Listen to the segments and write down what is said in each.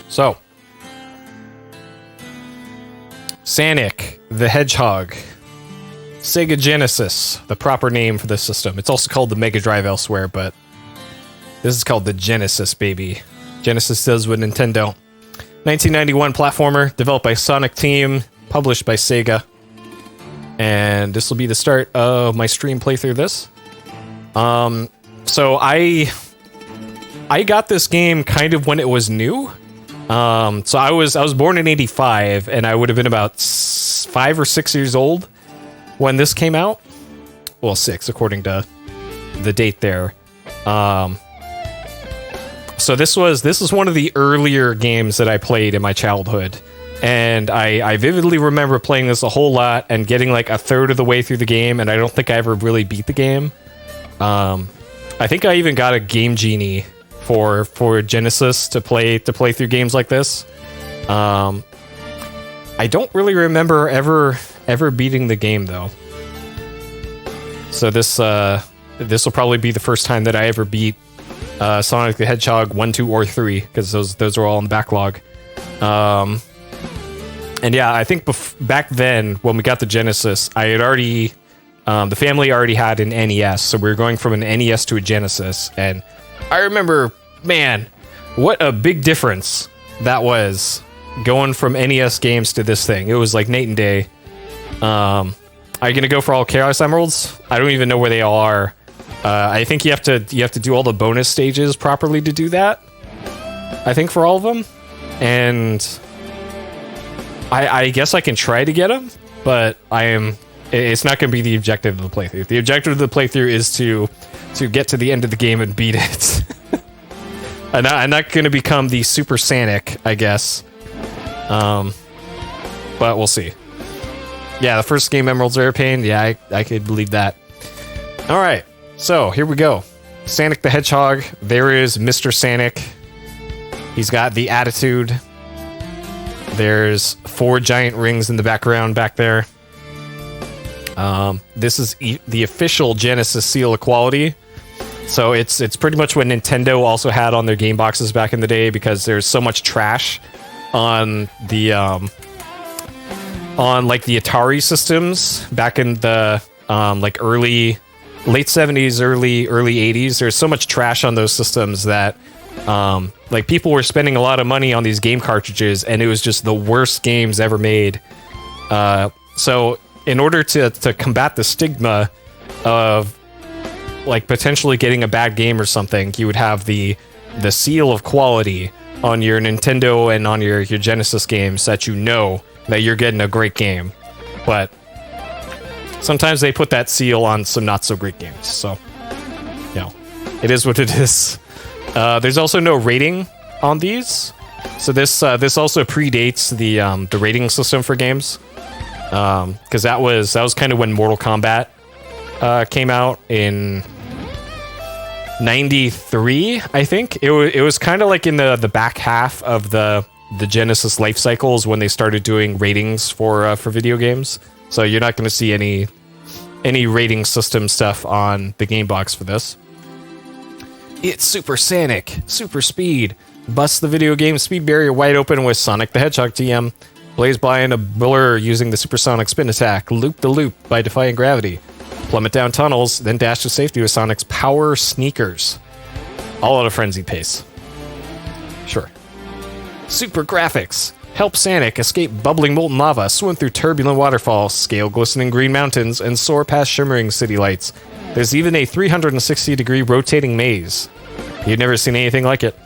So, Sonic the Hedgehog. Sega Genesis, the proper name for this system. It's also called the Mega Drive elsewhere, but this is called the Genesis, baby. Genesis does what Nintendo don't. 1991 platformer, developed by Sonic Team, published by Sega. And this will be the start of my stream playthrough of this. So I got this game kind of when it was new. So I was born in 85, and I would have been about 5 or 6 years old when this came out. Well, 6 according to the date there. So this is one of the earlier games that I played in my childhood, and I vividly remember playing this a whole lot and getting like a third of the way through the game, and I don't think I ever really beat the game. I think I even got a Game Genie for Genesis to play through games like this. I don't really remember ever beating the game though. So this will probably be the first time that I ever beat Sonic the Hedgehog 1, 2, or 3, because those are all in the backlog. And yeah, I think back then when we got the Genesis, I had already the family already had an NES, so we were going from an NES to a Genesis, and I remember, man, what a big difference that was going from NES games to this thing. It was like night and day. Are you gonna go for all Chaos Emeralds? I don't even know where they all are. I think you have to do all the bonus stages properly to do that. I think for all of them, and I guess I can try to get them, but it's not going to be the objective of the playthrough. The objective of the playthrough is to get to the end of the game and beat it. I'm not going to become the Super Sonic, I guess. But we'll see. Yeah, the first game Emeralds are a pain. Yeah, I could believe that. All right. So, here we go. Sonic the Hedgehog. There is Mr. Sonic. He's got the attitude. There's 4 giant rings in the background back there. This is the official Genesis seal of quality. So, it's pretty much what Nintendo also had on their game boxes back in the day, because there's so much trash on the like the Atari systems back in the like late 70s, early 80s. There's so much trash on those systems that like people were spending a lot of money on these game cartridges, and it was just the worst games ever made. So in order to combat the stigma of like potentially getting a bad game or something, you would have the seal of quality on your Nintendo and on your Genesis games, that you know that you're getting a great game. But sometimes they put that seal on some not so great games, so it is what it is. There's also no rating on these, so this also predates the rating system for games, because that was kind of when Mortal Kombat came out in 93, I think. It was kind of like in the back half of the Genesis life cycles when they started doing ratings for video games. So you're not going to see any rating system stuff on the game box for this. It's Super Sonic, super speed. Busts the video game speed barrier wide open with Sonic the Hedgehog TM. Blaze by in a blur using the supersonic spin attack. Loop the loop by defying gravity. Plummet down tunnels, then dash to safety with Sonic's power sneakers. All at a frenzied pace. Sure. Super graphics. Help Sonic escape bubbling molten lava, swim through turbulent waterfalls, scale glistening green mountains, and soar past shimmering city lights. There's even a 360-degree rotating maze. You've never seen anything like it.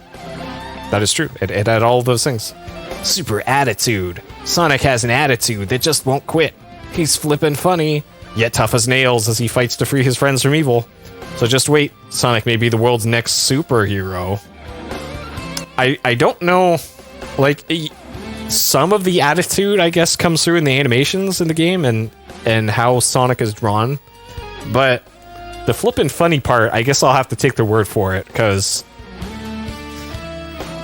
That is true. It had all of those things. Super attitude. Sonic has an attitude that just won't quit. He's flippin' funny, yet tough as nails as he fights to free his friends from evil. So just wait. Sonic may be the world's next superhero. I don't know, like, some of the attitude, I guess, comes through in the animations in the game and how Sonic is drawn. But the flippin' funny part, I guess I'll have to take their word for it, because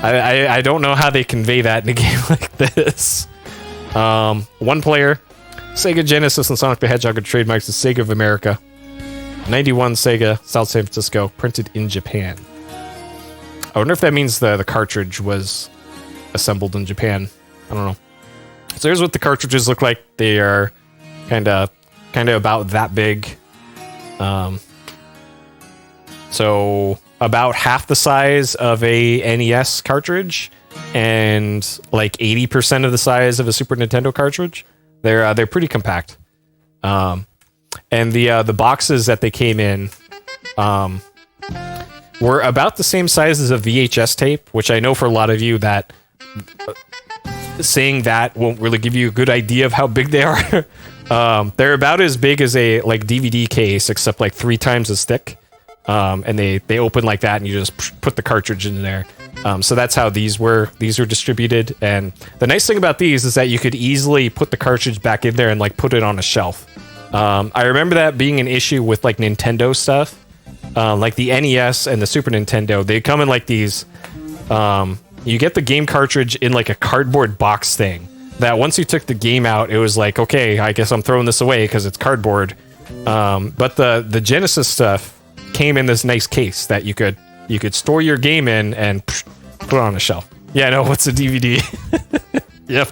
I don't know how they convey that in a game like this. One player, Sega Genesis and Sonic the Hedgehog are trademarks of Sega of America. 91 Sega, South San Francisco, printed in Japan. I wonder if that means the cartridge was assembled in Japan. I don't know. So here's what the cartridges look like. They are kind of about that big. So about half the size of a NES cartridge and like 80% of the size of a Super Nintendo cartridge. They're pretty compact. And the boxes that they came in were about the same size as a VHS tape, which I know for a lot of you that saying that won't really give you a good idea of how big they are. They're about as big as a like DVD case, except like 3 times as thick. And they open like that, and you just put the cartridge in there. So that's how these were distributed. And the nice thing about these is that you could easily put the cartridge back in there and like put it on a shelf. I remember that being an issue with like Nintendo stuff, like the NES and the Super Nintendo. They come in like these. You get the game cartridge in like a cardboard box thing. That once you took the game out, it was like, okay, I guess I'm throwing this away because it's cardboard. But the Genesis stuff came in this nice case that you could store your game in and put it on a shelf. Yeah, no, what's a DVD? Yep,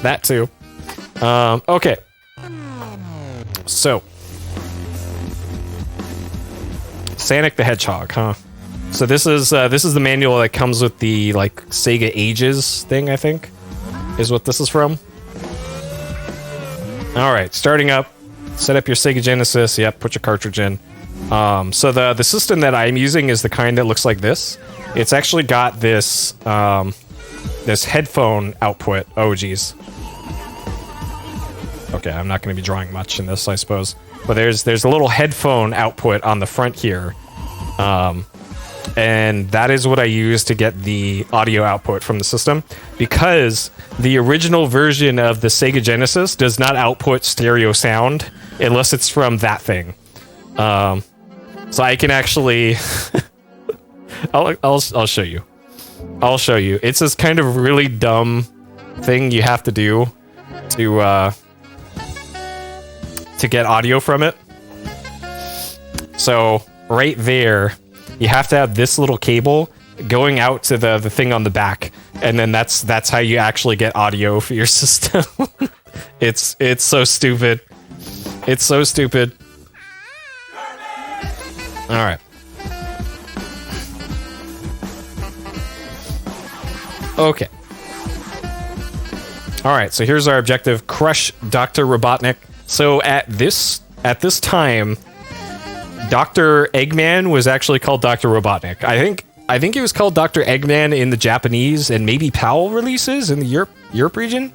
that too. Okay, so Sonic the Hedgehog, huh? So this is the manual that comes with the like Sega Ages thing, I think, is what this is from. All right, starting up, set up your Sega Genesis. Yep, put your cartridge in. So the system that I'm using is the kind that looks like this. It's actually got this this headphone output. Oh geez. Okay, I'm not going to be drawing much in this, I suppose. But there's a little headphone output on the front here. And that is what I use to get the audio output from the system, because the original version of the Sega Genesis does not output stereo sound unless it's from that thing. So I can actually I'll show you. I'll show you. It's this kind of really dumb thing you have to do to get audio from it. So right there, you have to have this little cable going out to the thing on the back, and then that's how you actually get audio for your system. It's so stupid. It's so stupid. All right. Okay. All right, so here's our objective: crush Dr. Robotnik. So at this time, Dr. Eggman was actually called Dr. Robotnik. I think he was called Dr. Eggman in the Japanese and maybe PAL releases in the Europe region.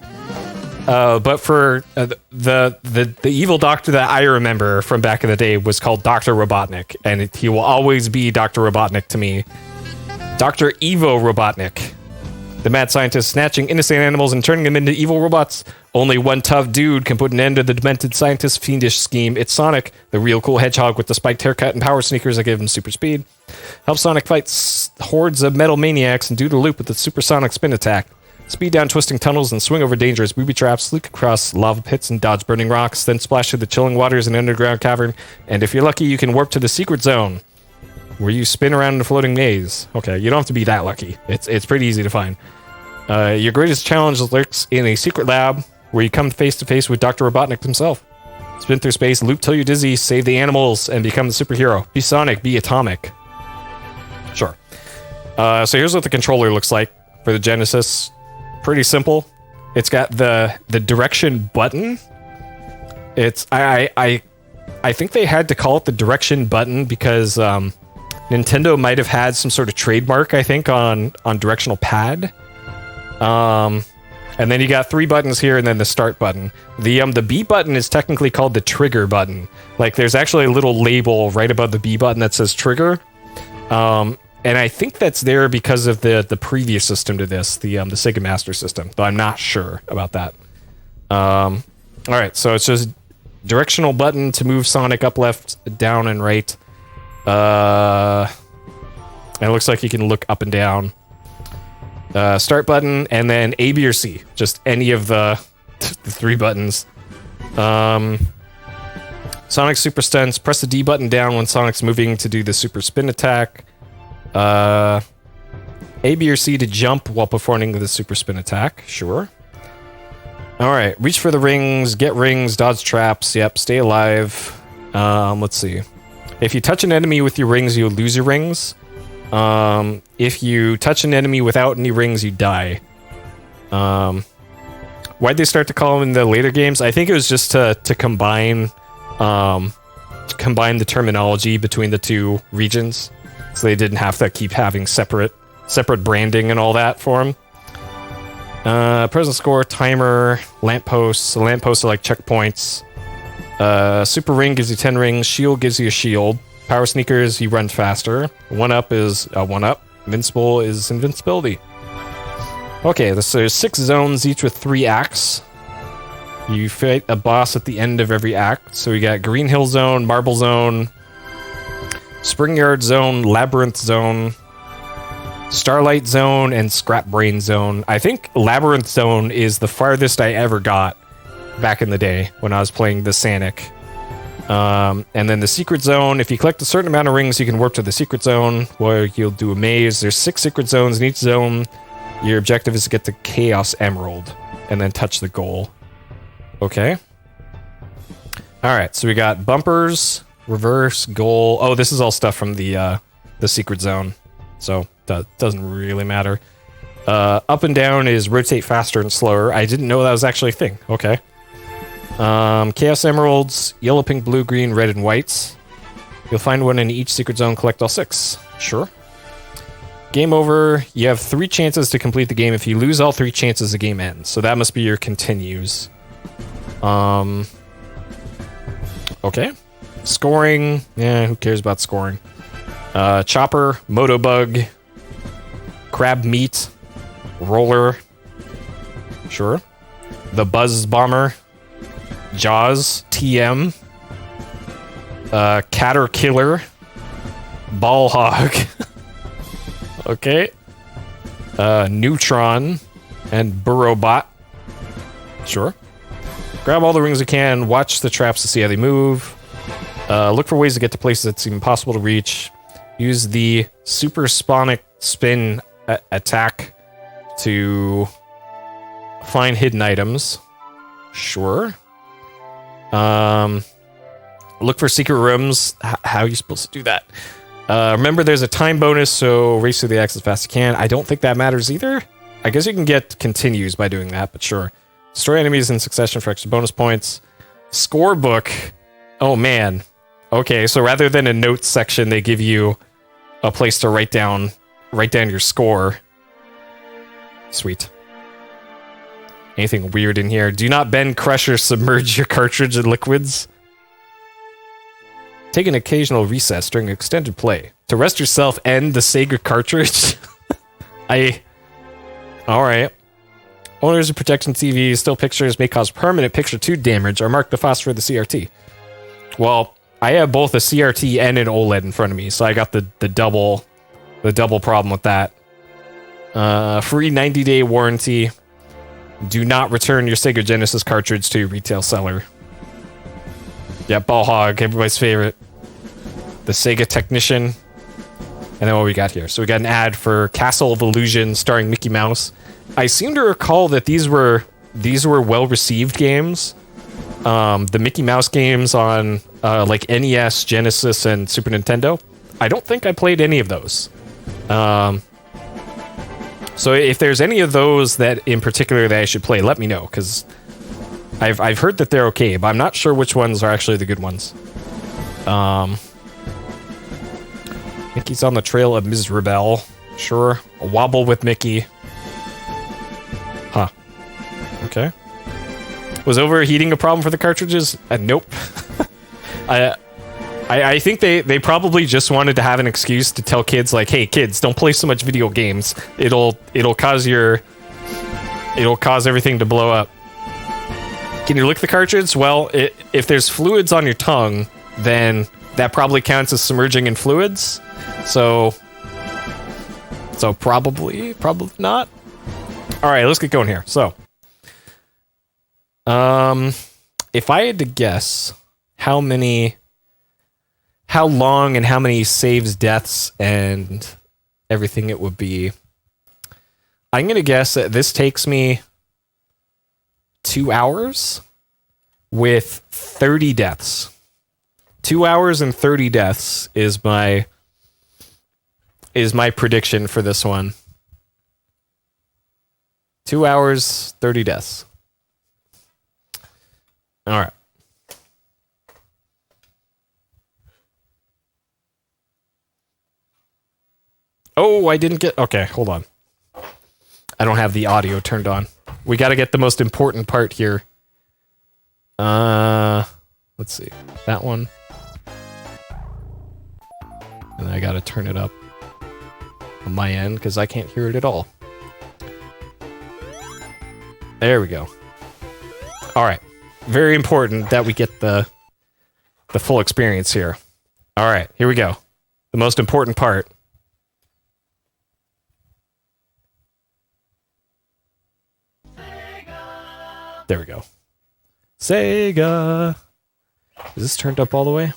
But for the evil doctor that I remember from back in the day was called Dr. Robotnik, and he will always be Dr. Robotnik to me. Dr. Evo Robotnik, the mad scientist snatching innocent animals and turning them into evil robots. Only one tough dude can put an end to the demented scientist's fiendish scheme. It's Sonic, the real cool hedgehog with the spiked haircut and power sneakers that give him super speed. Help Sonic fight hordes of metal maniacs and do the loop with the supersonic spin attack. Speed down twisting tunnels and swing over dangerous booby traps, leap across lava pits and dodge burning rocks, then splash through the chilling waters in an underground cavern. And if you're lucky, you can warp to the secret zone, where you spin around in a floating maze. Okay, you don't have to be that lucky. It's pretty easy to find. Your greatest challenge lurks in a secret lab, where you come face to face with Dr. Robotnik himself. Spin through space, loop till you're dizzy, save the animals, and become the superhero. Be Sonic, be atomic. Sure. So here's what the controller looks like for the Genesis. Pretty simple. It's got the direction button. It's I think they had to call it the direction button because Nintendo might have had some sort of trademark, I think, on directional pad. And then you got 3 buttons here, and then the start button. The B button is technically called the trigger button. Like, there's actually a little label right above the B button that says trigger. And I think that's there because of the previous system to this, the Sega Master System, though I'm not sure about that. All right, so it's just directional button to move Sonic up, left, down, and right. And it looks like you can look up and down. Start button, and then A, B, or C. Just any of the 3 buttons. Sonic Super Stunts. Press the D button down when Sonic's moving to do the super spin attack. A, B, or C to jump while performing the super spin attack. Sure. Alright, reach for the rings, get rings, dodge traps. Yep, stay alive. Let's see. If you touch an enemy with your rings, you'll lose your rings. If you touch an enemy without any rings, you die. Why'd they start to call them in the later games? I think it was just to combine the terminology between the two regions, so they didn't have to keep having separate branding and all that for them. Present score, timer, lampposts. So lampposts are like checkpoints. Super ring gives you 10 rings. Shield gives you a shield. Power sneakers, you run faster. 1-up is a 1-up. Invincible is invincibility. Okay, so there's 6 zones, each with 3 acts. You fight a boss at the end of every act. So we got Green Hill Zone, Marble Zone, Spring Yard Zone, Labyrinth Zone, Starlight Zone, and Scrap Brain Zone. I think Labyrinth Zone is the farthest I ever got back in the day when I was playing the Sanic. And then the Secret Zone, if you collect a certain amount of rings, you can warp to the Secret Zone, where you'll do a maze. There's 6 Secret Zones in each zone. Your objective is to get the Chaos Emerald, and then touch the goal. Okay. Alright, so we got bumpers, reverse, goal. Oh, this is all stuff from the Secret Zone. So, that doesn't really matter. Up and down is rotate faster and slower. I didn't know that was actually a thing. Okay. Chaos Emeralds, yellow, pink, blue, green, red, and whites. You'll find one in each Secret Zone, collect all 6. Sure. Game over. You have 3 chances to complete the game. If you lose all 3 chances, the game ends. So that must be your continues. Okay. Scoring. Yeah, who cares about scoring? Chopper, Motobug, Crab Meat, Roller. Sure. The Buzz Bomber, Jaws, TM, Caterkiller, Ball Hog. Okay. Neutron, and Burrowbot. Sure. Grab all the rings you can, watch the traps to see how they move. Look for ways to get to places that's even possible to reach. Use the Supersonic Spin attack to find hidden items. Sure. Look for secret rooms. How are you supposed to do that? Remember, there's a time bonus, so race through the X as fast as you can. I don't think that matters either. I guess you can get continues by doing that, but sure. Destroy enemies in succession for extra bonus points. Scorebook. Oh, man. Okay, so rather than a notes section, they give you a place to write down your score. Sweet. Anything weird in here? Do not bend, crush, or submerge your cartridge in liquids. Take an occasional recess during extended play. To rest yourself and the Sega cartridge? Alright. Owners of protection TVs, still pictures may cause permanent picture tube damage or mark the phosphor of the CRT. Well, I have both a CRT and an OLED in front of me, so I got the double problem with that. Free 90-day warranty. Do not return your Sega Genesis cartridge to your retail seller. Yeah, Ball Hog, everybody's favorite. The Sega Technician. And then what we got here? So we got an ad for Castle of Illusion starring Mickey Mouse. I seem to recall that these were well-received games. The Mickey Mouse games on like NES, Genesis, and Super Nintendo. I don't think I played any of those. So if there's any of those that in particular that I should play, let me know, because I've heard that they're okay, but I'm not sure which ones are actually the good ones. Mickey's on the trail of Ms. Rebel. Sure. A wobble with Mickey. Huh. Okay. Was overheating a problem for the cartridges? Nope. I think they probably just wanted to have an excuse to tell kids, like, hey kids, don't play so much video games. It'll cause everything to blow up. Can you lick the cartridge? Well, if there's fluids on your tongue, then that probably counts as submerging in fluids. So probably not. All right, let's get going here. So, if I had to guess how long and how many saves, deaths, and everything it would be, I'm gonna guess that this takes me 2 hours with 30 deaths. 2 hours and 30 deaths is my prediction for this one. 2 hours, 30 deaths. All right. Oh, I didn't get... Okay, hold on. I don't have the audio turned on. We got to get the most important part here. Let's see. That one. And I got to turn it up on my end because I can't hear it at all. There we go. All right. Very important that we get the full experience here. All right, here we go. The most important part. There we go. Sega. Is this turned up all the way?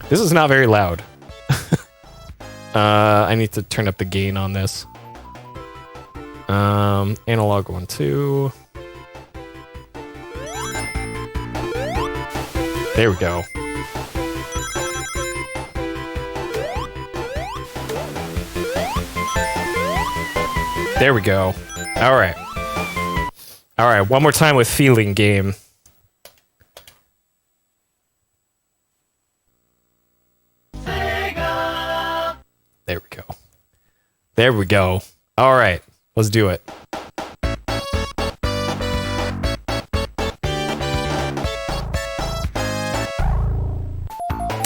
This is not very loud. I need to turn up the gain on this. Analog 1, 2. There we go. There we go. All right. All right, one more time with feeling game. There we go. There we go. All right, let's do it.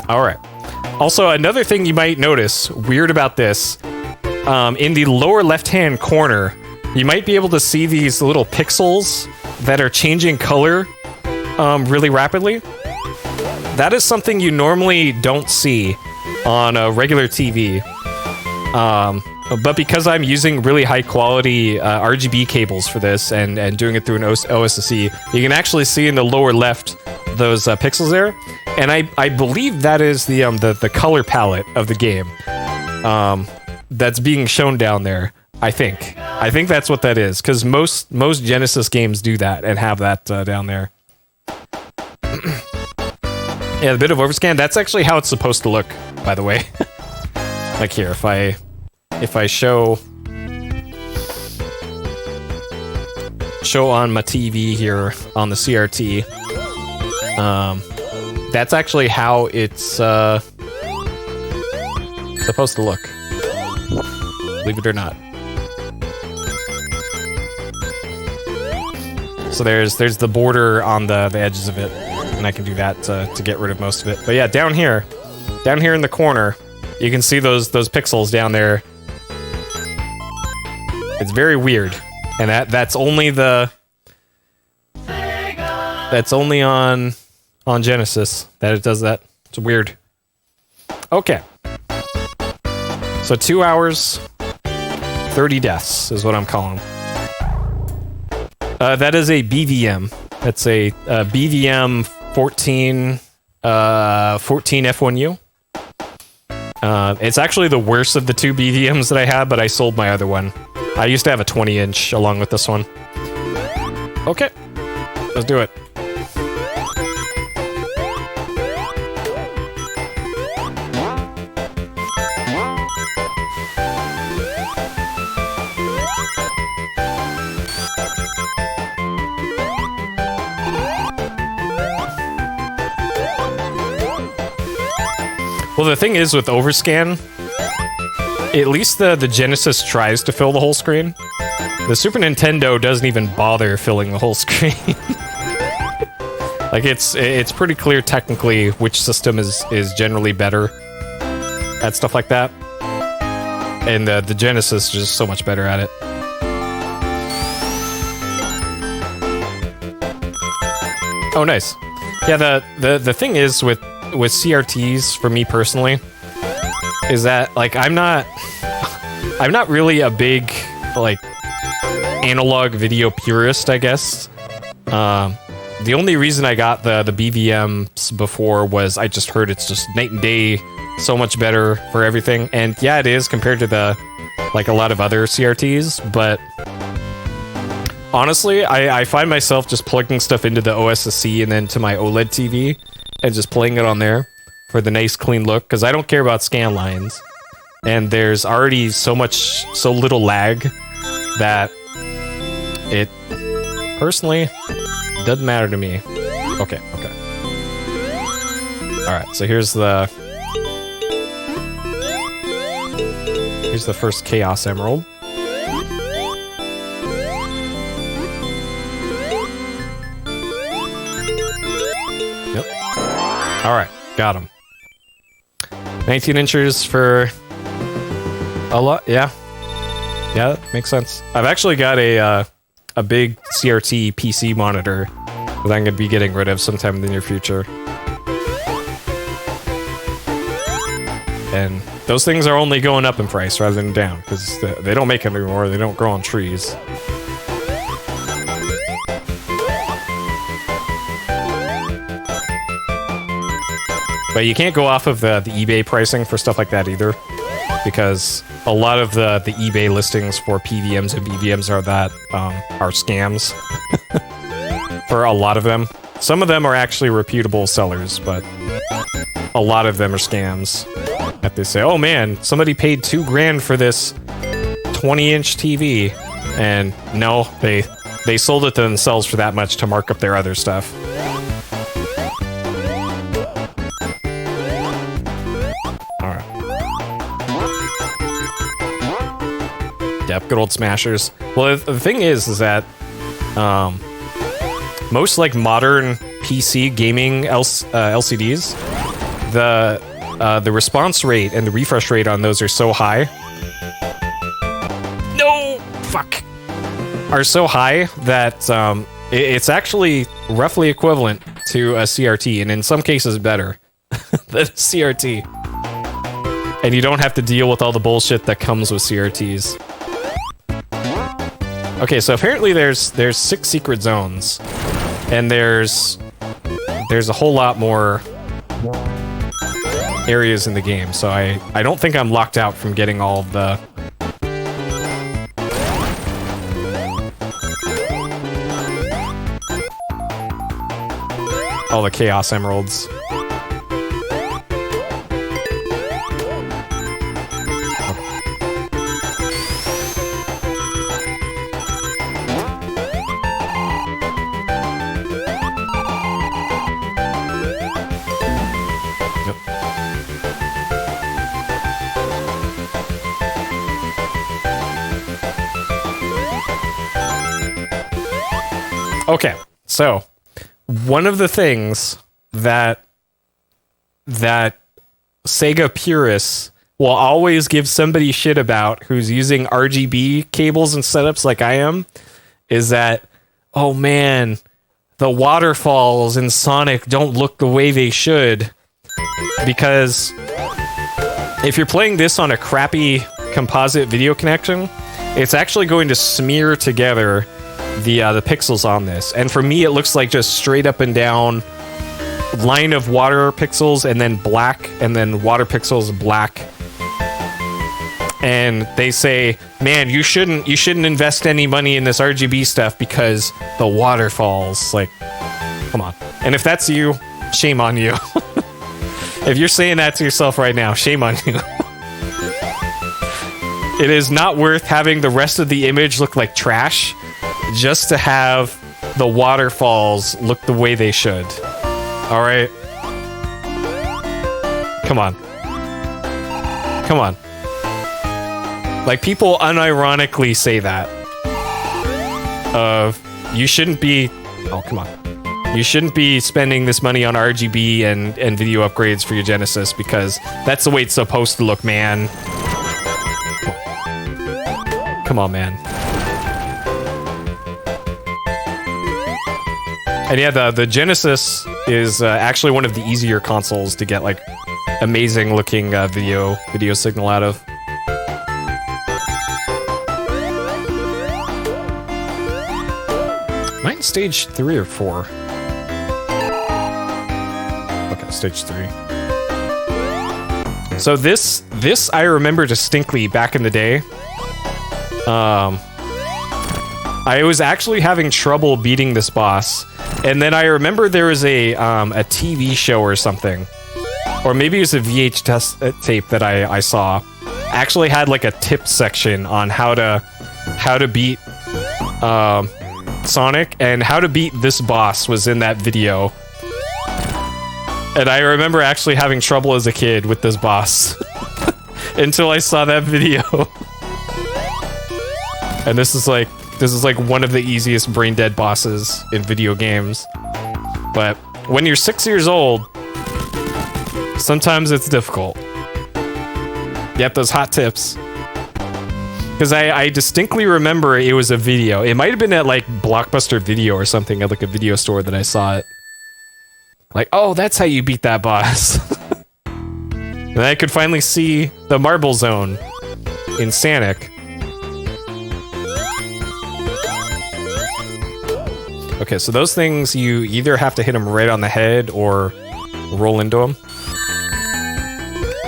All right. Also, another thing you might notice, weird about this, in the lower left-hand corner, you might be able to see these little pixels that are changing color really rapidly. That is something you normally don't see on a regular TV. But because I'm using really high-quality RGB cables for this and doing it through an OSSC, you can actually see in the lower left those pixels there. And I believe that is the color palette of the game that's being shown down there. I think that's what that is, because most Genesis games do that and have that down there. Yeah, a bit of overscan. That's actually how it's supposed to look, by the way. Like here, if I show on my TV here on the CRT, that's actually how it's supposed to look. Believe it or not. So there's the border on the edges of it, and I can do that to get rid of most of it. But yeah, down here in the corner, you can see those pixels down there. It's very weird, and that's only on Genesis that it does that. It's weird. Okay. So 2 hours, 30 deaths is what I'm calling them. That is a BVM. That's a BVM 14 F1U. It's actually the worst of the two BVMs that I have, but I sold my other one. I used to have a 20-inch along with this one. Okay, let's do it. Well, the thing is with overscan, at least the Genesis tries to fill the whole screen. The Super Nintendo doesn't even bother filling the whole screen. Like it's pretty clear technically which system is generally better at stuff like that. And the Genesis is just so much better at it. Oh, nice. Yeah, the thing is with CRTs, for me personally, is that like I'm not really a big like analog video purist, I guess. The only reason I got the BVMs before was I just heard it's just night and day so much better for everything. And yeah, it is compared to the like a lot of other CRTs, but honestly, I find myself just plugging stuff into the OSSC and then to my OLED TV and just playing it on there for the nice clean look, because I don't care about scan lines. And there's already so little lag that it personally doesn't matter to me. Okay. Alright, so here's the first Chaos Emerald. Yep. Alright, got him. 19 inches for a lot, yeah. Yeah, that makes sense. I've actually got a big CRT PC monitor that I'm going to be getting rid of sometime in the near future. And those things are only going up in price rather than down, because they don't make them anymore, they don't grow on trees. But you can't go off of the eBay pricing for stuff like that either, because a lot of the eBay listings for PVMs and BVMs are scams. For a lot of them. Some of them are actually reputable sellers, but a lot of them are scams. That they say, oh man, somebody paid $2 grand for this 20-inch TV, and no, they sold it to themselves for that much to mark up their other stuff. Alright. Yep, good old smashers. Well, the thing is that most like modern PC gaming LCDs, the response rate and the refresh rate on those are so high. No! Fuck! Are so high that it's actually roughly equivalent to a CRT, and in some cases better than a CRT. And you don't have to deal with all the bullshit that comes with CRTs. Okay, so apparently there's 6 secret zones, and there's a whole lot more areas in the game, so I don't think I'm locked out from getting all of the Chaos Emeralds. Okay, so one of the things that Sega purists will always give somebody shit about who's using RGB cables and setups like I am is that, oh man, the waterfalls in Sonic don't look the way they should, because if you're playing this on a crappy composite video connection, it's actually going to smear together the pixels on this, and for me it looks like just straight up and down line of water pixels and then black and then water pixels black. And they say, man, you shouldn't invest any money in this RGB stuff because the waterfalls, like, come on. And if that's you, shame on you. If you're saying that to yourself right now, shame on you. It is not worth having the rest of the image look like trash just to have the waterfalls look the way they should. Alright? Come on. Come on. Like, people unironically say that. You shouldn't be... Oh, come on. You shouldn't be spending this money on RGB and video upgrades for your Genesis because that's the way it's supposed to look, man. Come on, man. And yeah, the Genesis is actually one of the easier consoles to get, like, amazing looking video signal out of. Am I in stage 3 or 4? Okay, stage 3. So this I remember distinctly back in the day. I was actually having trouble beating this boss, and then I remember there was a TV show or something, or maybe it was a VHS tape that I saw. Actually had like a tip section on how to beat Sonic, and how to beat this boss was in that video. And I remember actually having trouble as a kid with this boss until I saw that video. And this is like one of the easiest brain dead bosses in video games. But when you're 6 years old, sometimes it's difficult. Yep, those hot tips. Because I distinctly remember it was a video. It might have been at like Blockbuster Video or something, at like a video store that I saw it. Like, oh, that's how you beat that boss. And I could finally see the Marble Zone in Sonic. Okay, so those things, you either have to hit them right on the head or roll into them.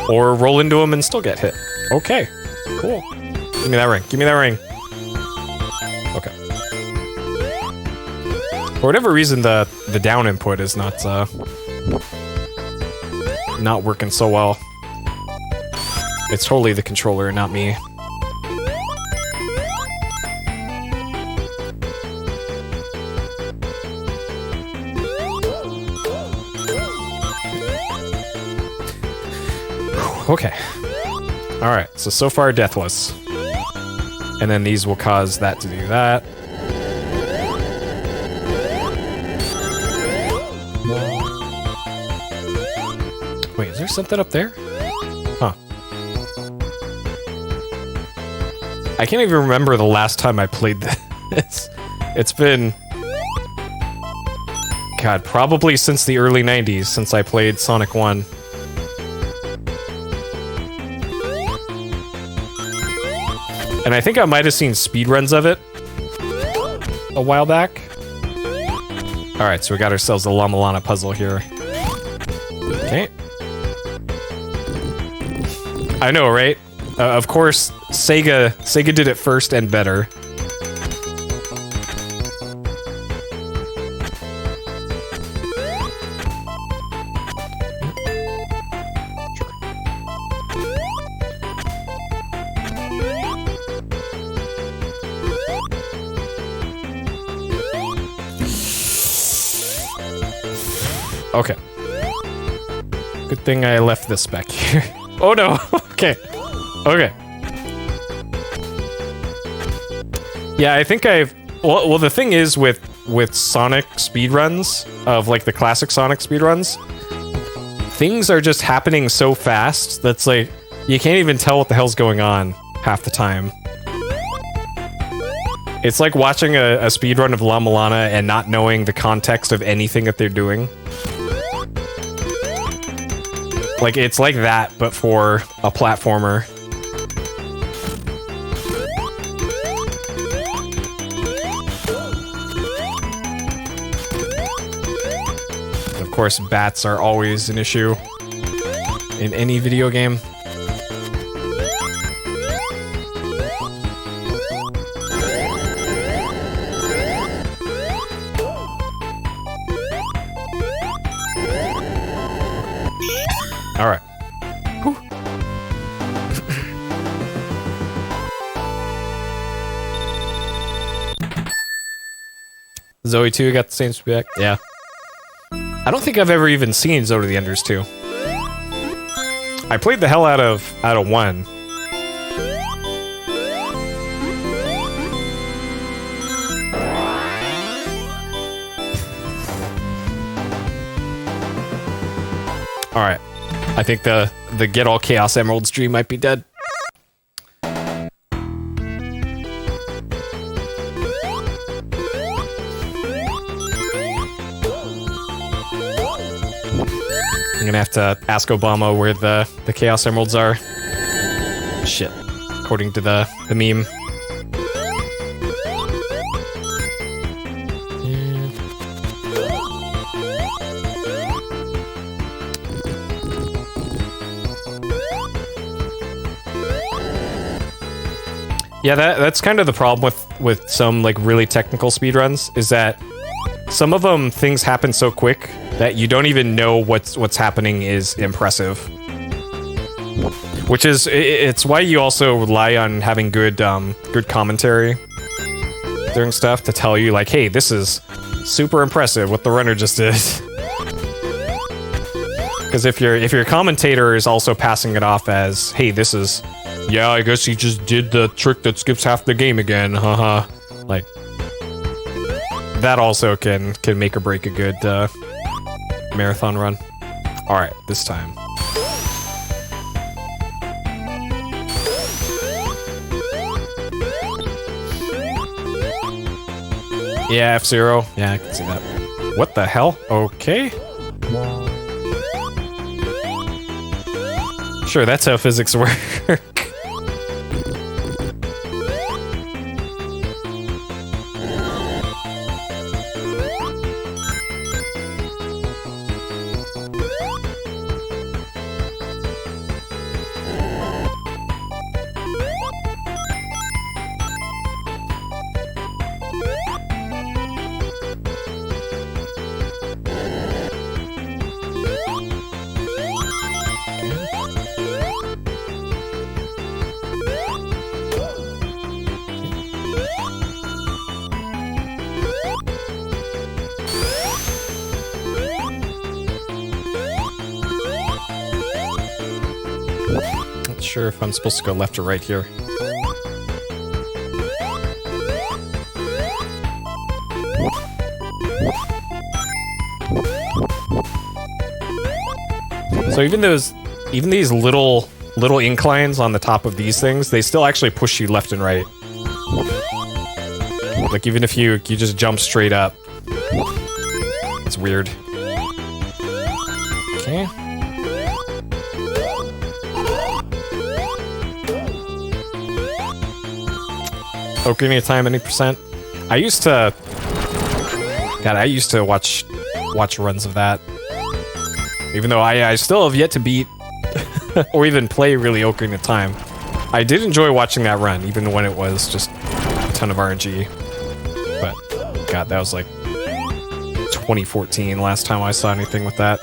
Or roll into them and still get hit. Okay, cool. Give me that ring. Give me that ring. Okay. For whatever reason, the down input is not working so well. It's totally the controller, not me. Okay. Alright, so far deathless. And then these will cause that to do that. Wait, is there something up there? Huh. I can't even remember the last time I played this. It's been... God, probably since the early 90s, since I played Sonic 1. And I think I might have seen speedruns of it a while back. Alright, so we got ourselves a La Milana puzzle here. Okay. I know, right? Of course, Sega did it first and better. Okay. Good thing I left this back here. Oh no! Okay. Okay. Yeah, I think I've... Well, the thing is with Sonic speedruns, of like the classic Sonic speedruns, things are just happening so fast that's like, you can't even tell what the hell's going on half the time. It's like watching a speedrun of La Milana and not knowing the context of anything that they're doing. Like, it's like that, but for a platformer. Of course, bats are always an issue in any video game. All right. Zoe 2 got the same spec. Yeah. I don't think I've ever even seen Zoe to the Enders 2. I played the hell out of 1. All right. I think the Get All Chaos Emeralds dream might be dead. I'm gonna have to ask Obama where the Chaos Emeralds are. Shit. According to the meme. Yeah, that's kind of the problem with some like really technical speedruns is that some of them things happen so quick that you don't even know what's happening is impressive. Which is it's why you also rely on having good commentary during stuff to tell you like, hey, this is super impressive what the runner just did. Because if your commentator is also passing it off as, hey, this is, yeah, I guess he just did the trick that skips half the game again, haha. Like, that also can make or break a good marathon run. All right, this time. Yeah, F-Zero. Yeah, I can see that. What the hell? Okay. Sure, that's how physics work. Not sure if I'm supposed to go left or right here. So even these little inclines on the top of these things, they still actually push you left and right. Like even if you just jump straight up. It's weird. Okay. Ocarina of Time, any percent? I used to watch runs of that. Even though I still have yet to beat or even play really Ocarina of Time. I did enjoy watching that run, even when it was just a ton of RNG. But God, that was like 2014 last time I saw anything with that.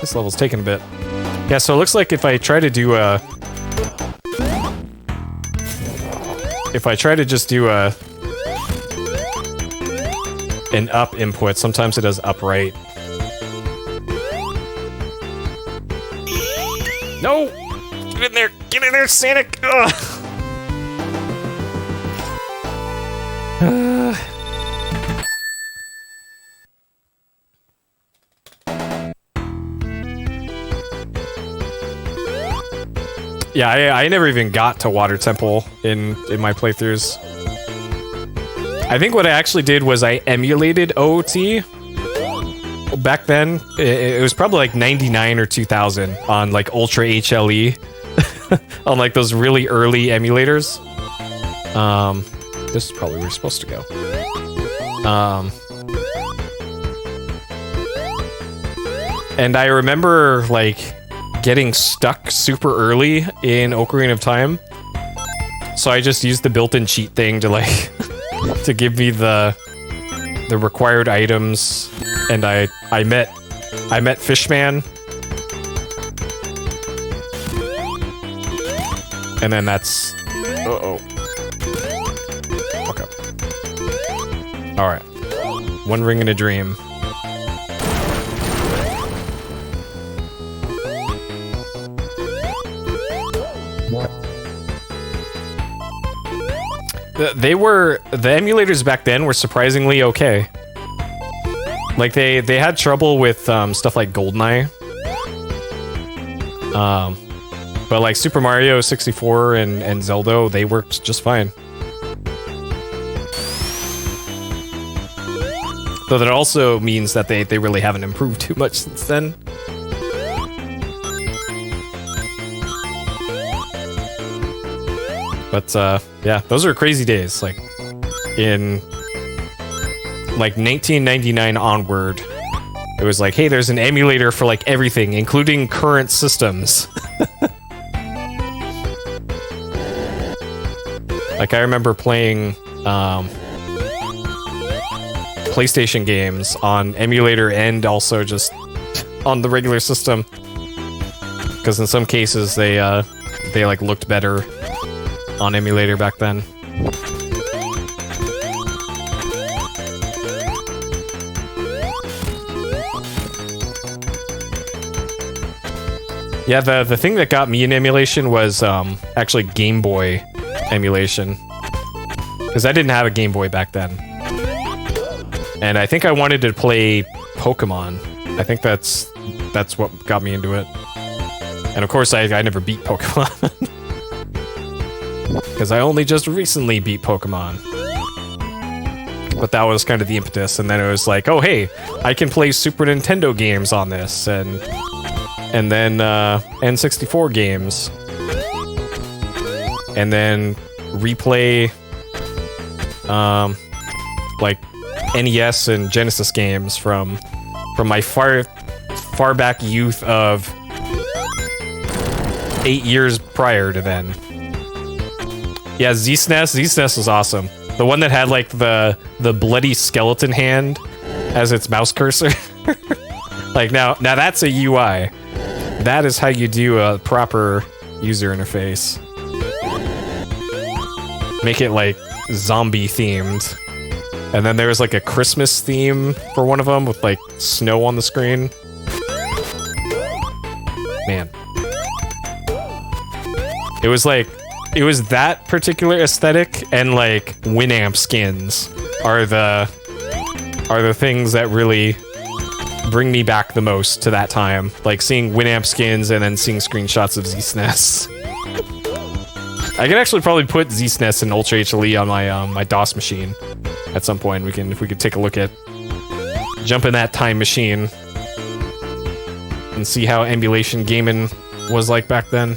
This level's taking a bit. Yeah, so it looks like if I try to just do an up input, sometimes it does upright. No! Get in there! Get in there, Sonic! Yeah, I never even got to Water Temple in my playthroughs. I think what I actually did was I emulated OOT. Back then, it was probably like 99 or 2000 on like Ultra HLE. On like those really early emulators. This is probably where we're supposed to go. And I remember like getting stuck super early in Ocarina of Time. So I just used the built-in cheat thing to like to give me the required items, and I met Fishman. And then that's okay. All right. One ring and a dream. The emulators back then were surprisingly okay. Like they had trouble with stuff like GoldenEye. But like Super Mario 64 and Zelda, they worked just fine. Though that also means that they really haven't improved too much since then. But yeah, those are crazy days. Like in like 1999 onward, it was like, hey, there's an emulator for like everything, including current systems. Like I remember playing PlayStation games on emulator and also just on the regular system, because in some cases they like looked better on emulator back then. Yeah, the thing that got me in emulation was actually Game Boy emulation, because I didn't have a Game Boy back then, and I think I wanted to play Pokemon. I think that's what got me into it, and of course I never beat Pokemon. Because I only just recently beat Pokemon. But that was kind of the impetus, and then it was like, oh hey, I can play Super Nintendo games on this, and then N64 games, and then replay like NES and Genesis games from my far back youth of 8 years prior to then. Yeah, Z-SNES was awesome. The one that had like the bloody skeleton hand as its mouse cursor. Like now that's a UI. That is how you do a proper user interface. Make it like zombie themed. And then there was like a Christmas theme for one of them with like snow on the screen. Man. It was that particular aesthetic, and like Winamp skins are the things that really bring me back the most to that time. Like seeing Winamp skins and then seeing screenshots of Z-SNES. I could actually probably put Z-SNES and Ultra HLE on my DOS machine at some point. If we could take a look at jump in that time machine and see how emulation gaming was like back then.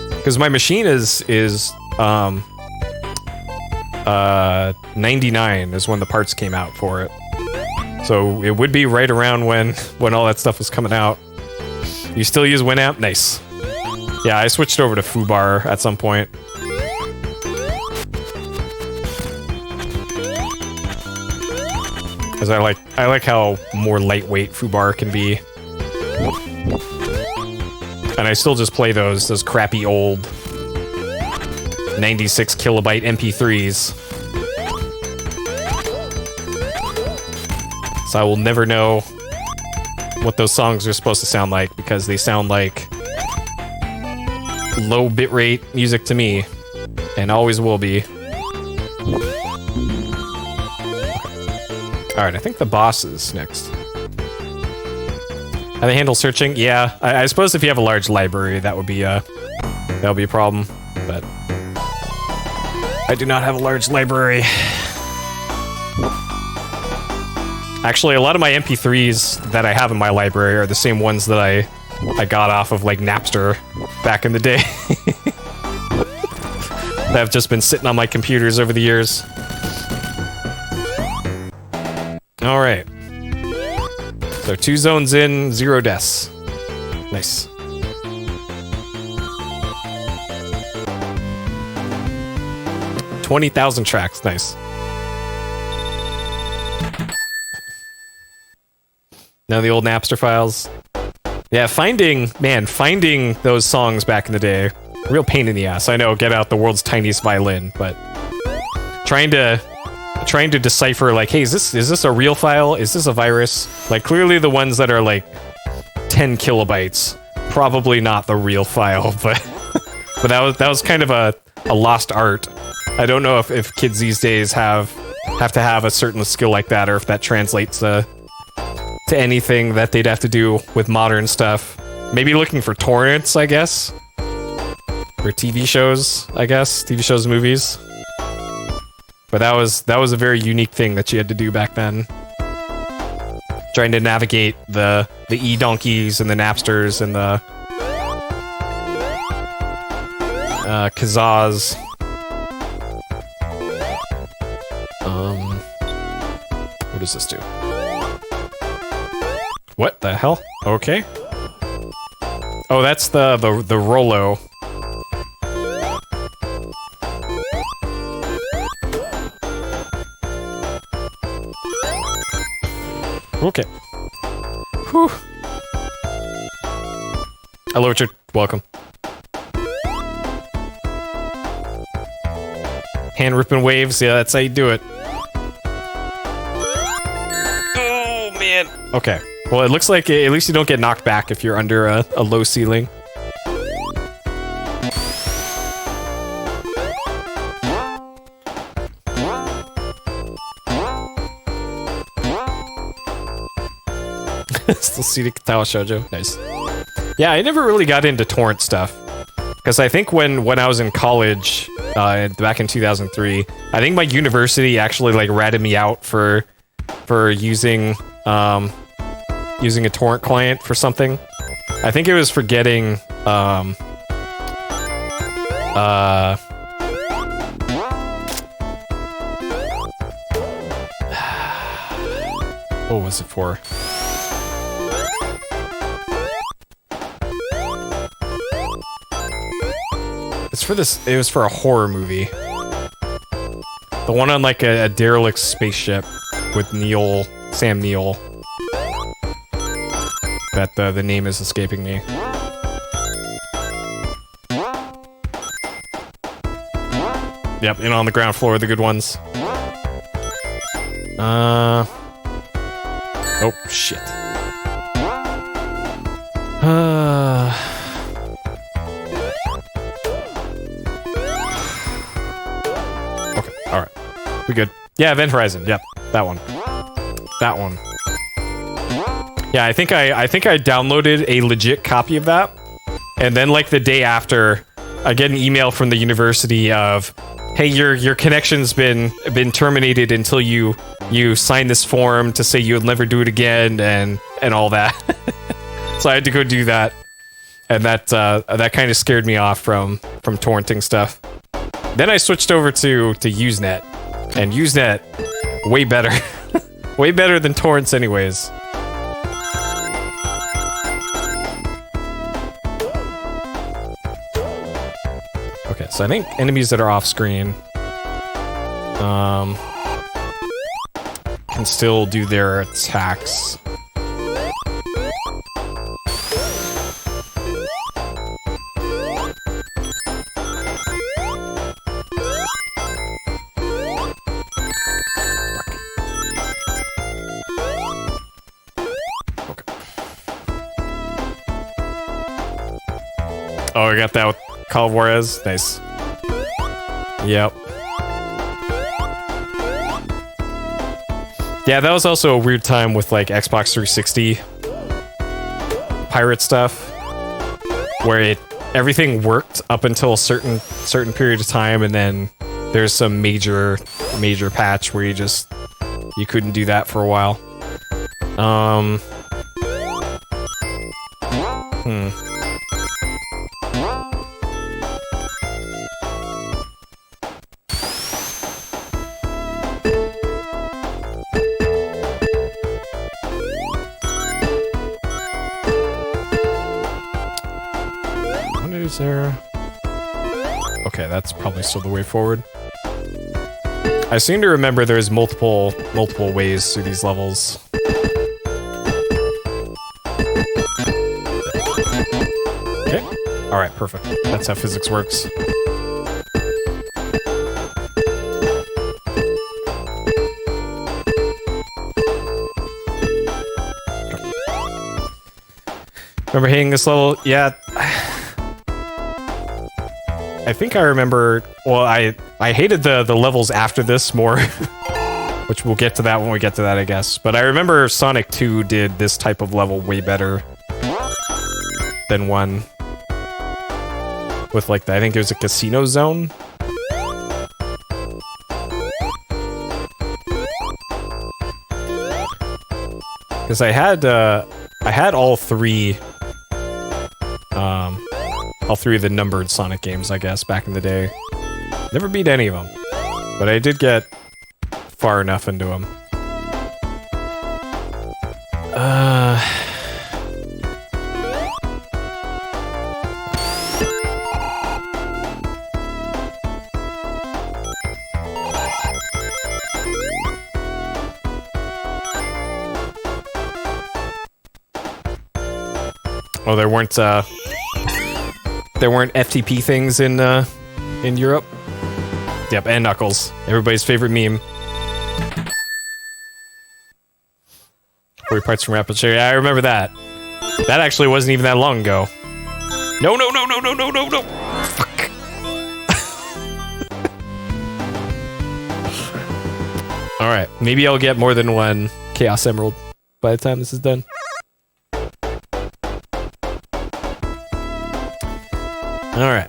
Because my machine is 99 is when the parts came out for it. So it would be right around when all that stuff was coming out. You still use Winamp? Nice. Yeah, I switched over to Foobar at some point. Because I like how more lightweight Foobar can be. And I still just play those crappy old 96 kilobyte MP3s. So I will never know what those songs are supposed to sound like, because they sound like low bitrate music to me, and always will be. Alright, I think the boss is next. How they handle searching? Yeah, I suppose if you have a large library, that would be a problem. But I do not have a large library. Actually, a lot of my MP3s that I have in my library are the same ones that I got off of like Napster back in the day. That have just been sitting on my computers over the years. All right. So 2 zones in, 0 deaths. Nice. $20,000 tracks, nice. Now the old Napster files. Yeah, finding those songs back in the day, real pain in the ass. I know, get out the world's tiniest violin, but trying to decipher, like, hey, is this a real file? Is this a virus? Like, clearly the ones that are like 10 kilobytes, probably not the real file, but that was kind of a lost art. I don't know if kids these days have to have a certain skill like that, or if that translates to anything that they'd have to do with modern stuff. Maybe looking for torrents, I guess. Or TV shows, I guess. TV shows, movies. But that was a very unique thing that you had to do back then. Trying to navigate the E-donkeys and the Napsters and the Kazaz. What does this do? What the hell? Okay. Oh, that's the Rollo. Okay. Whew. Hello, Richard. Welcome. Hand ripping waves. Yeah, that's how you do it. Oh, man. Okay. Well, it looks like at least you don't get knocked back if you're under a low ceiling. Still see the Katawa Shoujo. Nice. Yeah, I never really got into torrent stuff. Because I think when I was in college, back in 2003, I think my university actually like ratted me out for using using a torrent client for something. I think it was for getting what was it for? It's for this. It was for a horror movie. The one on like a derelict spaceship with Sam Neill. That the name is escaping me. Yep, and on the ground floor are the good ones. Oh shit. Alright. We good. Yeah, Event Horizon. Yep. That one. That one. Yeah, I think I downloaded a legit copy of that. And then like the day after, I get an email from the university of, hey, your connection's been terminated until you sign this form to say you'll never do it again and all that. So I had to go do that. And that kind of scared me off from torrenting stuff. Then I switched over to Usenet, and Usenet, way better. Way better than torrents anyways. Okay, so I think enemies that are off screen can still do their attacks. Oh, I got that with Call of Juarez. Nice. Yep. Yeah, that was also a weird time with like Xbox 360 pirate stuff, where everything worked up until a certain period of time, and then there's some major patch where you couldn't do that for a while. There. Okay, that's probably still the way forward. I seem to remember there's multiple ways through these levels. Okay. Alright, perfect. That's how physics works. Remember hitting this level? Yeah. I think I remember, well, I hated the levels after this more, which we'll get to that when we get to that, I guess. But I remember Sonic 2 did this type of level way better than 1. With like, I think it was a casino zone. Because I had all three of the numbered Sonic games, I guess, back in the day. Never beat any of them, but I did get far enough into them. Oh, there weren't FTP things in Europe. Yep, and Knuckles, everybody's favorite meme. 40 parts from Rapid Cherry. I remember that. That actually wasn't even that long ago. No, no, no, no, no, no, no, no. Fuck. All right, maybe I'll get more than one Chaos Emerald by the time this is done. All right.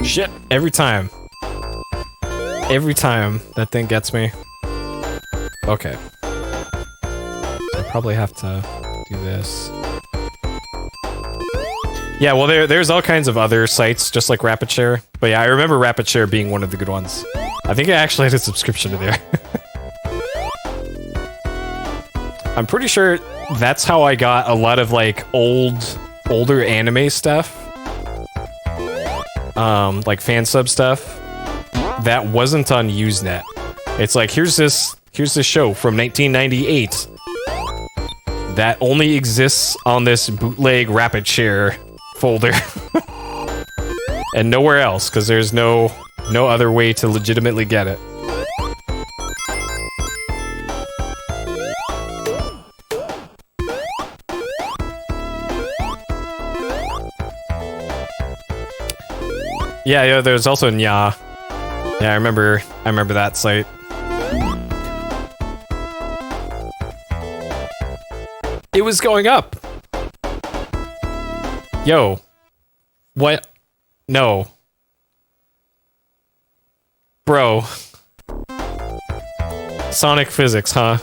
Shit, every time. Every time that thing gets me. Okay. So I probably have to do this. Yeah, well, there's all kinds of other sites, just like Rapid Share. But yeah, I remember Rapid Share being one of the good ones. I think I actually had a subscription to there. I'm pretty sure that's how I got a lot of, like, older anime stuff. Like fan sub stuff. That wasn't on Usenet. It's like, here's this show from 1998 that only exists on this bootleg Rapid Share folder. And nowhere else, because there's no other way to legitimately get it. Yeah, there's also Nya. Yeah, I remember that site. It was going up. Yo. What? No. Bro. Sonic physics, huh?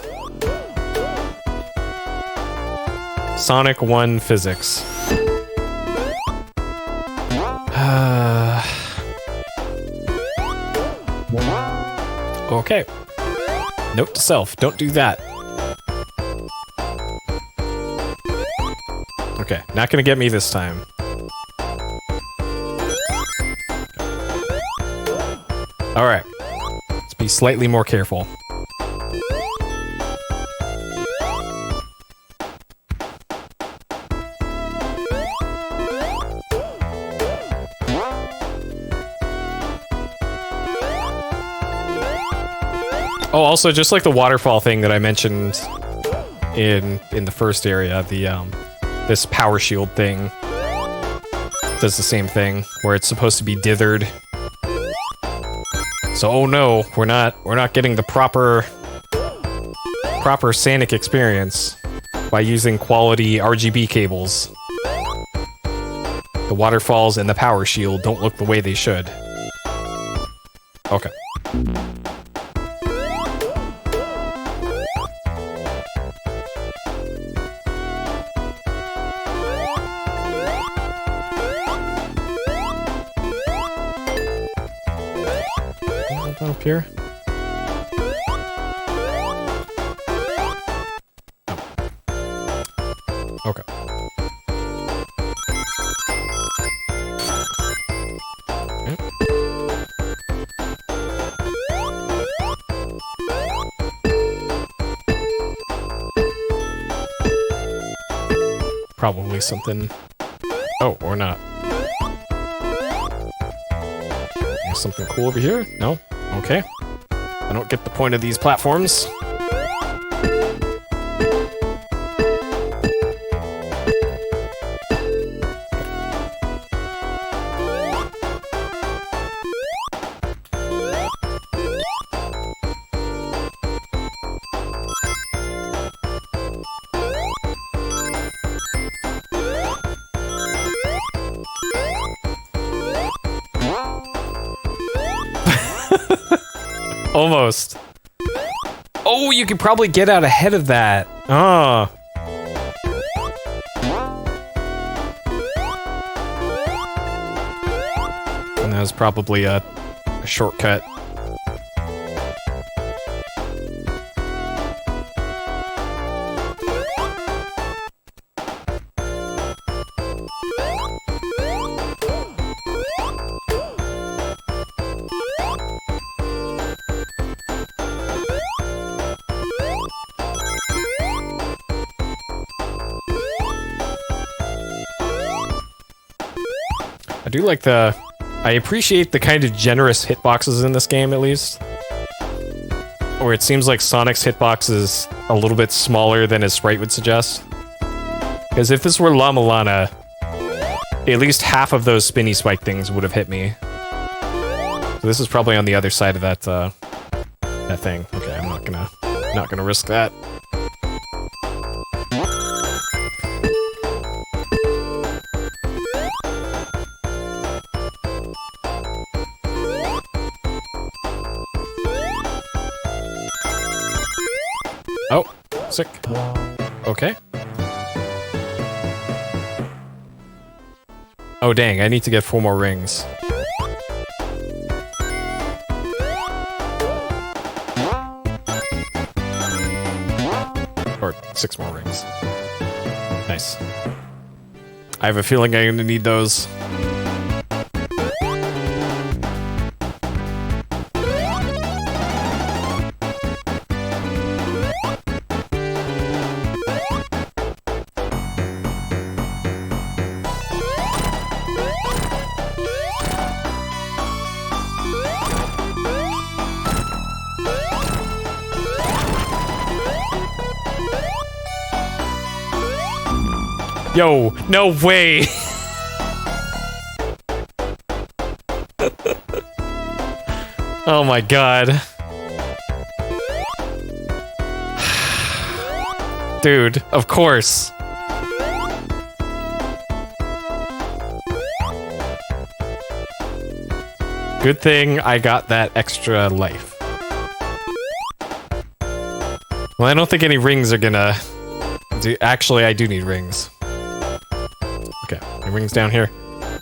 Sonic 1 physics. Okay. Note to self, don't do that. Okay, not gonna get me this time. Alright. Let's be slightly more careful. Oh, also, just like the waterfall thing that I mentioned in the first area, the this power shield thing does the same thing, where it's supposed to be dithered. So, oh no, we're not getting the proper Sonic experience by using quality RGB cables. The waterfalls and the power shield don't look the way they should. Okay. Up here. Oh. Okay. Probably something. Oh, or not. There's something cool over here? No? Okay. I don't get the point of these platforms. Almost. Oh, you could probably get out ahead of that. Oh. And that was probably a shortcut. I do like I appreciate the kind of generous hitboxes in this game, at least. Or it seems like Sonic's hitbox is a little bit smaller than his sprite would suggest. Because if this were Llama Lana, at least half of those spinny spike things would have hit me. So this is probably on the other side of that that thing. Okay, I'm not gonna risk that. Oh, sick. Okay. Oh dang, I need to get 4 more rings. Or 6 more rings. Nice. I have a feeling I'm gonna need those. Yo, no way! Oh my god. Dude, of course. Good thing I got that extra life. Well, I don't think any rings are gonna do. Actually, I do need rings. Okay, any rings down here?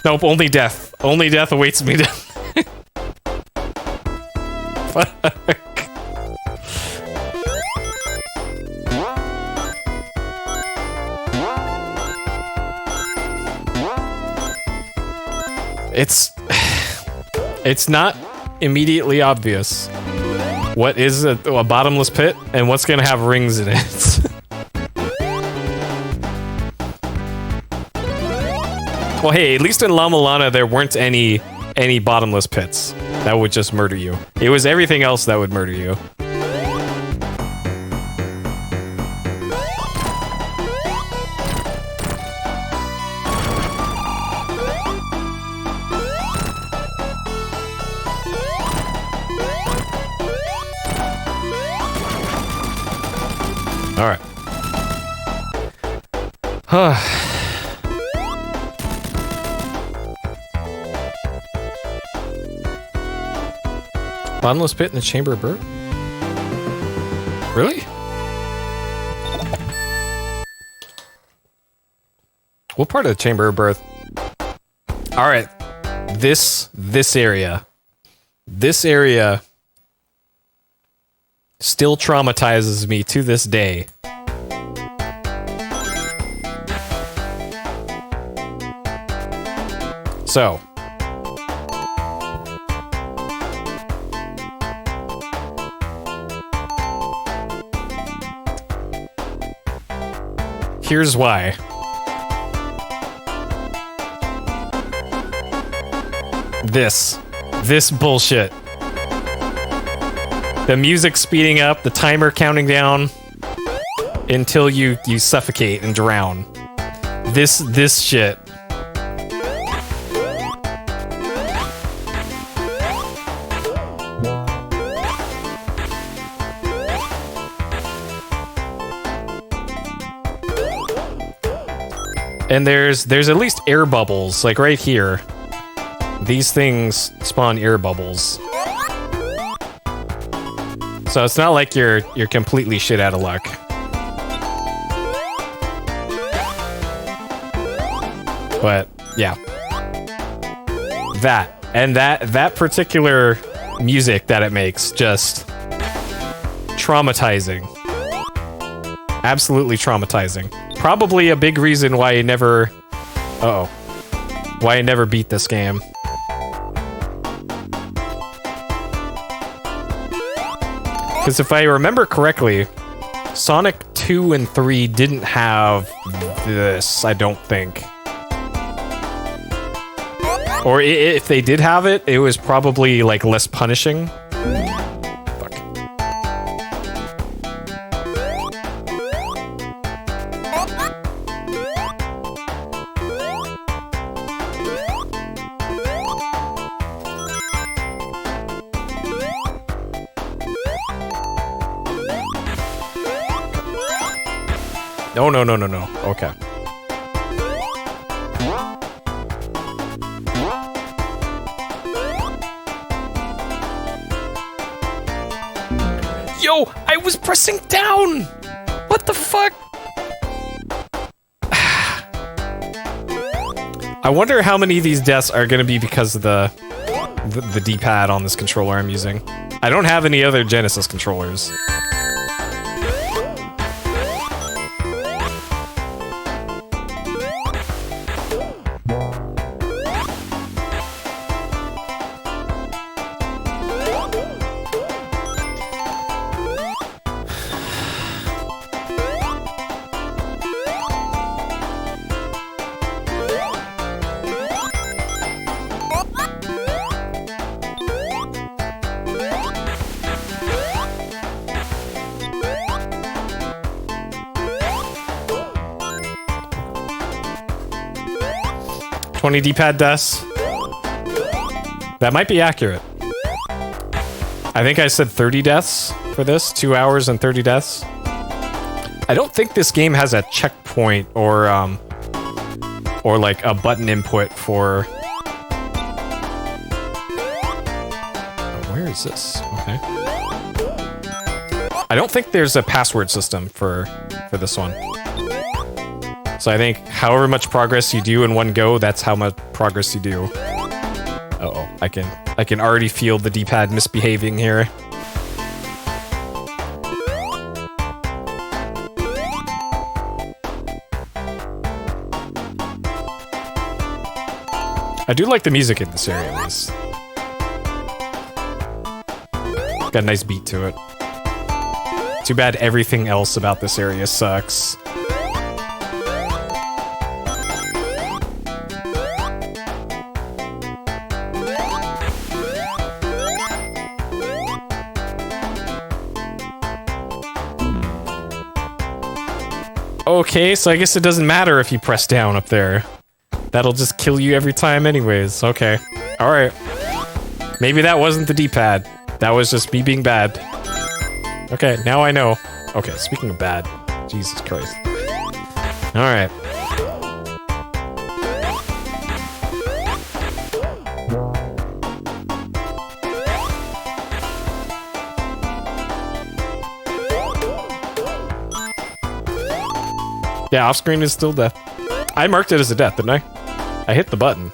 Nope, only death. Only death awaits me down. Fuck. It's not immediately obvious what is a bottomless pit and what's gonna have rings in it. Well, hey, at least in Llama Lana there weren't any bottomless pits that would just murder you. It was everything else that would murder you. All right. Bottomless pit in the Chamber of Birth? Really? What part of the Chamber of Birth? All right. This area. This area still traumatizes me to this day. So, here's why. This bullshit. The music speeding up, the timer counting down until you suffocate and drown. This shit. And there's at least air bubbles, like right here, these things spawn air bubbles. So it's not like you're completely shit out of luck. But yeah. That particular music that it makes, just traumatizing. Absolutely traumatizing. Probably a big reason why I never... Uh-oh. Why I never beat this game. Because if I remember correctly, Sonic 2 and 3 didn't have this, I don't think. Or if they did have it, it was probably, like, less punishing. Fuck. No. Okay. Yo, I was pressing down! What the fuck? I wonder how many of these deaths are gonna be because of the D-pad on this controller I'm using. I don't have any other Genesis controllers. D-pad deaths. That might be accurate. I think I said 30 deaths for this. 2 hours and 30 deaths. I don't think this game has a checkpoint or like a button input for... Where is this? Okay. I don't think there's a password system for this one. So I think however much progress you do in one go, that's how much progress you do. Uh-oh, I can already feel the D-pad misbehaving here. I do like the music in this area, at least. Got a nice beat to it. Too bad everything else about this area sucks. Okay, so I guess it doesn't matter if you press down up there. That'll just kill you every time anyways. Okay. Alright. Maybe that wasn't the D-pad. That was just me being bad. Okay, now I know. Okay, speaking of bad. Jesus Christ. Alright. Yeah, off-screen is still death. I marked it as a death, didn't I? I hit the button.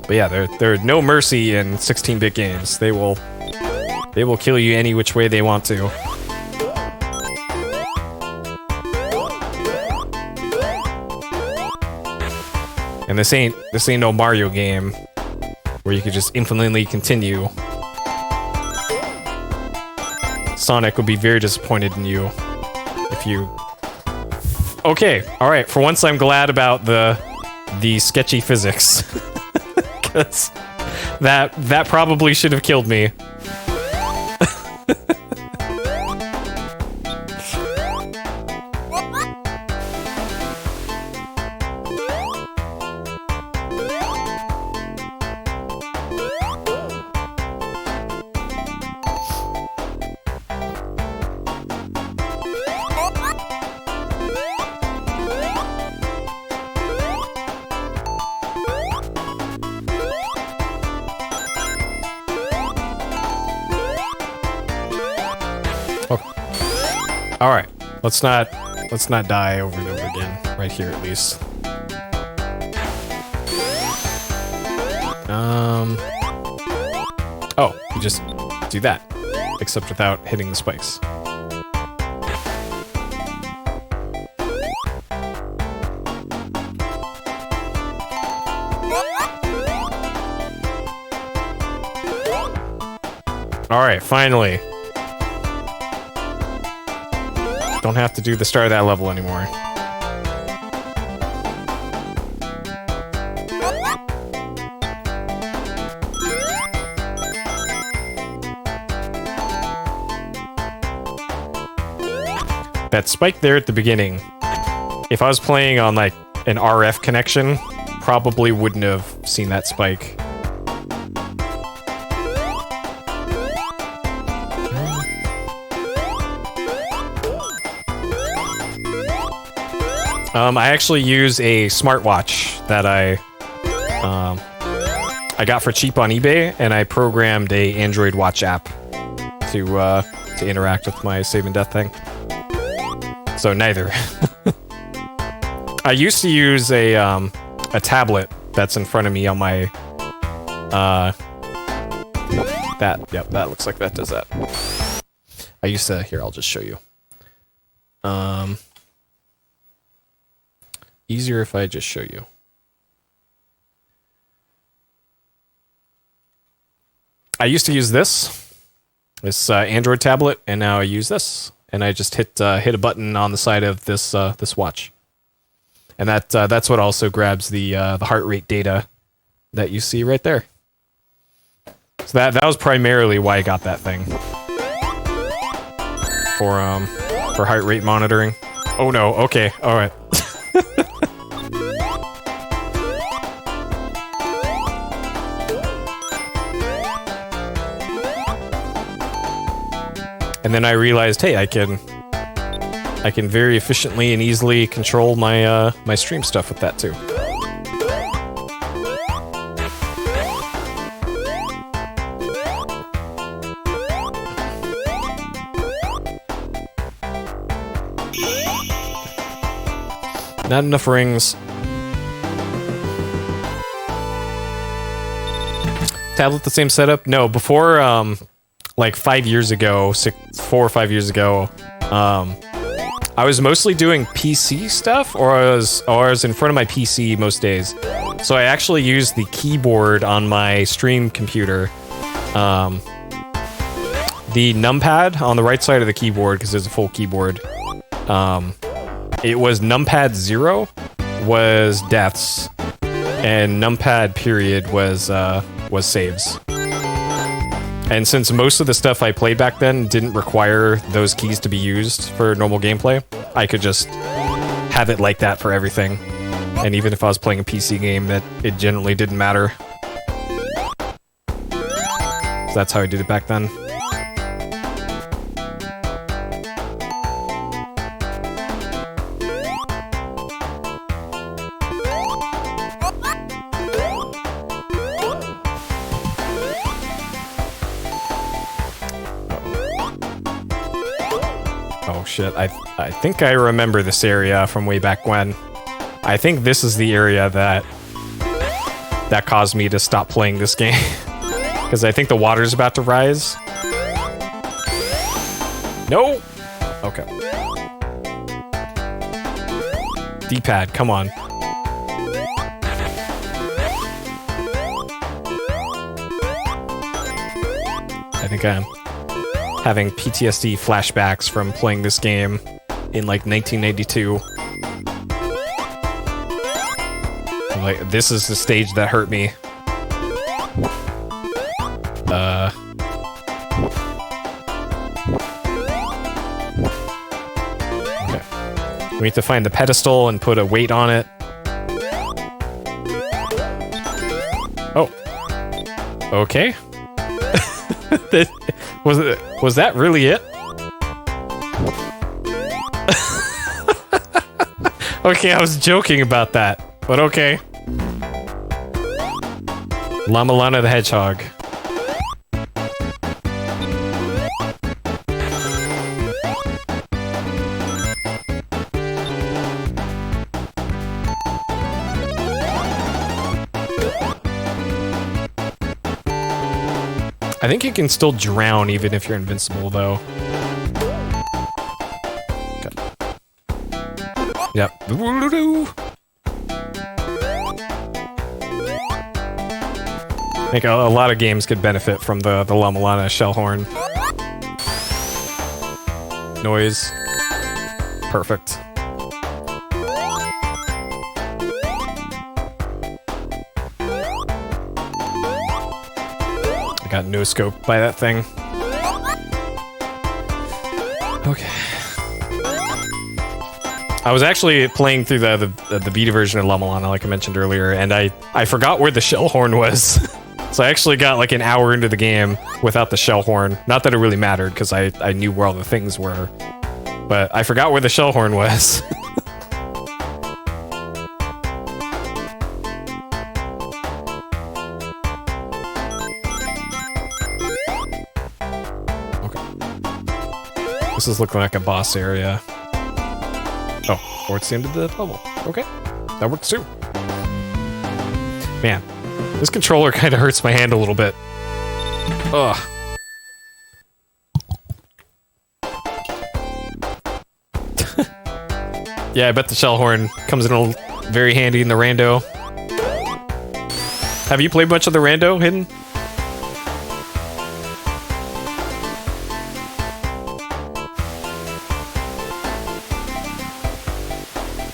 But yeah, there's no mercy in 16-bit games. They will kill you any which way they want to. And this ain't no Mario game where you could just infinitely continue. Sonic would be very disappointed in you if you... Okay, alright, for once I'm glad about the sketchy physics. Because that probably should have killed me. All right, let's not die over and over again. Right here, at least. Oh, you just do that, except without hitting the spikes. All right, finally. Don't have to do the start of that level anymore. That spike there at the beginning, if I was playing on like an RF connection, probably wouldn't have seen that spike. I actually use a smartwatch that I got for cheap on eBay, and I programmed a Android watch app to interact with my save and death thing. So neither. I used to use a tablet that's in front of me on my that looks like that does that. I used to here. I'll just show you. Easier if I just show you. I used to use this Android tablet, and now I use this, and I just hit a button on the side of this this watch, and that's what also grabs the heart rate data that you see right there. So that was primarily why I got that thing for heart rate monitoring. Oh no, okay, all right. And then I realized, hey, I can very efficiently and easily control my my stream stuff with that too. Not enough rings. Tablet the same setup? No, before like 5 years ago, 4 or 5 years ago, I was mostly doing PC stuff, or I was in front of my PC most days. So I actually used the keyboard on my stream computer. The numpad on the right side of the keyboard, because there's a full keyboard. It was numpad 0 was deaths, and numpad period was saves. And since most of the stuff I played back then didn't require those keys to be used for normal gameplay, I could just have it like that for everything. And even if I was playing a PC game, it generally didn't matter. So that's how I did it back then. Shit, I think I remember this area from way back when. I think this is the area that caused me to stop playing this game. Because I think the water's about to rise. No! Okay. D-pad, come on. I think I am having PTSD flashbacks from playing this game in like 1992. Like, this is the stage that hurt me. Okay. We need to find the pedestal and put a weight on it. Oh. Okay. Was that really it? Okay, I was joking about that, but okay. Lana the Hedgehog. I think you can still drown even if you're invincible, though. Okay. Yep. I think a lot of games could benefit from the Llama Llana shell horn noise. Perfect. I got no scope by that thing. Okay. I was actually playing through the beta version of Llama Llana, like I mentioned earlier, and I forgot where the shell horn was. So I actually got like an hour into the game without the shell horn. Not that it really mattered, because I knew where all the things were. But I forgot where the shell horn was. Okay. This is looking like a boss area. Oh, or it's the end of the level. Okay, that works too. Man, this controller kind of hurts my hand a little bit. Ugh. Yeah, I bet the shell horn comes in very handy in the rando. Have you played much of the rando, Hidden?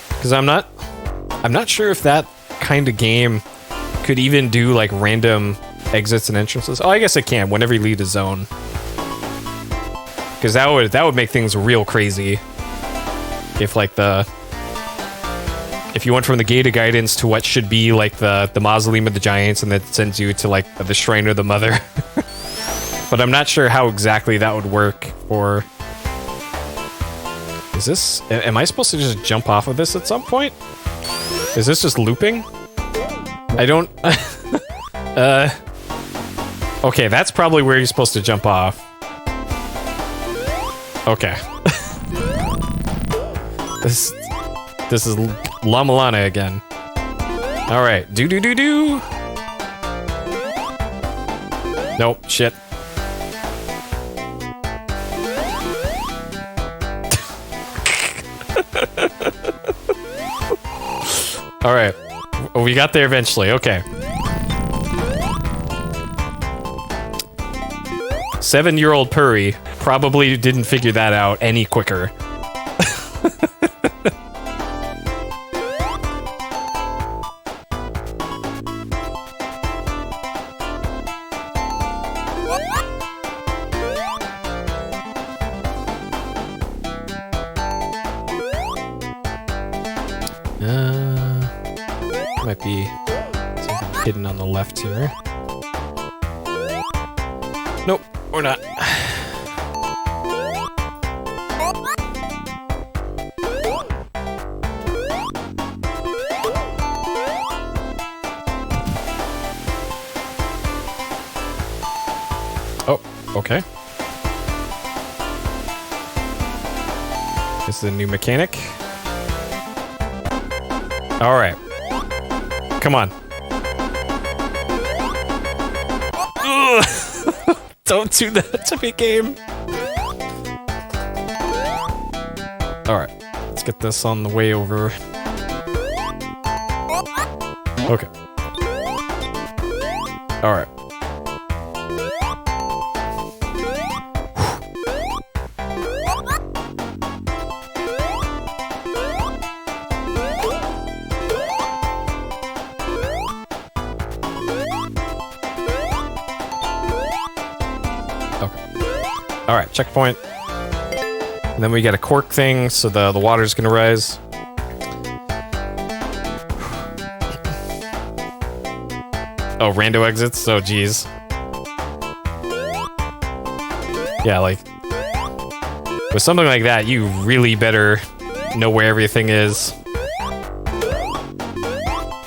Because I'm not sure if that kind of game could even do like random exits and entrances. Oh, I guess it can whenever you leave a zone. Because that would make things real crazy. If like if you went from the Gate of Guidance to what should be like the Mausoleum of the Giants, and that sends you to like the Shrine of the Mother. But I'm not sure how exactly that would work for... Is this... Am I supposed to just jump off of this at some point? Is this just looping? I don't... Okay, that's probably where you're supposed to jump off. Okay. This is Llama Llana again. Alright, do. Nope, shit. Alright. We got there eventually, okay. 7-year-old Puri probably didn't figure that out any quicker. Might be something hidden on the left here. Nope, we're not. Oh, okay. This is a new mechanic. All right. Come on. Ugh. Don't do that to me, game. All right. Let's get this on the way over. Okay. All right. Alright, checkpoint. And then we get a cork thing, so the water's gonna rise. Oh, rando exits? Oh, geez. Yeah, like... with something like that, you really better know where everything is.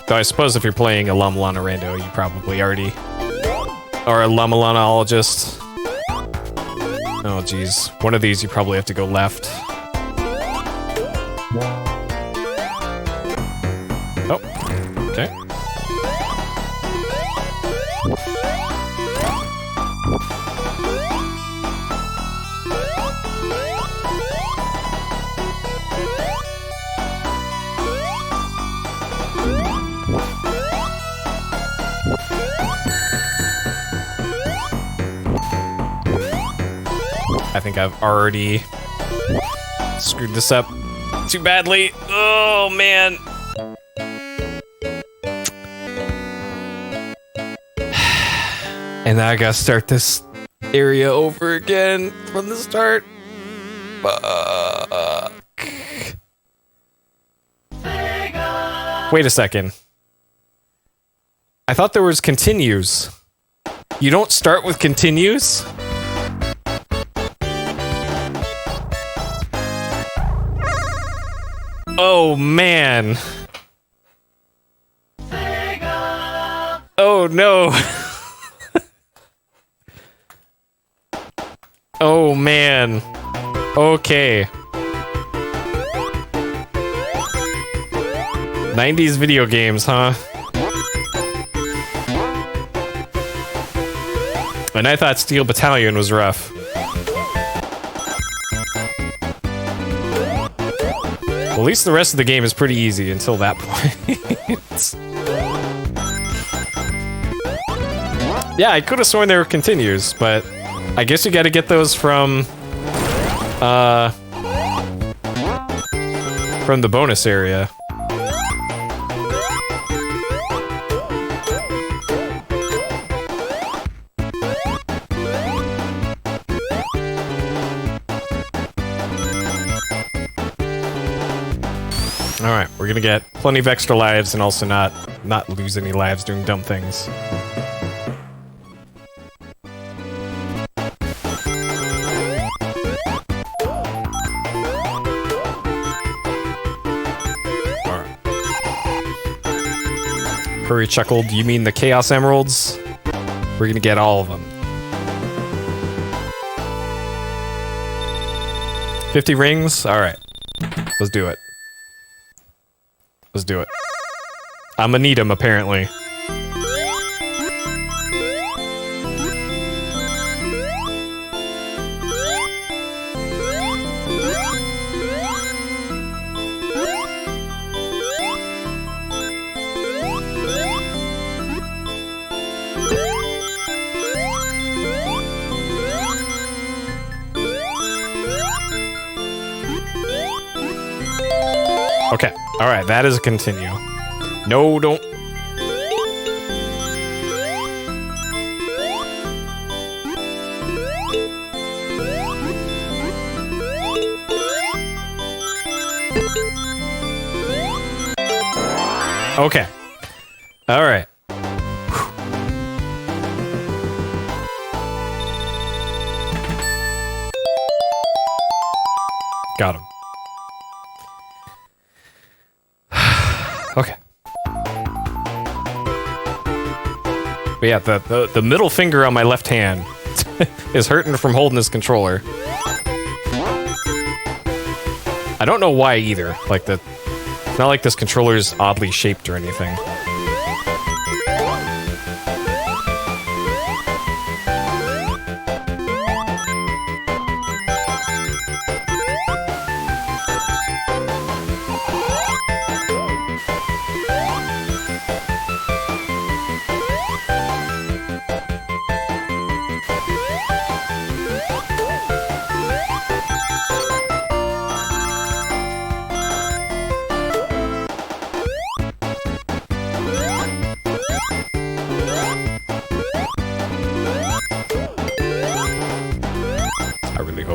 Though I suppose if you're playing a Llama Llana rando, you probably already are a Llama Llanaologist. Oh, geez. One of these, you probably have to go left. Oh, okay. I think I've already screwed this up too badly. Oh, man. And now I gotta start this area over again from the start. Fuck. Wait a second. I thought there was continues. You don't start with continues? Oh, man. Oh, no. Oh, man. Okay. 90s video games, huh? And I thought Steel Battalion was rough. Well, at least the rest of the game is pretty easy until that point. Yeah, I could have sworn there were continues, but I guess you gotta get those from the bonus area. Alright, we're gonna get plenty of extra lives and also not lose any lives doing dumb things. Alright. Puri chuckled, you mean the Chaos Emeralds? We're gonna get all of them. 50 rings? Alright. Let's do it. Let's do it. I'm gonna need him, apparently. Okay. Alright, that is a continue. No, don't. Okay. Alright. Got him. Okay. But yeah, the middle finger on my left hand is hurting from holding this controller. I don't know why either. Like it's not like this controller is oddly shaped or anything.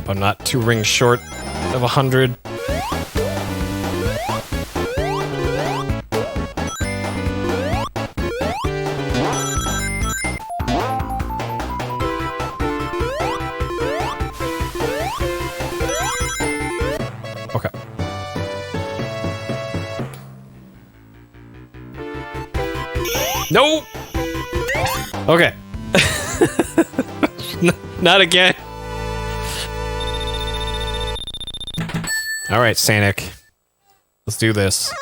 I'm not 2 rings short of 100. Okay. No! Okay. Not again. Alright, Sanic. Let's do this.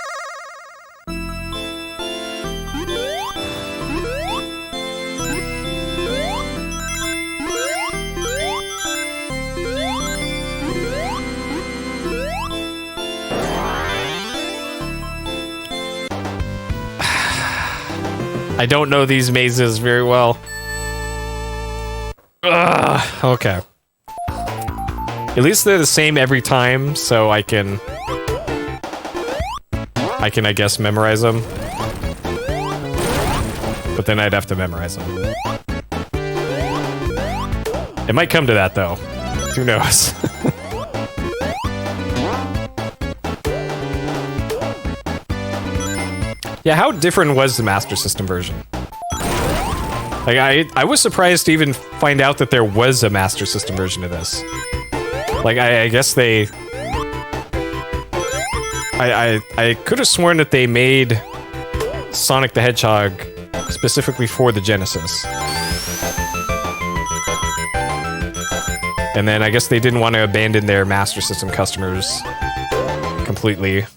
I don't know these mazes very well. Ugh, okay. At least they're the same every time, so I can, I guess, memorize them. But then I'd have to memorize them. It might come to that, though. Who knows? Yeah, how different was the Master System version? Like, I was surprised to even find out that there was a Master System version of this. Like, I guess they... I could have sworn that they made Sonic the Hedgehog specifically for the Genesis. And then I guess they didn't want to abandon their Master System customers completely.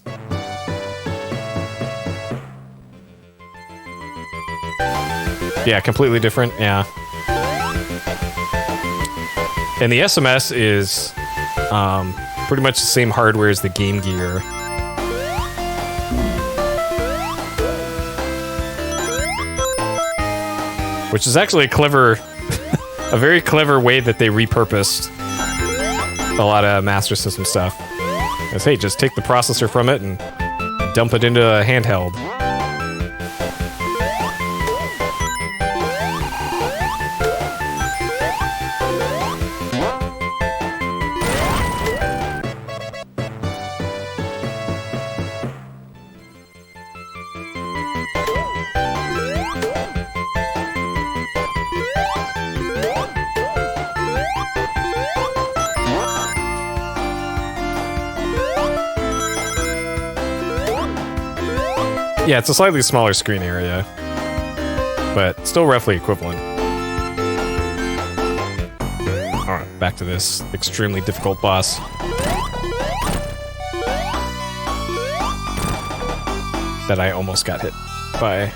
Yeah, completely different, yeah. And the SMS is pretty much the same hardware as the Game Gear. Which is actually a clever, a very clever way that they repurposed a lot of Master System stuff. Because, hey, just take the processor from it and dump it into a handheld. Yeah, it's a slightly smaller screen area, but still roughly equivalent. Alright, back to this extremely difficult boss. That I almost got hit by.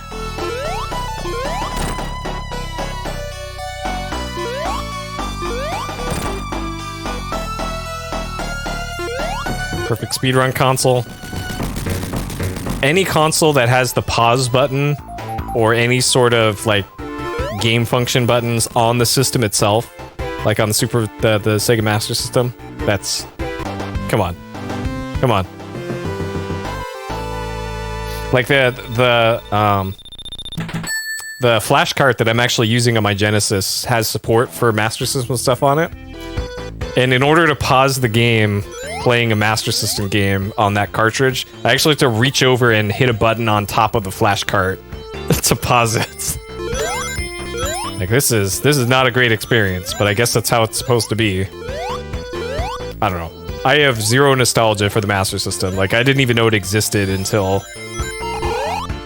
Perfect speedrun console. Any console that has the pause button or any sort of like game function buttons on the system itself, like on the the Sega Master System, that's, come on, like the flash cart that I'm actually using on my Genesis has support for Master System stuff on it, and in order to pause the game playing a Master System game on that cartridge, I actually have to reach over and hit a button on top of the flash cart to pause it. Like, this is not a great experience, but I guess that's how it's supposed to be. I don't know. I have zero nostalgia for the Master System. Like, I didn't even know it existed until,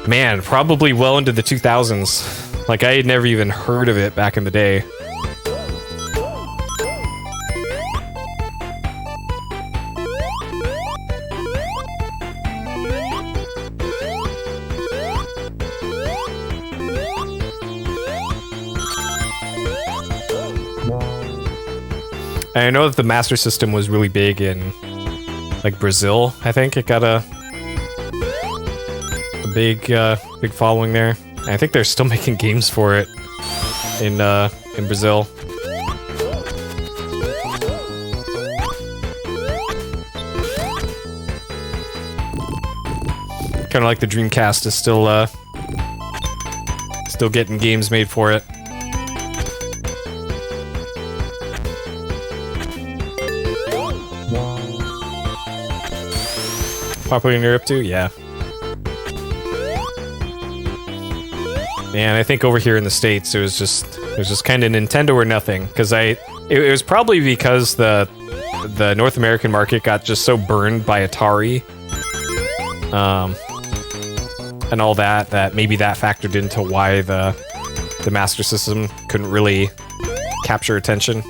man, probably well into the 2000s. Like, I had never even heard of it back in the day. I know that the Master System was really big in, like, Brazil. I think it got a big following there. I think they're still making games for it in Brazil. Kind of like the Dreamcast is still getting games made for it. Popular in Europe too? Yeah. And I think over here in the States it was just kind of Nintendo or nothing, because it was probably because the North American market got just so burned by Atari and all that maybe that factored into why the Master System couldn't really capture attention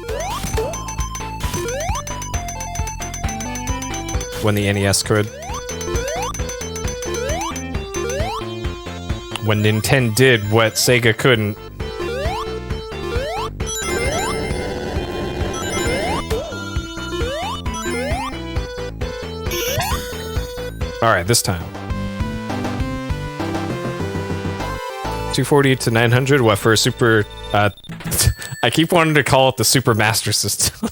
when the NES could. When Nintendo did what Sega couldn't. Alright, this time. 240 to 900. What for a super? I keep wanting to call it the Super Master System.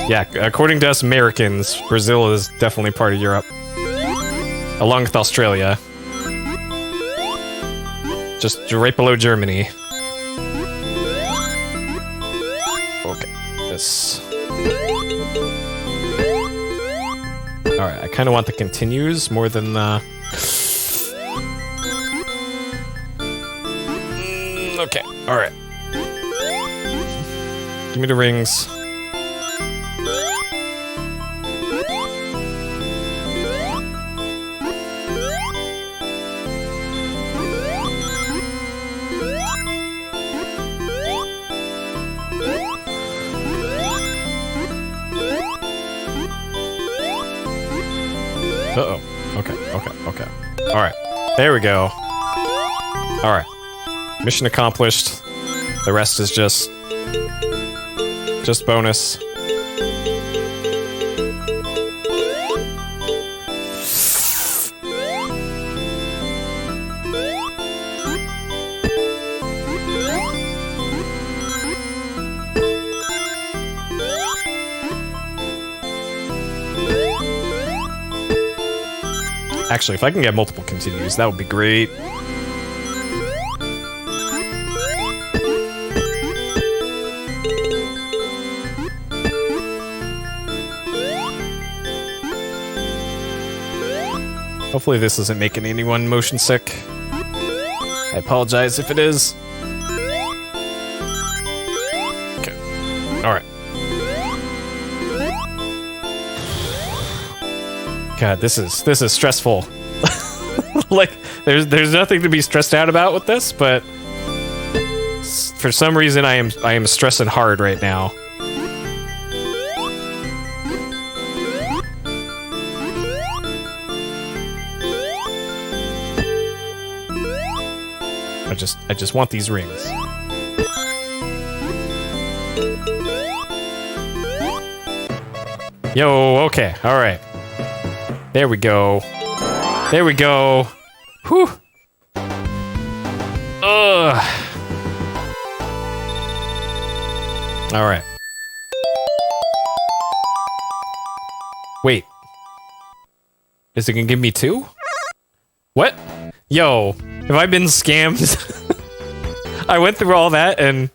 Yeah, according to us Americans, Brazil is definitely part of Europe, along with Australia. Just right below Germany. Okay, this. Alright, I kind of want the continues more than the... Okay, alright. Give me the rings. Uh-oh. Okay. Alright. There we go. Alright. Mission accomplished. The rest is just bonus. Actually, if I can get multiple continues, that would be great. Hopefully this isn't making anyone motion sick. I apologize if it is. Okay. Alright. God, this is stressful. Like, there's nothing to be stressed out about with this, but for some reason I am stressing hard right now. I just want these rings. Yo, okay, alright. There we go. There we go. Whew. Ugh. Alright. Wait. Is it gonna give me 2? What? Yo, have I been scammed? I went through all that and...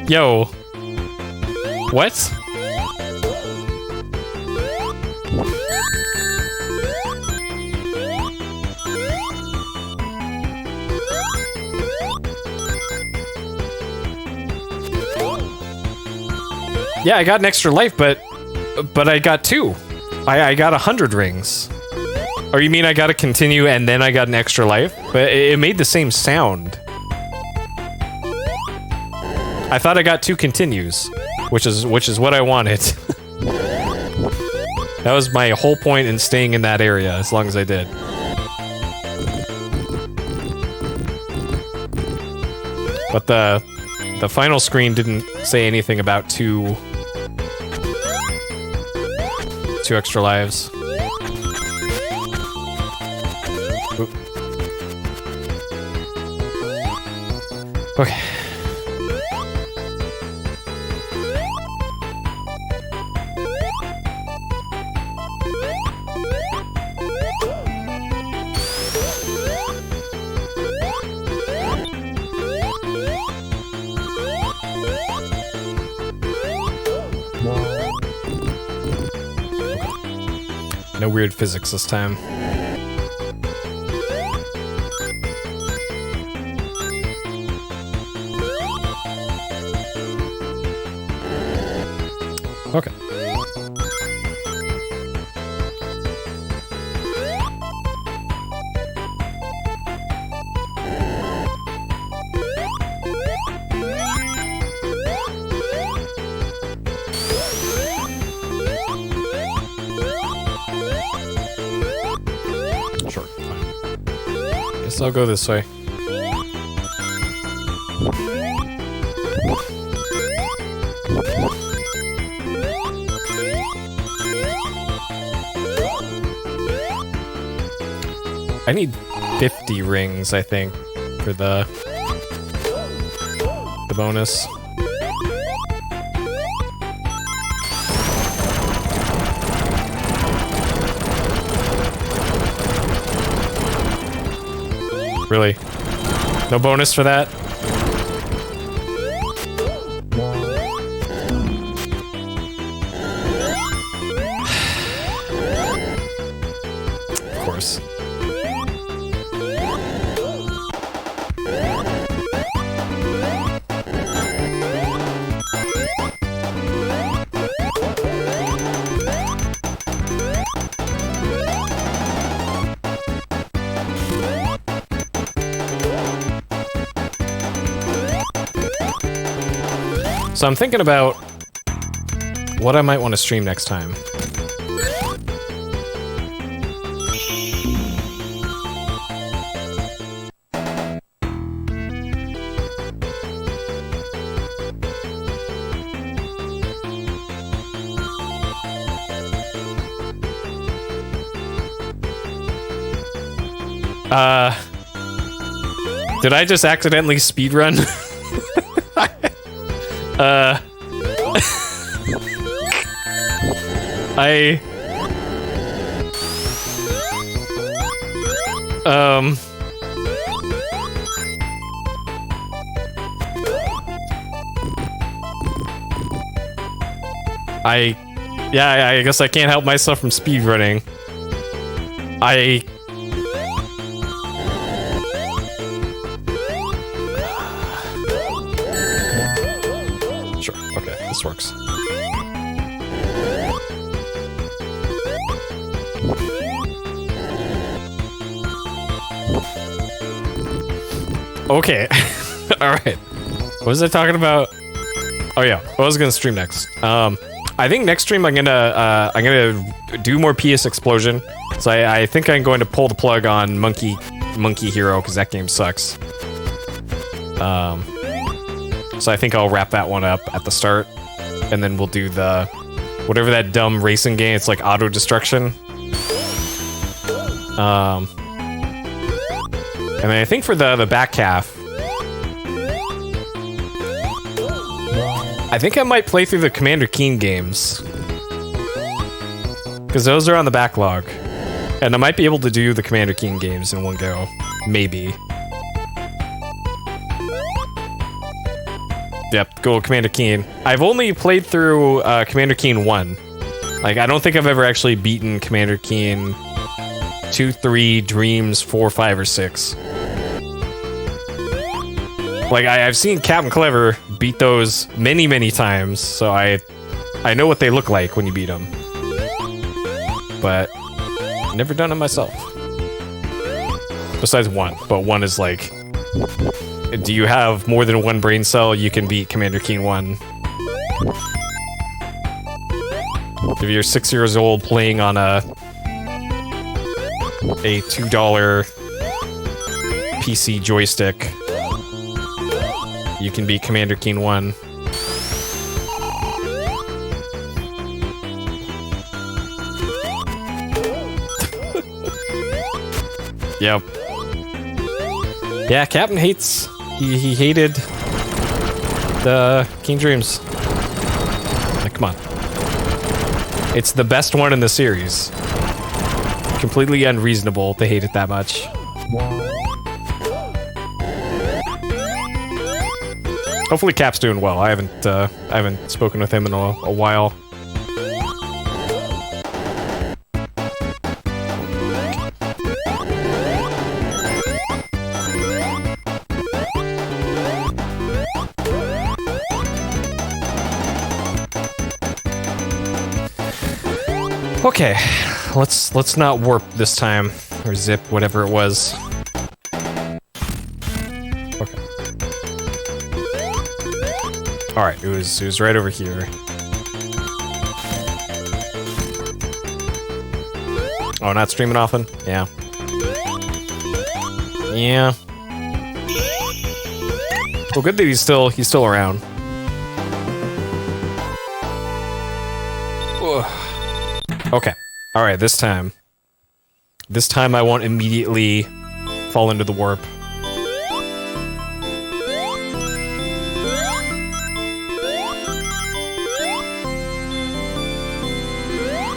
Yo. What? Yeah, I got an extra life, but I got 2. I got 100 rings. Or you mean I gotta continue and then I got an extra life? But it made the same sound. I thought I got 2 continues, which is what I wanted. That was my whole point in staying in that area, as long as I did. But the final screen didn't say anything about 2 extra lives. Oop. Okay. No weird physics this time. Okay. Sure, fine. Guess I'll go this way. I need 50 rings, I think, for the bonus. Really? No bonus for that? Of course. So I'm thinking about what I might want to stream next time. Did I just accidentally speedrun? Yeah, I guess I can't help myself from speedrunning. Sure, okay, this works. Okay, alright. What was I talking about? Oh yeah, what was I gonna stream next? I think next stream I'm gonna do more PS Explosion. So I think I'm going to pull the plug on Monkey Hero because that game sucks. So I think I'll wrap that one up at the start, and then we'll do the whatever that dumb racing game. It's like auto destruction. And then I think for the back half, I think I might play through the Commander Keen games. Because those are on the backlog. And I might be able to do the Commander Keen games in one go. Maybe. Yep, go Commander Keen. I've only played through Commander Keen 1. Like, I don't think I've ever actually beaten Commander Keen 2, 3, Dreams, 4, 5, or 6. Like, I've seen Captain Clever beat those many, many times, so I know what they look like when you beat them. But never done it myself. Besides 1, but 1 is like, do you have more than one brain cell, you can beat Commander Keen 1. If you're 6 years old playing on a $2 PC joystick, you can beat Commander Keen 1. Yep. Yeah, Captain hates... He hated the Keen Dreams. Like, come on. It's the best one in the series. Completely unreasonable to hate it that much. Hopefully Cap's doing well. I haven't spoken with him in a while. Okay, let's not warp this time, or zip, whatever it was. Okay. All right, it was right over here. Oh, not streaming often? Yeah. Yeah. Well, good that he's still around. Ugh. Okay. All right, this time This time I won't immediately fall into the warp.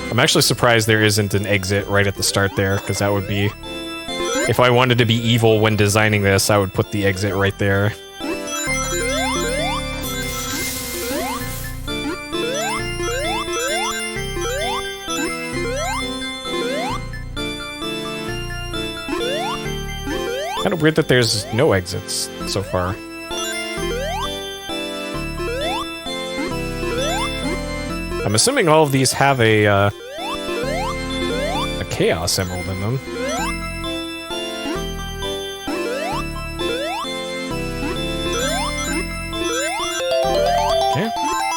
I'm actually surprised there isn't an exit right at the start there, because that would be... If I wanted to be evil when designing this, I would put the exit right there. Kind of weird that there's no exits so far. I'm assuming all of these have a Chaos Emerald in them. Okay.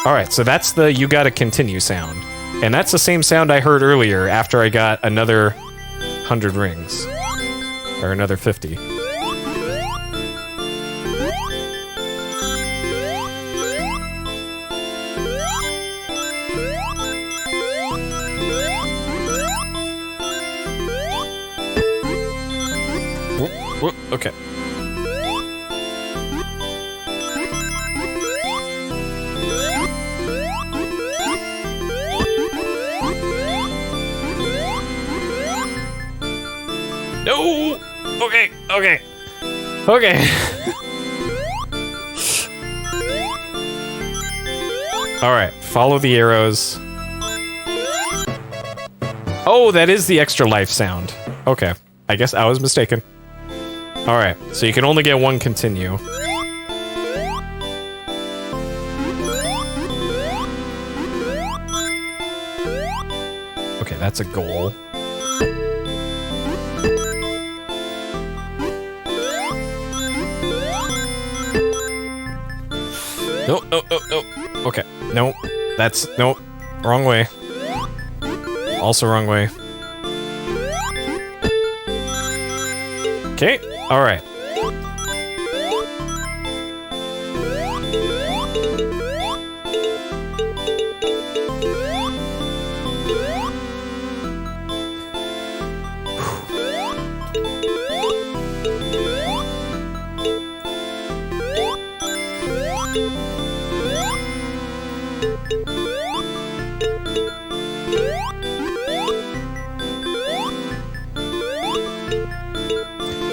Alright, so that's the "you gotta continue" sound. And that's the same sound I heard earlier after I got another 100 rings. Or another 50. Whoop, okay. No! Okay, okay. Okay. Alright, follow the arrows. Oh, that is the extra life sound. Okay, I guess I was mistaken. Alright, so you can only get one continue. Okay, that's a goal. No, no, no, no. Okay, no. That's... no. Wrong way. Also wrong way. Okay, alright.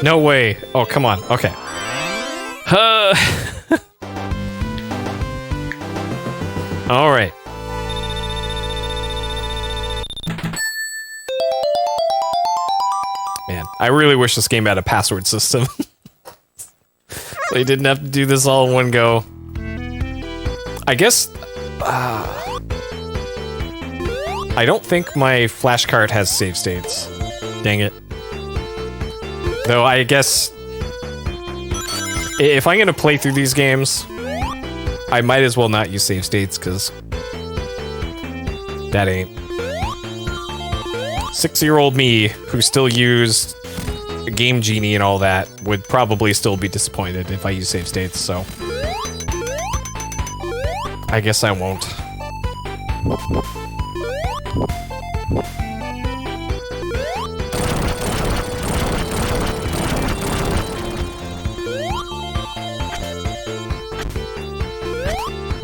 No way. Oh, come on. Okay. All right. Man, I really wish this game had a password system. So you didn't have to do this all in one go. I guess... I don't think my flashcard has save states. Dang it. Though I guess if I'm gonna play through these games, I might as well not use save states, because that ain't. 6-year-old me, who still used Game Genie and all that, would probably still be disappointed if I use save states, so I guess I won't.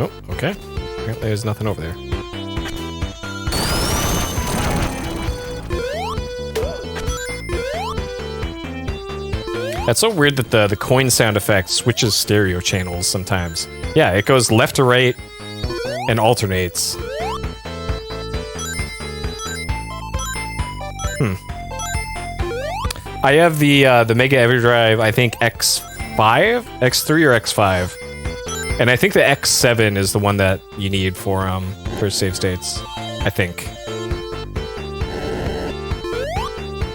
Oh, okay. Apparently there's nothing over there. That's so weird that the coin sound effect switches stereo channels sometimes. Yeah, it goes left to right and alternates. I have the Mega EverDrive, I think X5? X3 or X5? And I think the X7 is the one that you need for save states, I think.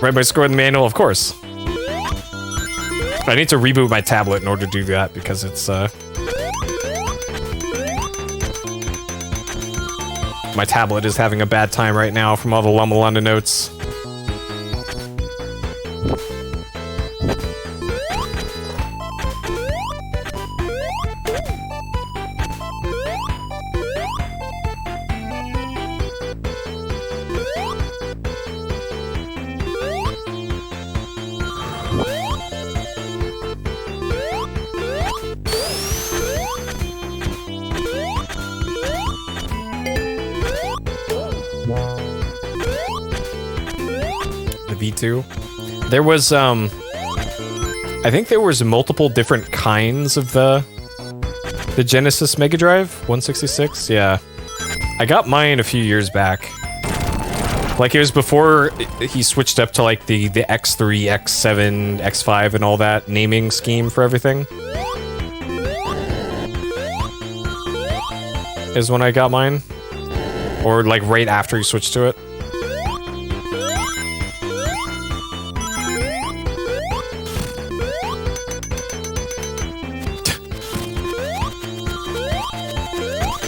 Right by score in the manual, of course. I need to reboot my tablet in order to do that, because it's, my tablet is having a bad time right now from all the Luma London notes. the V2. There was I think there was multiple different kinds of the Genesis Mega Drive 166. Yeah, I got mine a few years back. Like, it was before he switched up to like the X3, X7, X5 and all that naming scheme for everything. Is when I got mine. Or like right after he switched to it.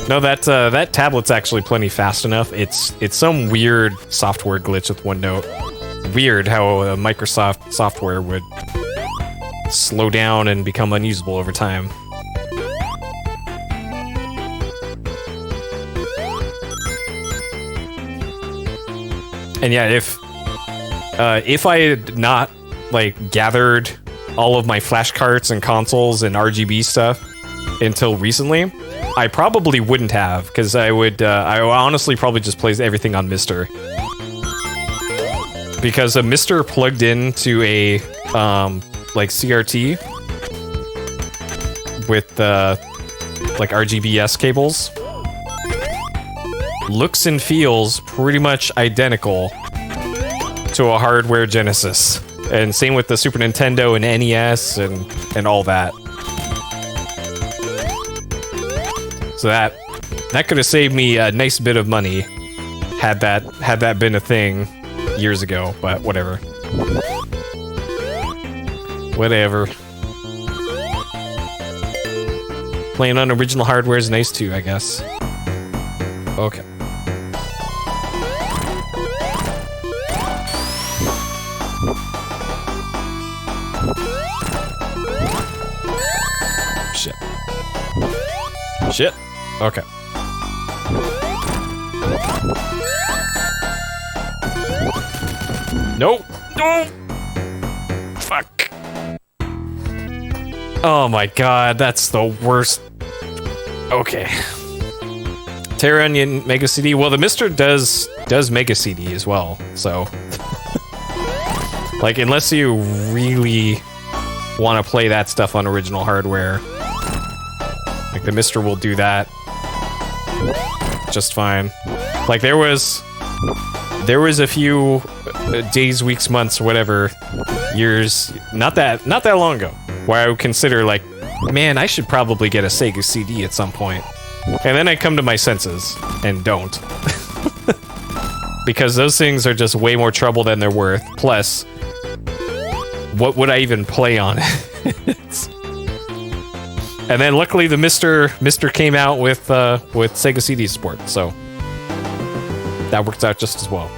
No, that tablet's actually plenty fast enough. It's some weird software glitch with OneNote. Weird how Microsoft software would slow down and become unusable over time. And yeah, if I had not like gathered all of my flash carts and consoles and RGB stuff until recently, I probably wouldn't have, because I would honestly probably just play everything on Mister. Because a Mister plugged into a like CRT with like RGBS cables looks and feels pretty much identical to a hardware Genesis. And same with the Super Nintendo and NES and all that. So that could have saved me a nice bit of money had that been a thing years ago, but whatever. Whatever. Playing on original hardware is nice too, I guess. Okay. Shit. Shit. Okay. Nope. No. Fuck. Oh my god, that's the worst. Okay. Terra Onion Mega CD. Well, the Mister does Mega CD as well, so like, unless you really want to play that stuff on original hardware, like, the Mister will do that just fine. Like, there was a few days, weeks, months, whatever, years, not that long ago, where I would consider, like, man, I should probably get a Sega CD at some point. And then I come to my senses and don't. Because those things are just way more trouble than they're worth. Plus, what would I even play on it? And then luckily the Mister came out with Sega CD support, so that worked out just as well.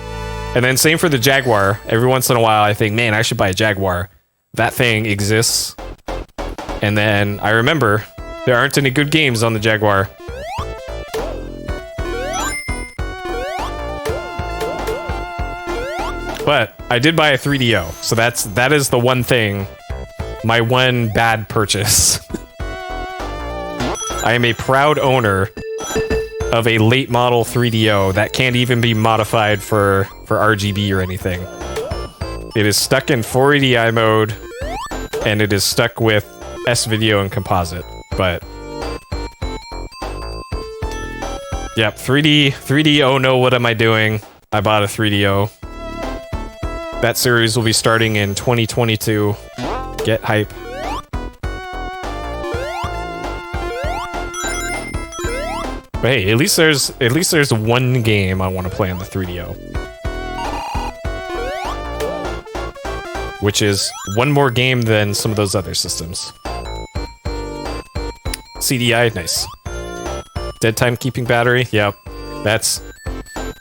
And then same for the Jaguar. Every once in a while I think, man, I should buy a Jaguar. That thing exists. And then I remember there aren't any good games on the Jaguar. But I did buy a 3DO, so that is the one thing, my one bad purchase. I am a proud owner of a late model 3DO that can't even be modified for RGB or anything. It is stuck in 480i mode, and it is stuck with S-Video and Composite, but yep, 3D, oh no, what am I doing? I bought a 3DO. That series will be starting in 2022. Get hype. But hey, at least there's one game I want to play on the 3DO. Which is one more game than some of those other systems. CDI, nice. Dead time keeping battery, yep. That's...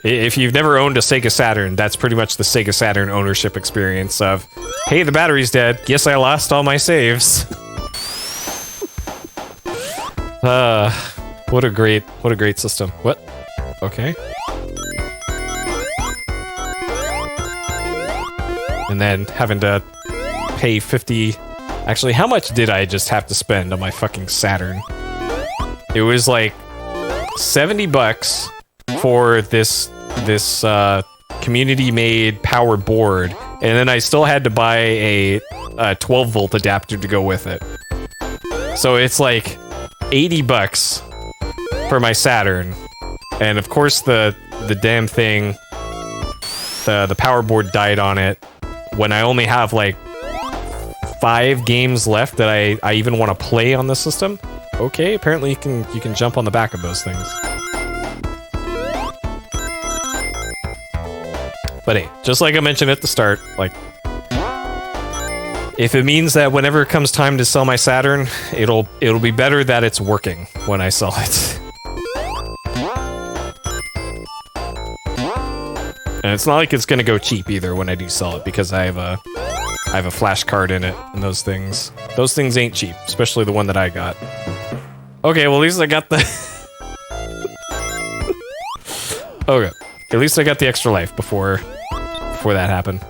If you've never owned a Sega Saturn, that's pretty much the Sega Saturn ownership experience of, hey, the battery's dead. Guess I lost all my saves. What a great system. What? Okay. And then having to pay 50... Actually, how much did I just have to spend on my fucking Saturn? It was like $70 for this community-made power board, and then I still had to buy a 12-volt adapter to go with it. So it's like 80 bucks for my Saturn, and of course the damn thing, the power board died on it when I only have like 5 games left that I even want to play on the system. Okay, apparently you can jump on the back of those things. But hey, just like I mentioned at the start, like, if it means that whenever it comes time to sell my Saturn, it'll be better that it's working when I sell it. And it's not like it's gonna go cheap either when I do sell it, because I have a flash card in it, and those things ain't cheap, especially the one that I got. Okay, well at least I got the okay, at least I got the extra life before that happened.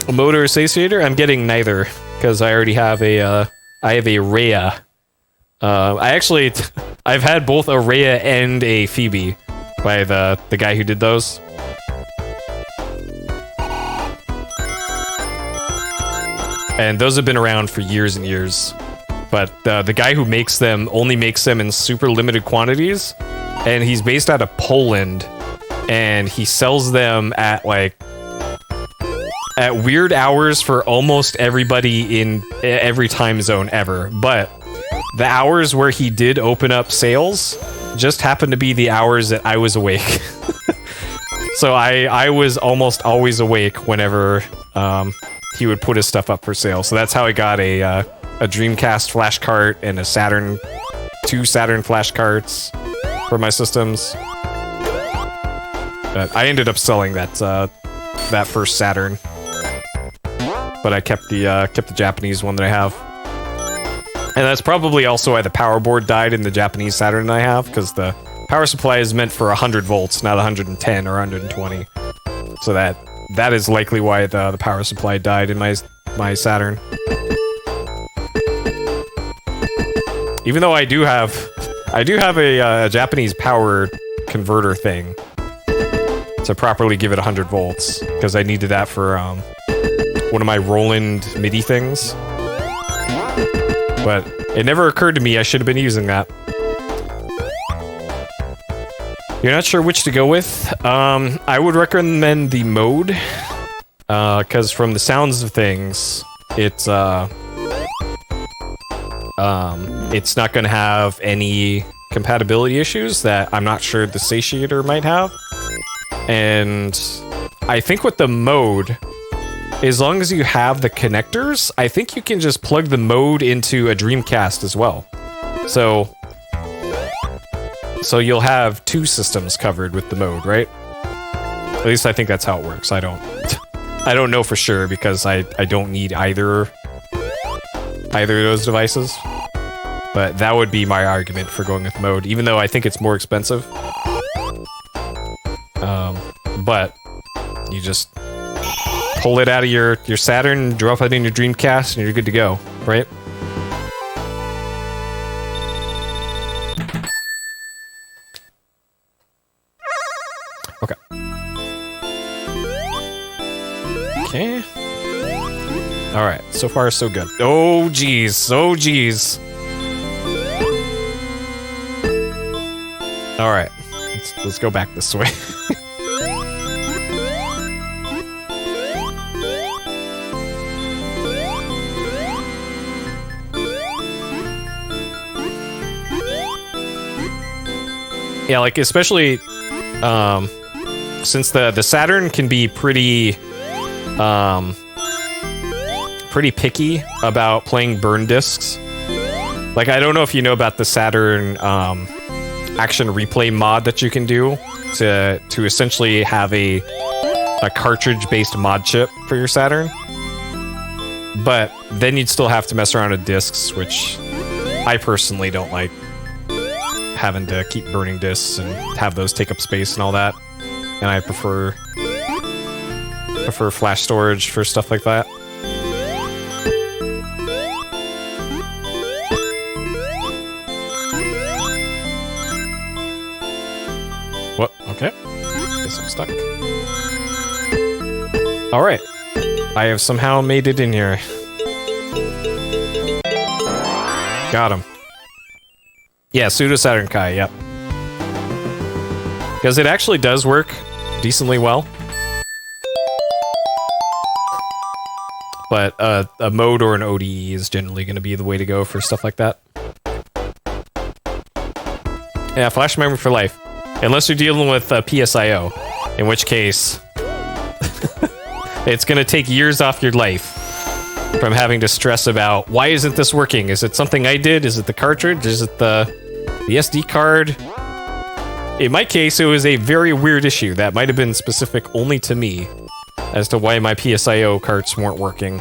A motor satiator? I'm getting neither, because I already have a Rhea. I've had both a Rhea and a Phoebe by the guy who did those. And those have been around for years and years. But the guy who makes them only makes them in super limited quantities, and he's based out of Poland, and he sells them at weird hours for almost everybody in every time zone ever. But the hours where he did open up sales just happened to be the hours that I was awake. So I was almost always awake whenever he would put his stuff up for sale. So that's how I got a Dreamcast flash cart and a Saturn, 2 Saturn flash carts for my systems. But I ended up selling that first Saturn. But I kept the Japanese one that I have. And that's probably also why the power board died in the Japanese Saturn I have, because the power supply is meant for 100 volts, not 110 or 120. So that is likely why the power supply died in my Saturn. Even though I do have a Japanese power converter thing to properly give it 100 volts, because I needed that for one of my Roland MIDI things. But it never occurred to me I should have been using that. You're not sure which to go with? I would recommend the mode, because from the sounds of things, it's not going to have any compatibility issues that I'm not sure the satiator might have. And I think with the mode, as long as you have the connectors, I think you can just plug the mode into a Dreamcast as well. So you'll have 2 systems covered with the mode, right? At least I think that's how it works. I don't know for sure, because I don't need either of those devices. But that would be my argument for going with mode, even though I think it's more expensive. But you just pull it out of your Saturn, drop it in your Dreamcast, and you're good to go, right? Okay. Okay. All right. So far, so good. Oh, geez. Oh, geez. All right. Let's go back this way. Yeah, like especially since the Saturn can be pretty picky about playing burn discs. Like, I don't know if you know about the Saturn action replay mod that you can do to essentially have a cartridge-based mod chip for your Saturn. But then you'd still have to mess around with discs, which I personally don't like. Having to keep burning discs and have those take up space and all that, and I prefer flash storage for stuff like that. What? Okay. Guess I'm stuck. Alright. I have somehow made it in here. Got him. Yeah, Pseudo Saturn Kai, yep. Because it actually does work decently well. But a mode or an ODE is generally going to be the way to go for stuff like that. Yeah, flash memory for life. Unless you're dealing with PSIO, in which case it's going to take years off your life from having to stress about, why isn't this working? Is it something I did? Is it the cartridge? Is it the SD card? In my case, it was a very weird issue that might have been specific only to me as to why my PSIO carts weren't working.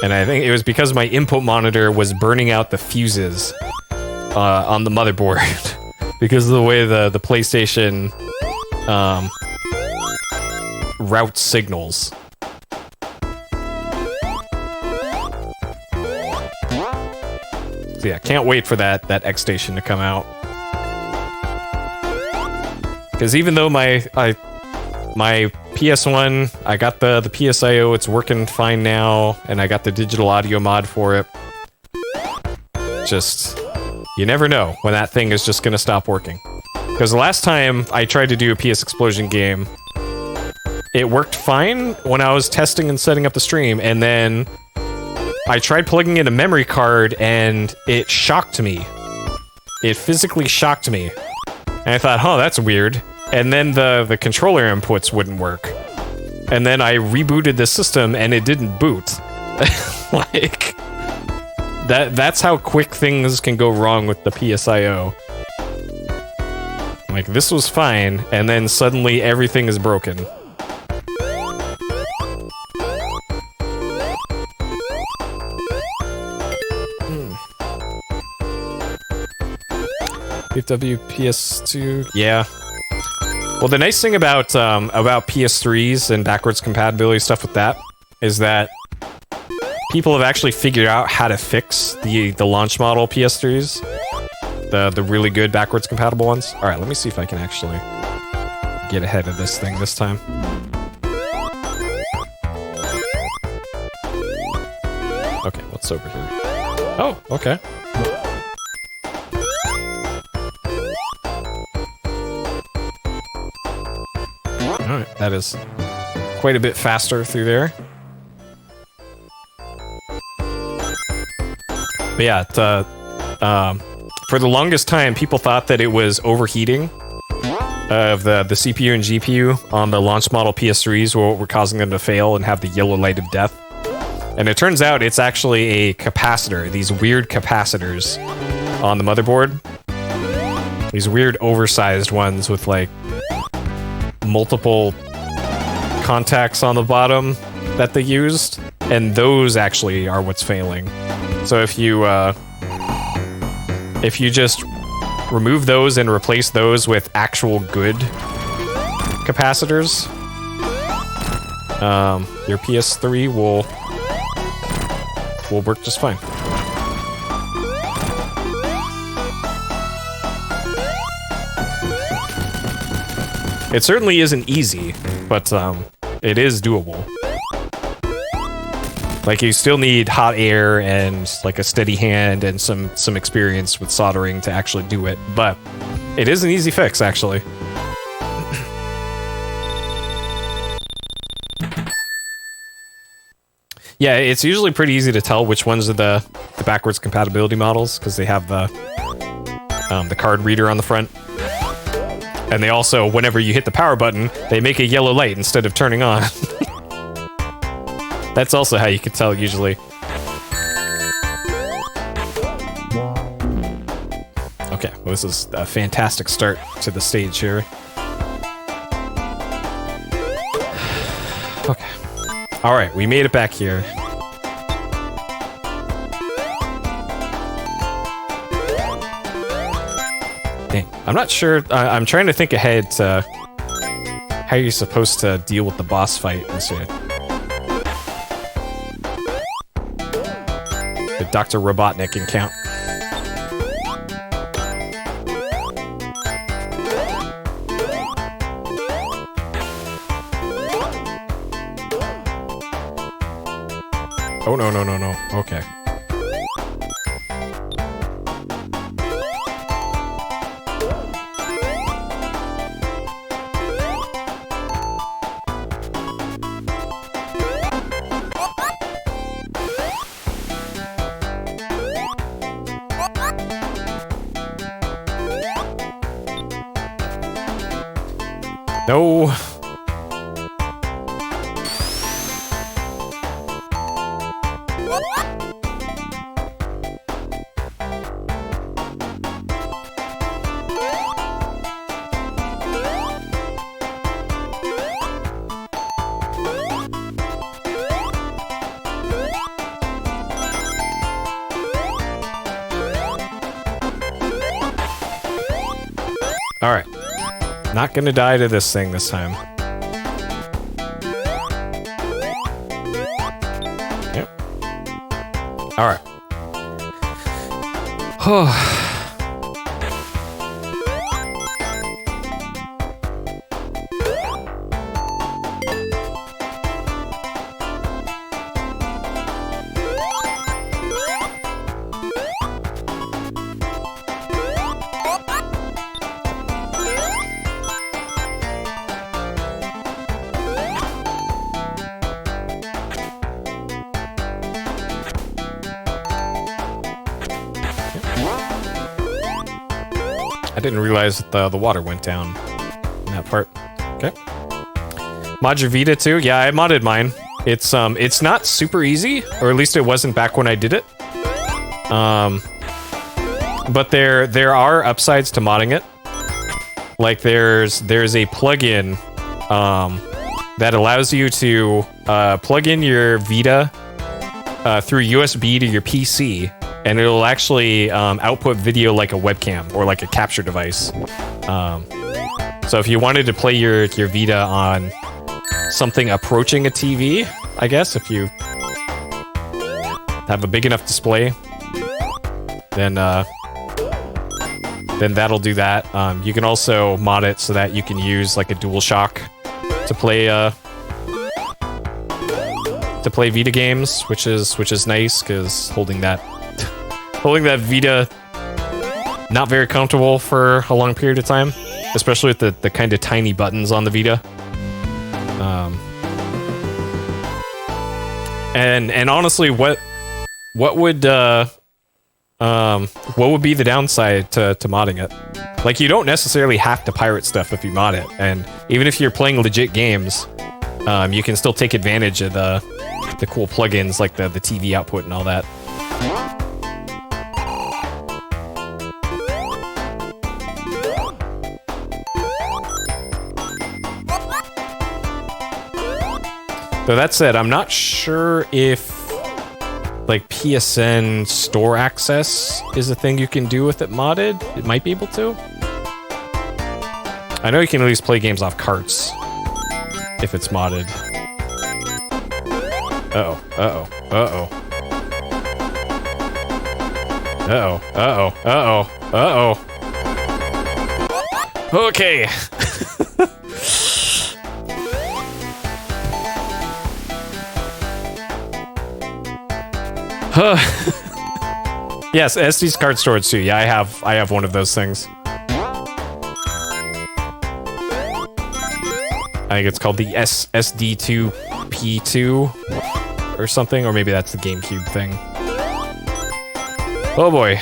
And I think it was because my input monitor was burning out the fuses on the motherboard because of the way the PlayStation routes signals. So yeah, can't wait for that X Station to come out. Because even though my PS1, I got the PSIO, it's working fine now, and I got the digital audio mod for it. Just, you never know when that thing is just gonna stop working. Because the last time I tried to do a PS Explosion game, it worked fine when I was testing and setting up the stream, and then I tried plugging in a memory card, and it shocked me. It physically shocked me. And I thought, huh, that's weird. And then the controller inputs wouldn't work. And then I rebooted the system and it didn't boot. Like, that's how quick things can go wrong with the PSIO. Like, this was fine, and then suddenly everything is broken. PFW PS2, yeah. Well, the nice thing about PS3s and backwards compatibility stuff with that is that people have actually figured out how to fix the launch model PS3s, the really good backwards compatible ones. All right, let me see if I can actually get ahead of this thing this time. Okay, what's over here? Oh, okay. Alright, that is quite a bit faster through there. But yeah, for the longest time, people thought that it was overheating of the CPU and GPU on the launch model PS3s were causing them to fail and have the yellow light of death. And it turns out it's actually a capacitor, these weird capacitors on the motherboard. These weird oversized ones with like multiple contacts on the bottom that they used, and those actually are what's failing. So if you just remove those and replace those with actual good capacitors, your PS3 will work just fine. It certainly isn't easy, but it is doable. Like, you still need hot air and like a steady hand and some experience with soldering to actually do it, but it is an easy fix, actually. Yeah, it's usually pretty easy to tell which ones are the backwards compatibility models, because they have the card reader on the front. And they also, whenever you hit the power button, they make a yellow light instead of turning on. That's also how you can tell, usually. Okay, well, this is a fantastic start to the stage here. Okay. Alright, we made it back here. Dang, I'm not sure. I'm trying to think ahead to how you're supposed to deal with the boss fight and shit. The Dr. Robotnik encounter. Oh, no, no, no, no. Okay. No. All right. Not gonna die to this thing this time. Yep. All right. I didn't realize that the water went down in that part. Okay. Mod your Vita too? Yeah, I modded mine. It's not super easy, or at least it wasn't back when I did it. But there are upsides to modding it. Like there's a plugin that allows you to plug in your Vita through USB to your PC, and it'll actually output video like a webcam or like a capture device. So if you wanted to play your Vita on something approaching a TV, I guess, if you have a big enough display, then that'll do that. You can also mod it so that you can use like a DualShock to play Vita games, which is nice because holding that Vita not very comfortable for a long period of time, especially with the kind of tiny buttons on the Vita. And honestly, what would be the downside to modding it? Like, you don't necessarily have to pirate stuff if you mod it, and even if you're playing legit games, you can still take advantage of the cool plugins like the TV output and all that. Though that said, I'm not sure if like PSN store access is a thing you can do with it modded. It might be able to. I know you can at least play games off carts if it's modded. Uh-oh, uh-oh, uh-oh. Uh-oh, uh-oh, uh-oh, uh-oh. Okay. Yes, SD card storage too. Yeah, I have one of those things. I think it's called the SD2P2 or something, or maybe that's the GameCube thing. Oh boy.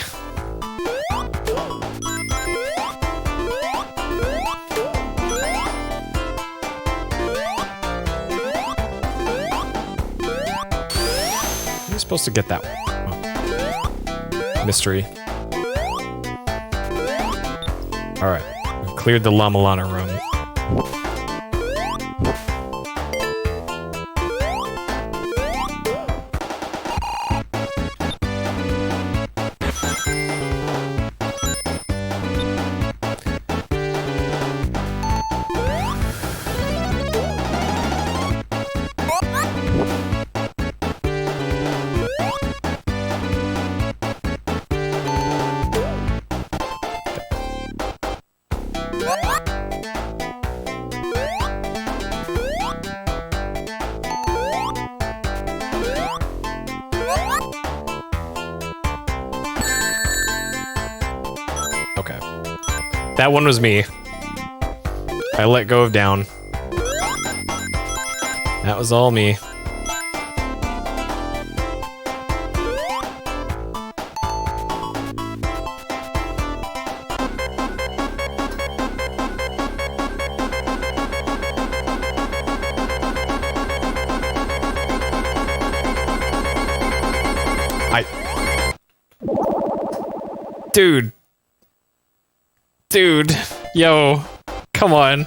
I'm supposed to get that one. Oh. Mystery. Alright. We've cleared the La Milana room. That one was me. I let go of down. That was all me. Dude, yo, come on.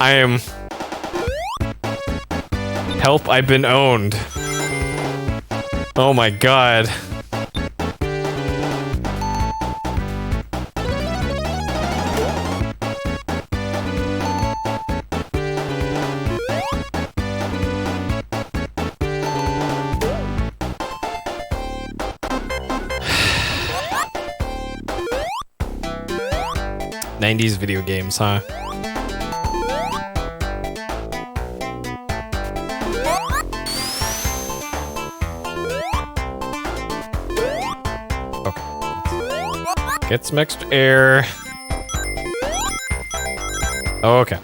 I am... Help, I've been owned. Oh my god. '90s video games, huh? Okay. Get some extra air. Oh, okay.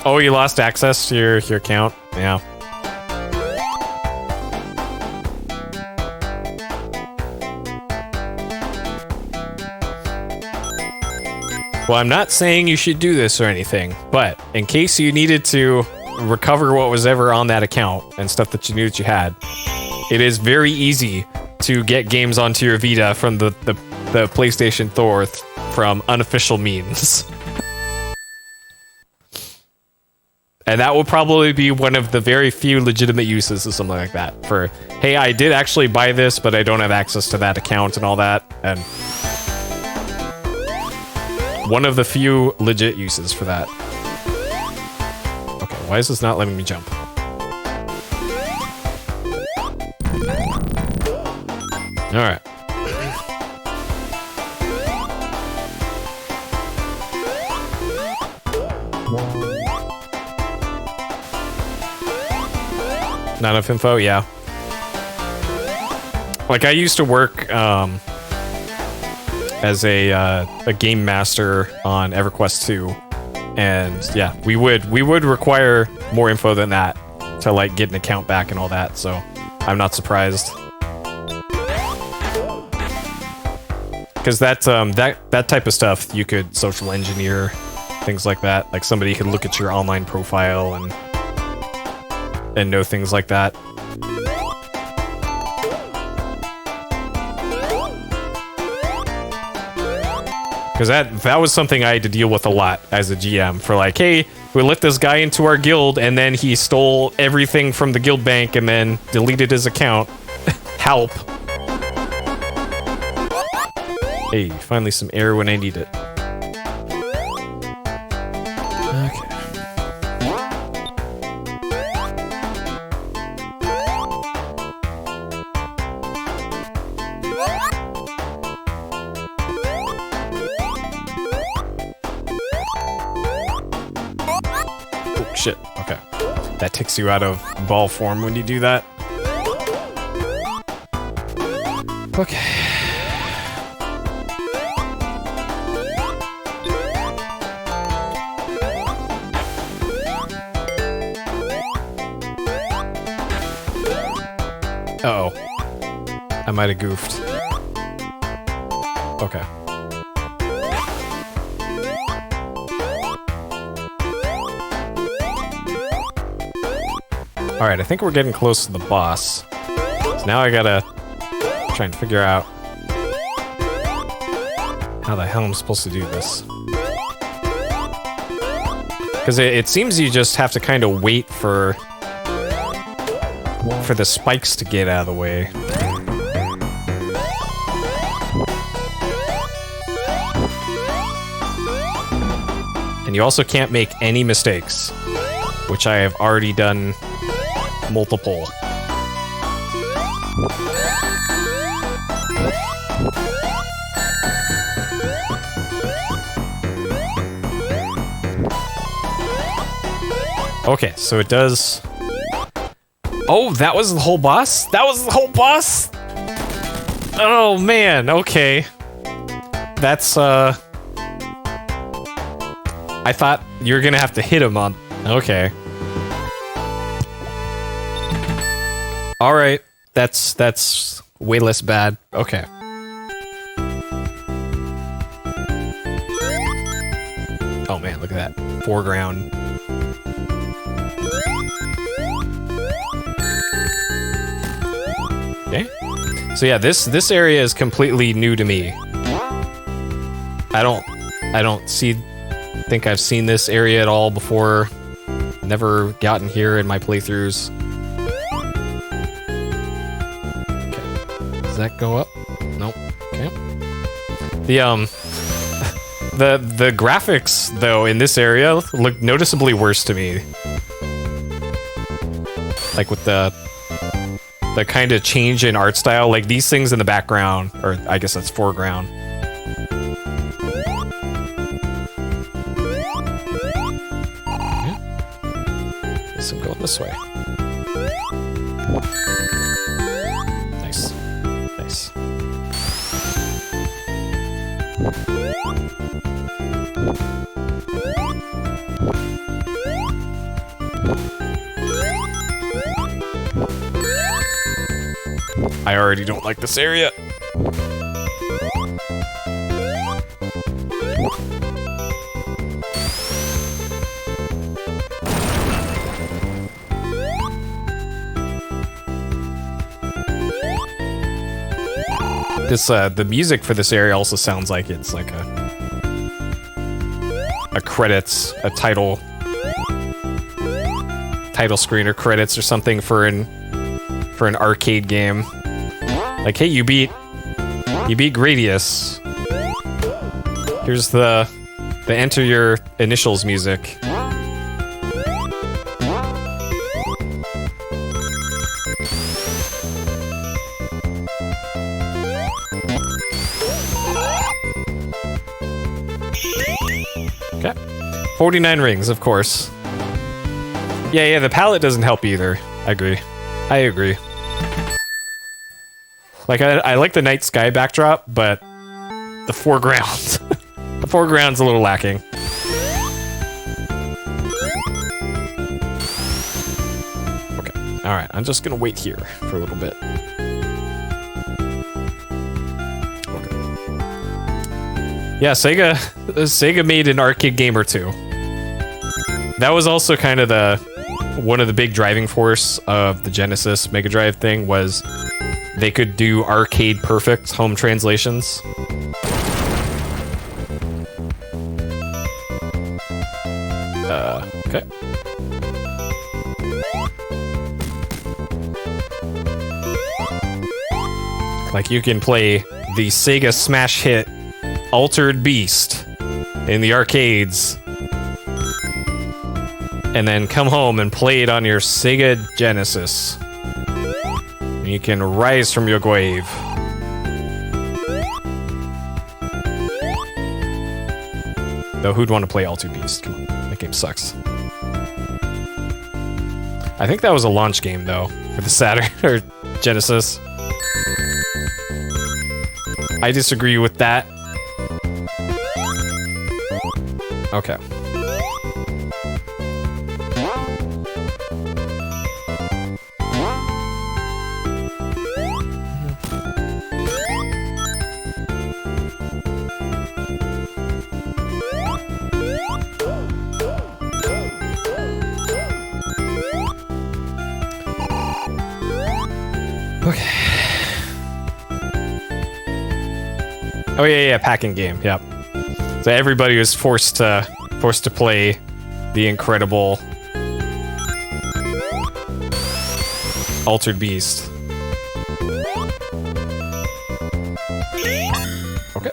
Oh, you lost access to your account? Yeah. Well, I'm not saying you should do this or anything, but in case you needed to recover what was ever on that account and stuff that you knew that you had, it is very easy to get games onto your Vita from the PlayStation Store from unofficial means. And that will probably be one of the very few legitimate uses of something like that. For, hey, I did actually buy this, but I don't have access to that account and all that. And one of the few legit uses for that. Okay, why is this not letting me jump? Alright. Not enough info? Yeah. Like, I used to work as a game master on EverQuest 2, and yeah, we would require more info than that to like get an account back and all that. So I'm not surprised, because that type of stuff you could social engineer, things like that. Like somebody could look at your online profile and know things like that. Because that was something I had to deal with a lot as a GM. For like, hey, we let this guy into our guild and then he stole everything from the guild bank and then deleted his account. Help. Hey, finally some air when I need it. Okay. Shit, okay. That takes you out of ball form when you do that. Okay. Uh-oh. I might have goofed. Okay. Alright, I think we're getting close to the boss. So now I gotta try and figure out how the hell I'm supposed to do this. Because it seems you just have to kind of wait for the spikes to get out of the way. And you also can't make any mistakes. which I have already done multiple. Okay, so it does... Oh, that was the whole boss? That was the whole boss? Oh, man, okay. That's, I thought you were gonna have to hit him on... Okay. Alright, that's way less bad. Okay. Oh man, look at that. Foreground. Okay. So yeah, this area is completely new to me. I don't think I've seen this area at all before. Never gotten here in my playthroughs. Okay. Does that go up? Nope. Okay. The graphics though in this area look noticeably worse to me. Like with the kind of change in art style, like these things in the background, or I guess that's foreground. Okay. Guess I'm going this way. Nice. Nice. I already don't like this area. This the music for this area also sounds like it's like a credits, a title screen or credits or something for an arcade game. Like, hey, you beat Gradius. Here's the enter your initials music. Okay. 49 rings, of course. Yeah, the palette doesn't help either. I agree. Like, I like the night sky backdrop, but the foreground... the foreground's a little lacking. Okay, alright, I'm just gonna wait here for a little bit. Okay. Yeah, Sega made an arcade game or two. That was also kind of one of the big driving force of the Genesis Mega Drive thing was... They could do arcade perfect home translations. Okay. Like you can play the Sega smash hit Altered Beast in the arcades. And then come home and play it on your Sega Genesis. You can rise from your grave. Though who'd want to play Altered Beast? Come on, that game sucks. I think that was a launch game though, for the Saturn or Genesis. I disagree with that. Okay. Okay. Oh yeah, packing game. Yep. So everybody was forced to play the incredible Altered Beast. Okay.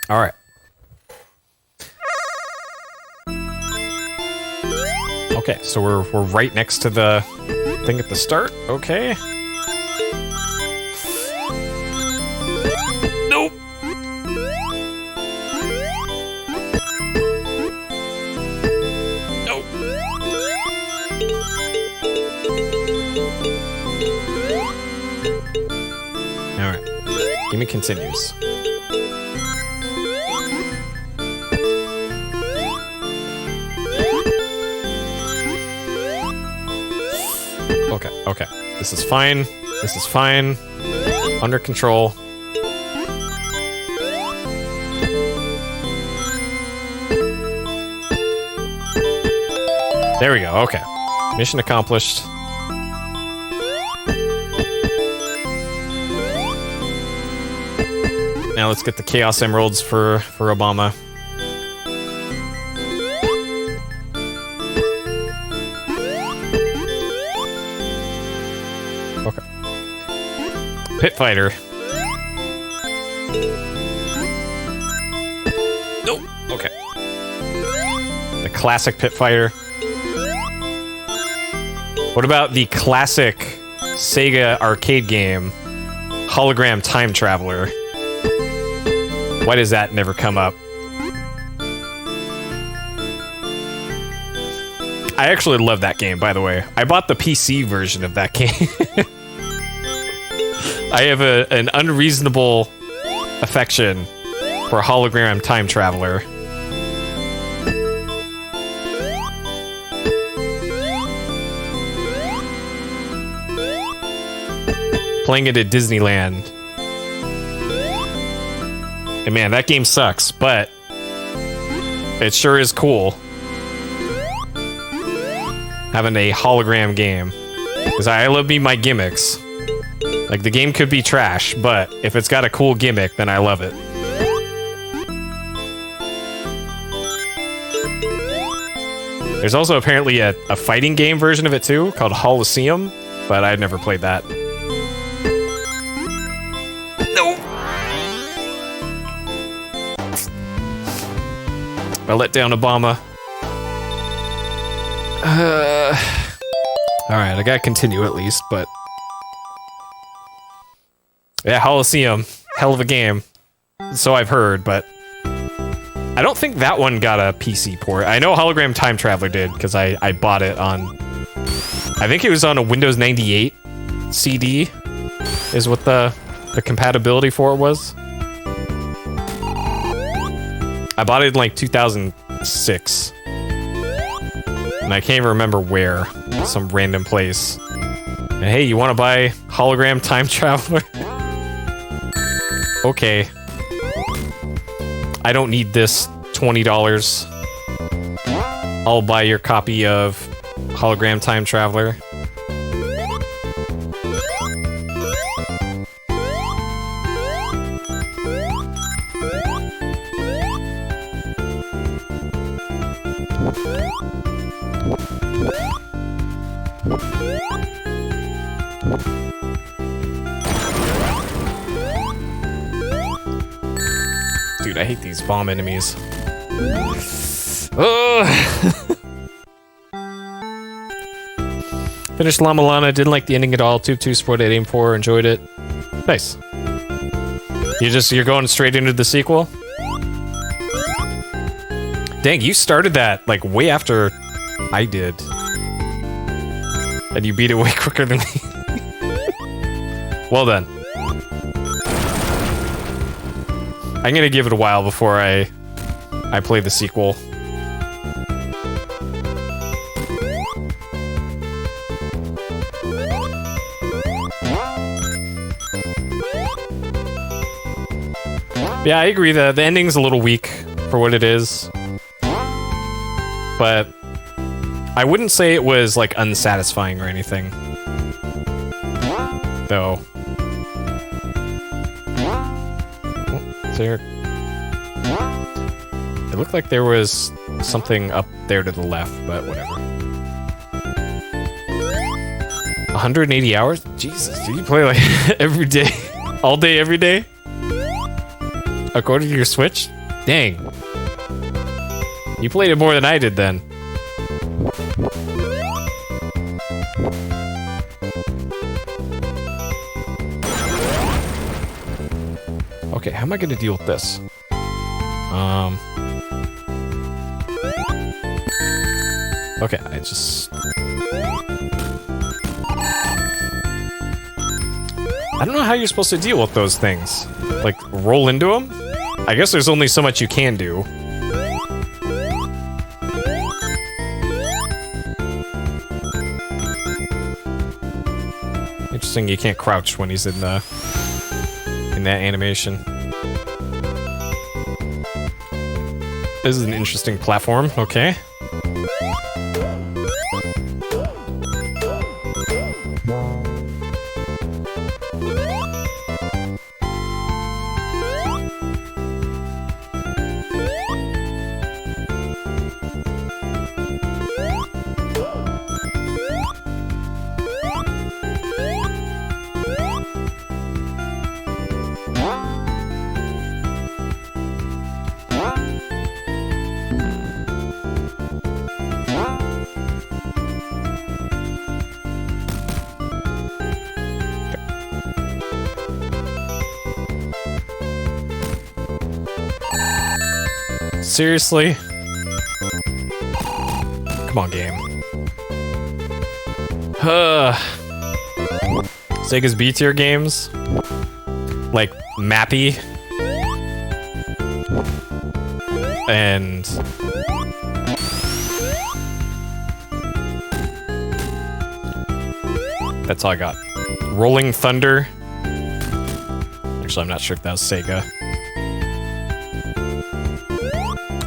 All right. Okay, so we're right next to the thing at the start. Okay. Nope. Nope. All right. Give me continues. Okay. This is fine. This is fine. Under control. There we go. Okay. Mission accomplished. Now let's get the Chaos Emeralds for Obama. Pit Fighter. Nope. Okay. The classic Pit Fighter. What about the classic Sega arcade game, Hologram Time Traveler? Why does that never come up? I actually love that game, by the way. I bought the PC version of that game. I have an unreasonable affection for Hologram Time Traveler. Playing it at Disneyland. And man, that game sucks, but it sure is cool. Having a hologram game. Because I love me my gimmicks. Like, the game could be trash, but if it's got a cool gimmick, then I love it. There's also apparently a fighting game version of it too, called Holosseum, but I've never played that. No! I let down Obama. Alright, I gotta continue at least, but... Yeah, Holosseum. Hell of a game. So I've heard, but... I don't think that one got a PC port. I know Hologram Time Traveler did, because I bought it on... I think it was on a Windows 98 CD, is what the compatibility for it was. I bought it in like 2006. And I can't even remember where. Some random place. And hey, you want to buy Hologram Time Traveler? Okay. I don't need this $20. I'll buy your copy of Hologram Time Traveler. Dude, I hate these bomb enemies. Finished Llama Lana, didn't like the ending at all. Tube 2 supported 884, enjoyed it. Nice. You're going straight into the sequel? Dang, you started that like way after I did. And you beat it way quicker than me. Well done. I'm gonna give it a while before I play the sequel. Yeah, I agree. The ending's a little weak for what it is. But I wouldn't say it was like unsatisfying or anything. Though. There. It looked like there was something up there to the left, but whatever. 180 hours? Jesus, do you play like every day? All day, every day? According to your Switch? Dang. You played it more than I did then. Okay, how am I gonna deal with this? Okay, I just... I don't know how you're supposed to deal with those things. Like, roll into them? I guess there's only so much you can do. Interesting, you can't crouch when he's in that animation. This is an interesting platform, okay. Seriously? Come on, game. Sega's B-tier games? Like, Mappy? And... that's all I got. Rolling Thunder? Actually, I'm not sure if that was Sega.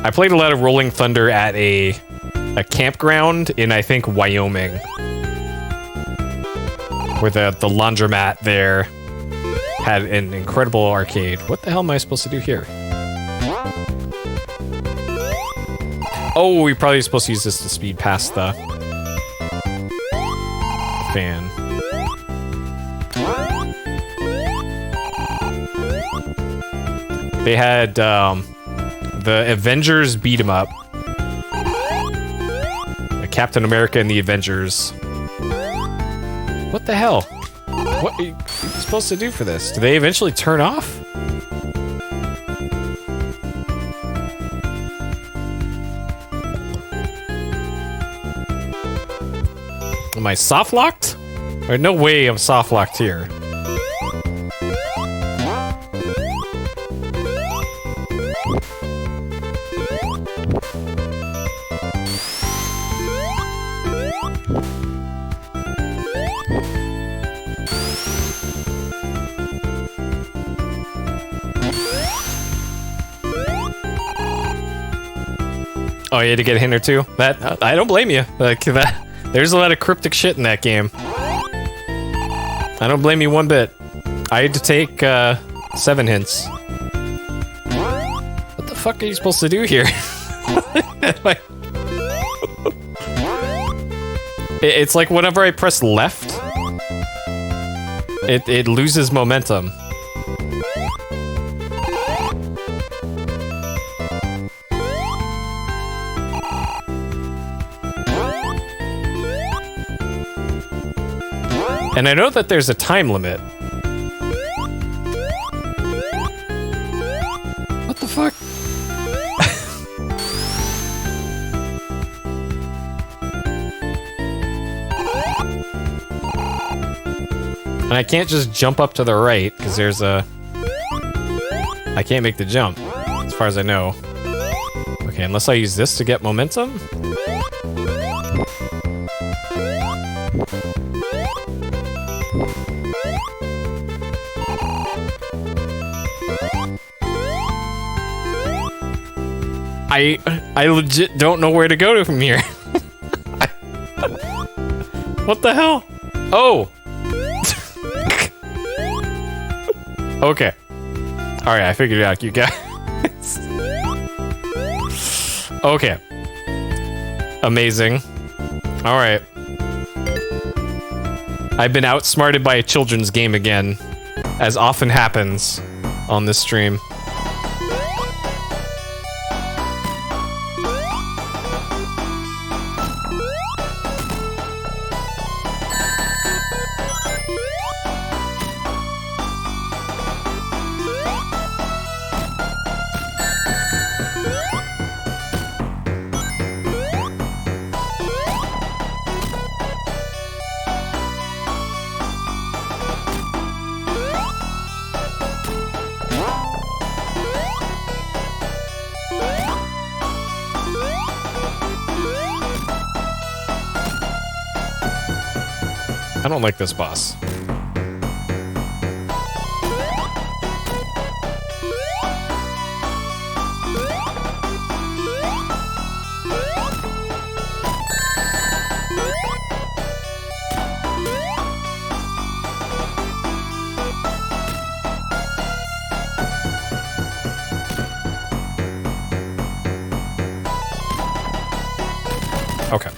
I played a lot of Rolling Thunder at a campground in, I think, Wyoming. Where the laundromat there had an incredible arcade. What the hell am I supposed to do here? Oh, we're probably supposed to use this to speed past the fan. They had, the Avengers beat 'em up. Captain America and the Avengers. What the hell? What are you supposed to do for this? Do they eventually turn off? Am I soft locked? There's no way I'm soft locked here. Oh, you had to get a hint or two? That I don't blame you. Like that, there's a lot of cryptic shit in that game. I don't blame you one bit. I had to take 7 hints. What the fuck are you supposed to do here? It's like whenever I press left, it loses momentum. And I know that there's a time limit. What the fuck? And I can't just jump up to the right, because there's a... I can't make the jump, as far as I know. Okay, unless I use this to get momentum? I legit don't know where to go to from here. What the hell? Oh! Okay. Alright, I figured it out, you guys. Okay. Amazing. Alright. I've been outsmarted by a children's game again, as often happens on this stream. I don't like this boss. Okay.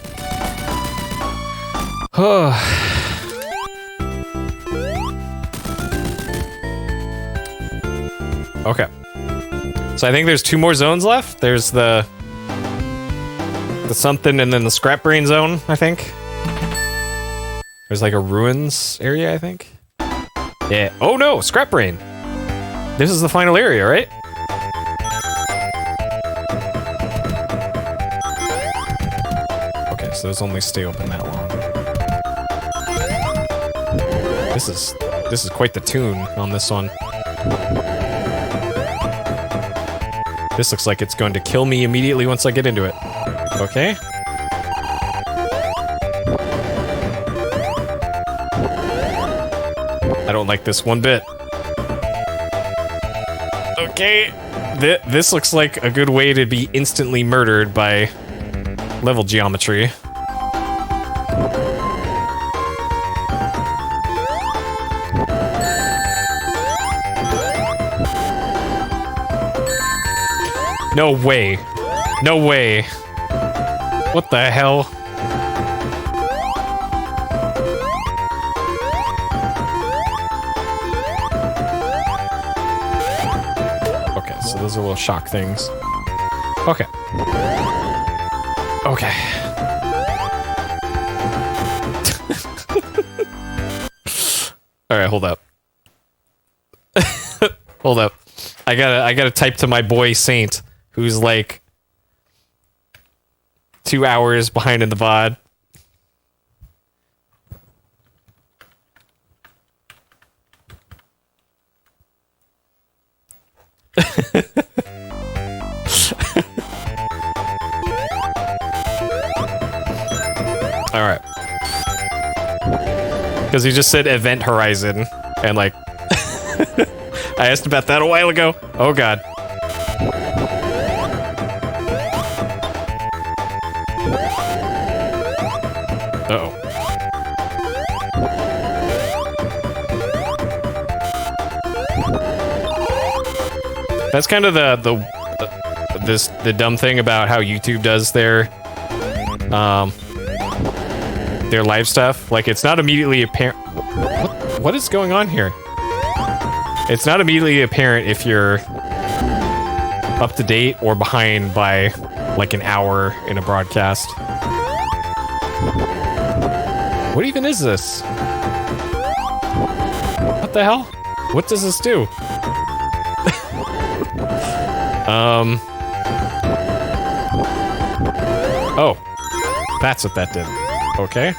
Okay. So I think there's 2 more zones left. There's the something and then the scrap brain zone, I think. There's like a ruins area, I think. Yeah. Oh no, scrap brain. This is the final area, right? So those only stay open that long. This is quite the tune on this one. This looks like it's going to kill me immediately once I get into it. Okay. I don't like this one bit. Okay. This looks like a good way to be instantly murdered by level geometry. No way. No way. What the hell? Okay, so those are little shock things. Okay. Okay. Alright, hold up. Hold up. I gotta type to my boy Saint, who's like 2 hours behind in the VOD. Alright. Because he just said Event Horizon, and like... I asked about that a while ago. Oh god. Uh-oh. That's kind of the dumb thing about how YouTube does their live stuff. Like, it's not immediately apparent. What is going on here? It's not immediately apparent if you're up to date or behind by like an hour in a broadcast. What even is this? What the hell? What does this do? Oh. That's what that did. Okay.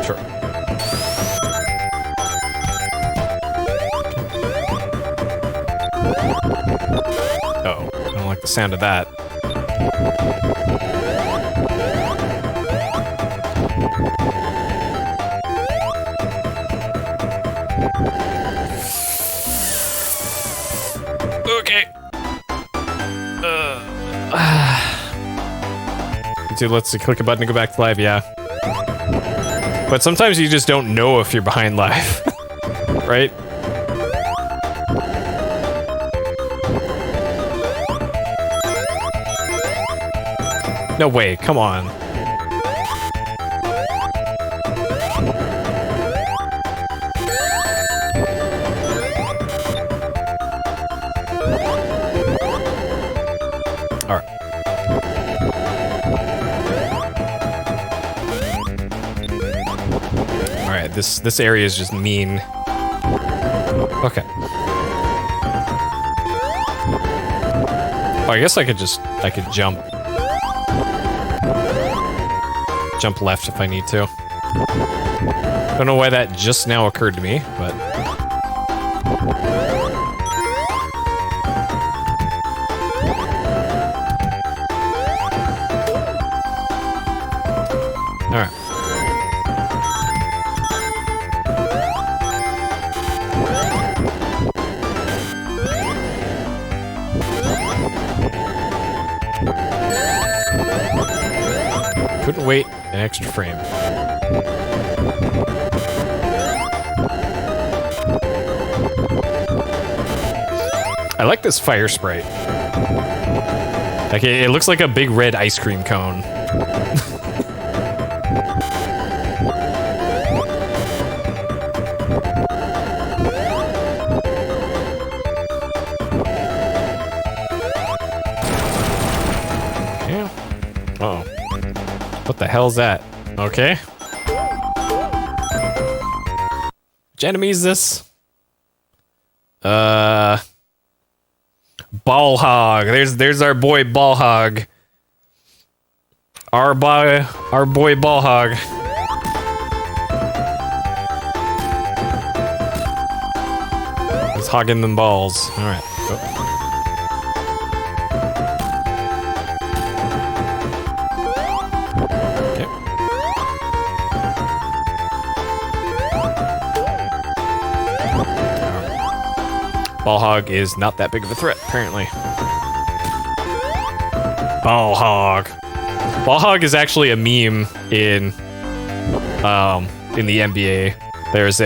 Sure. Uh-oh. I don't like the sound of that. Okay. Dude, let's see. Click a button to go back to live. Yeah. But sometimes you just don't know if you're behind live. Right? No way. Come on. This area is just mean. Okay. Oh, I guess I could jump. Jump left if I need to. Don't know why that just now occurred to me, but... Couldn't wait an extra frame. I like this fire sprite. Like it looks like a big red ice cream cone. Yeah. Uh-oh. What the hell's that? Okay. Which enemy is this? Ball hog. There's our boy ball hog. Our boy ball hog. He's hogging them balls. All right. Okay. Ball hog is not that big of a threat, apparently. Ball hog. Ball hog is actually a meme in the NBA. There's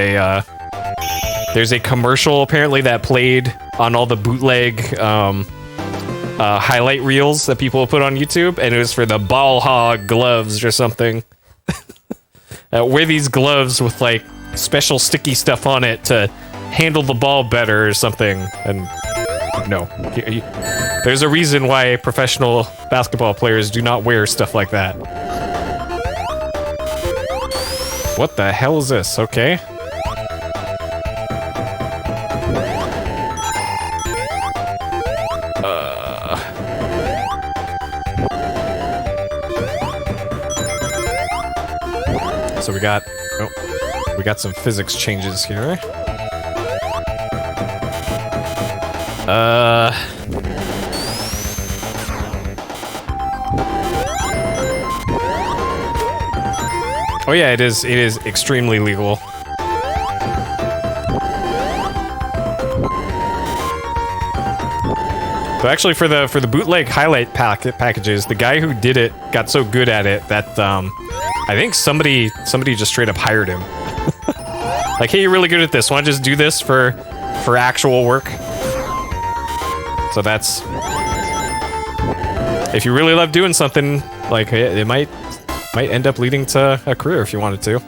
a commercial apparently that played on all the bootleg highlight reels that people put on YouTube, and it was for the ball hog gloves or something. Wear these gloves with like special sticky stuff on it to handle the ball better or something. And no, there's a reason why professional basketball players do not wear stuff like that. What the hell is this? Okay. So we got some physics changes here. Oh yeah, it is extremely legal. So actually, for the bootleg highlight packages, the guy who did it got so good at it that I think somebody just straight up hired him. Like, hey, you're really good at this. Want to just do this for actual work? So that's, if you really love doing something, like it might end up leading to a career if you wanted to.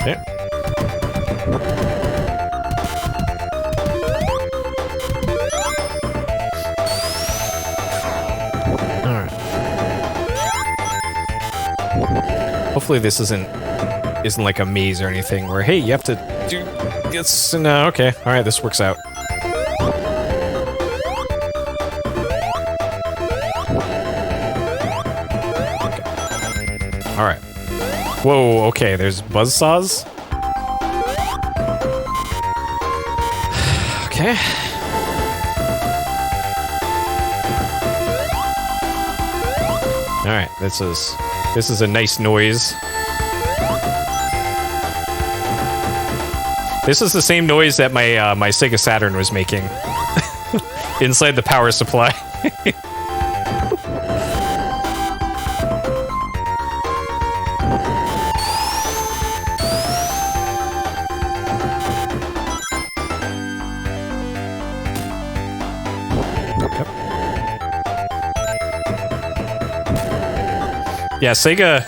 Yeah. All right. Hopefully this isn't like a maze or anything where, hey, you have to do this. No, okay. All right, this works out. Okay. All right. Whoa, okay, there's buzzsaws. Okay. All right, this is a nice noise. This is the same noise that my my Sega Saturn was making inside the power supply. Yeah, Sega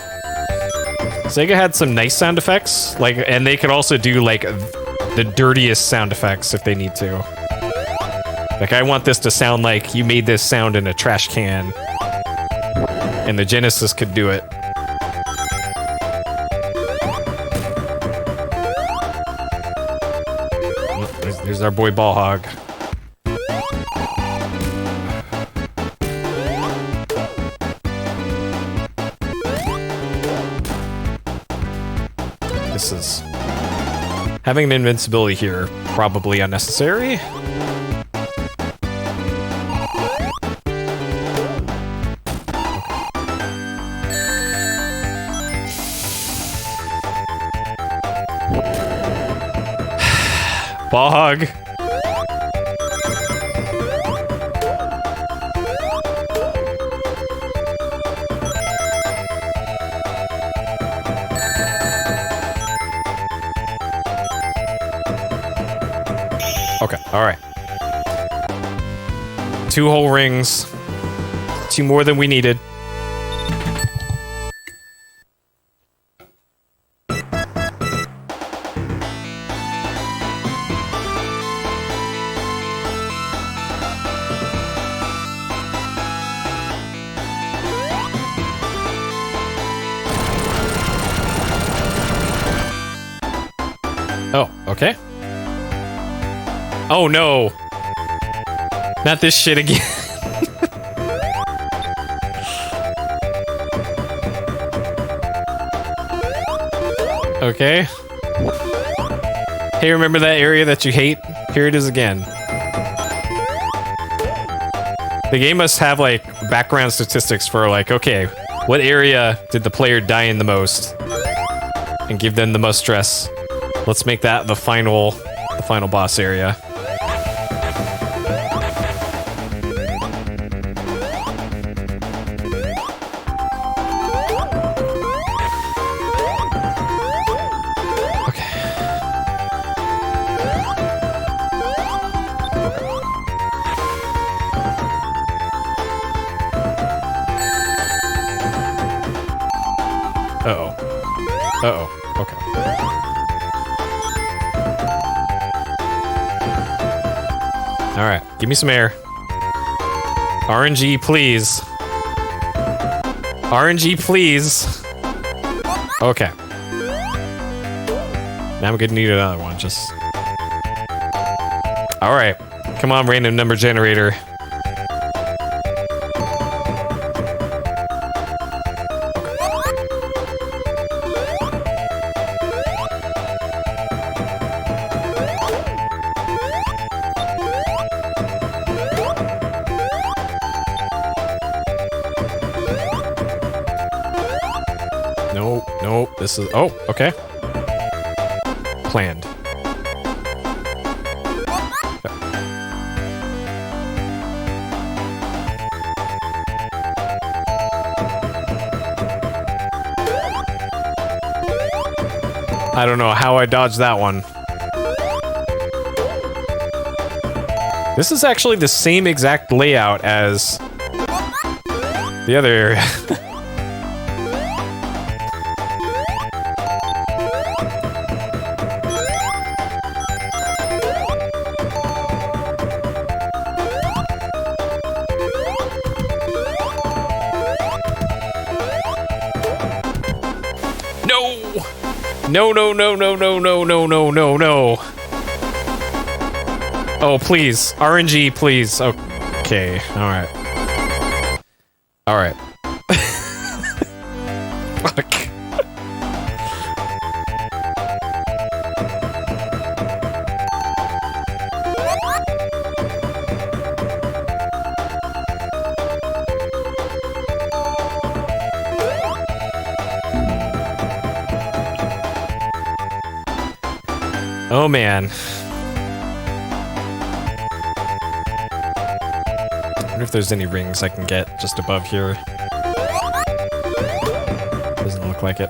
had some nice sound effects, like, and they could also do like the dirtiest sound effects if they need to. Like, I want this to sound like you made this sound in a trash can, and the Genesis could do it. There's our boy Ball Hog. This is... having an invincibility here, probably unnecessary. Ball Hog. All right. 2 whole rings. 2 more than we needed. Oh, okay. Oh no. Not this shit again. Okay. Hey, remember that area that you hate? Here it is again. The game must have, like, background statistics for, like, okay, what area did the player die in the most? And give them the most stress. Let's make that the final boss area. Uh-oh. Uh-oh. Okay. Alright, give me some air. RNG, please. RNG, please. Okay. Now I'm gonna need another one, just... Alright. Come on, random number generator. Nope, this is... Oh, okay. Planned. I don't know how I dodged that one. This is actually the same exact layout as the other area. No, no, no, no, no, no, no, no, no, no. Oh, please. RNG, please. Okay, alright. Alright. Fuck. Oh man. I wonder if there's any rings I can get just above here. Doesn't look like it.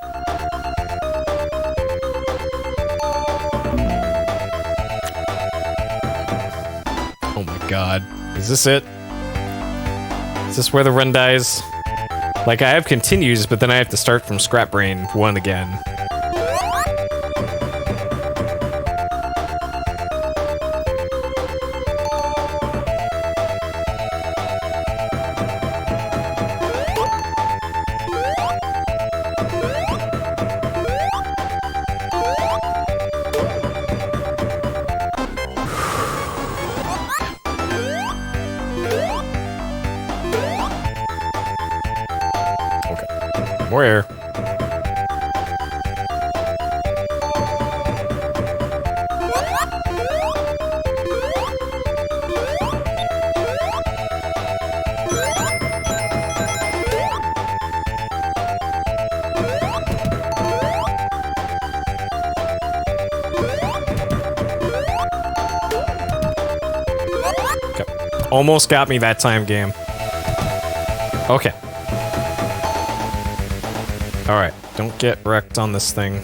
Oh my god. Is this it? Is this where the run dies? Like, I have continues, but then I have to start from Scrap Brain 1 again. More air. Okay. Almost got me that time, game. Okay. Alright, don't get wrecked on this thing.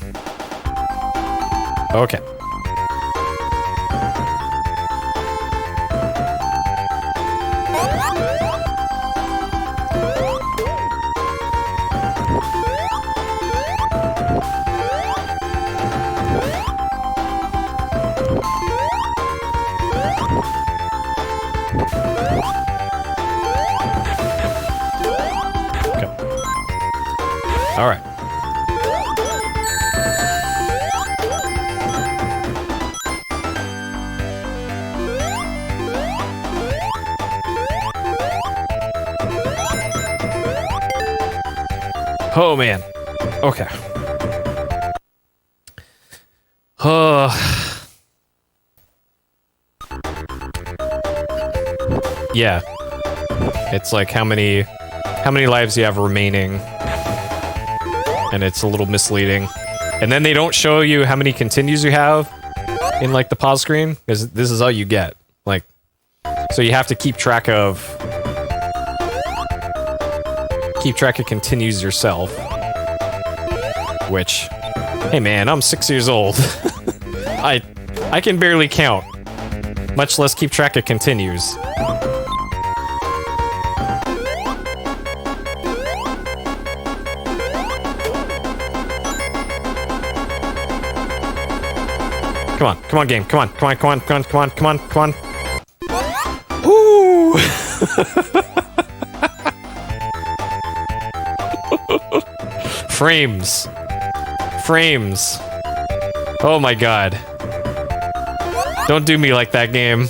All right. Oh man. Okay. Yeah. It's like how many lives you have remaining. And it's a little misleading. And then they don't show you how many continues you have in like the pause screen, because this is all you get. Like, so you have to keep track of continues yourself. Which, hey man, I'm 6 years old. I can barely count, much less keep track of continues. Come on, game. Come on. Woo! Frames. Oh my god. Don't do me like that, game.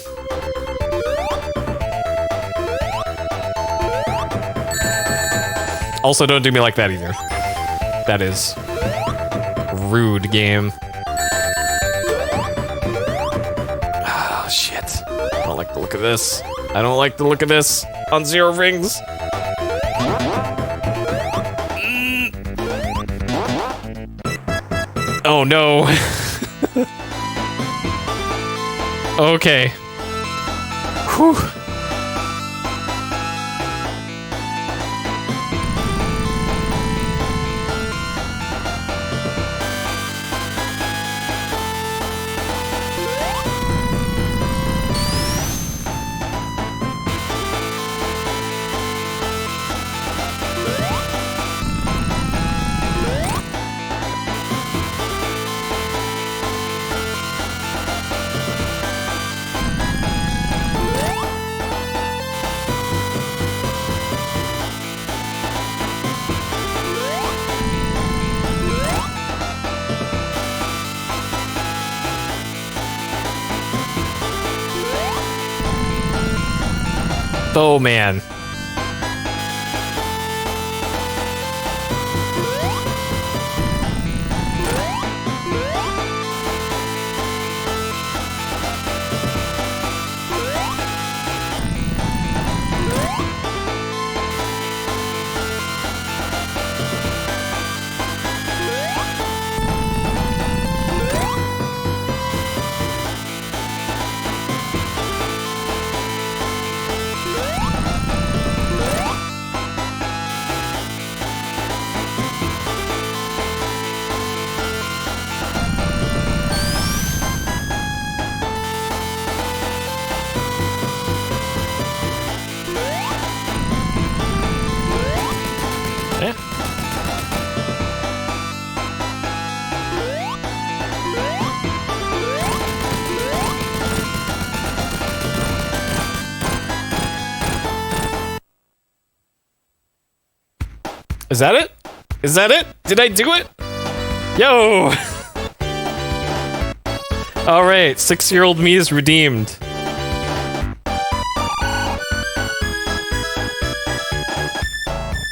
Also, don't do me like that either. That is rude, game. I don't like the look of this. I don't like the look of this on Zero Rings. Oh no. Okay. Whew. Oh man. Is that it? Is that it? Did I do it? Yo! Alright, 6-year-old me is redeemed.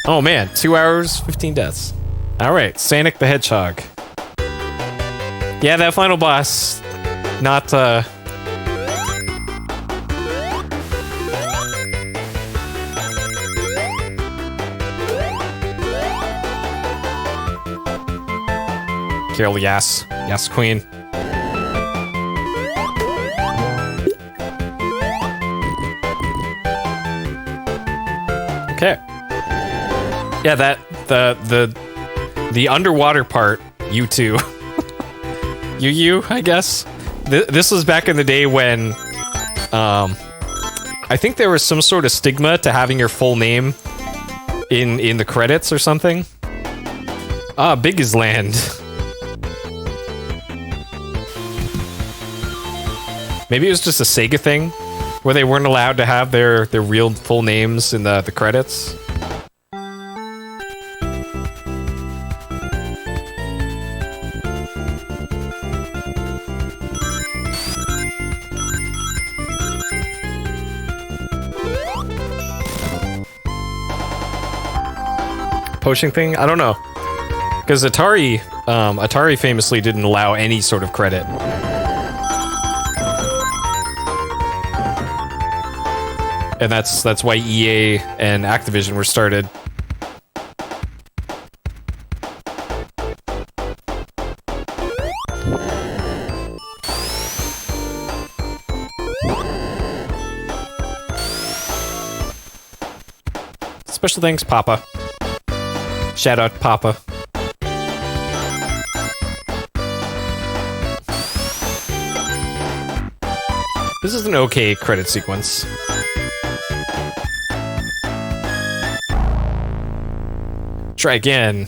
Oh man, 2 hours, 15 deaths. Alright, Sonic the Hedgehog. Yeah, that final boss, not, Carol, yes. Yes, queen. Okay. Yeah, the underwater part, you too. you, I guess. This was back in the day when, I think there was some sort of stigma to having your full name in the credits or something. Ah, Big is Land. Maybe it was just a Sega thing where they weren't allowed to have their real full names in the credits. Poaching thing? I don't know. Because Atari famously didn't allow any sort of credit. And that's why EA and Activision were started. Special thanks, Papa. Shout out, Papa. This is an okay credit sequence. Try again.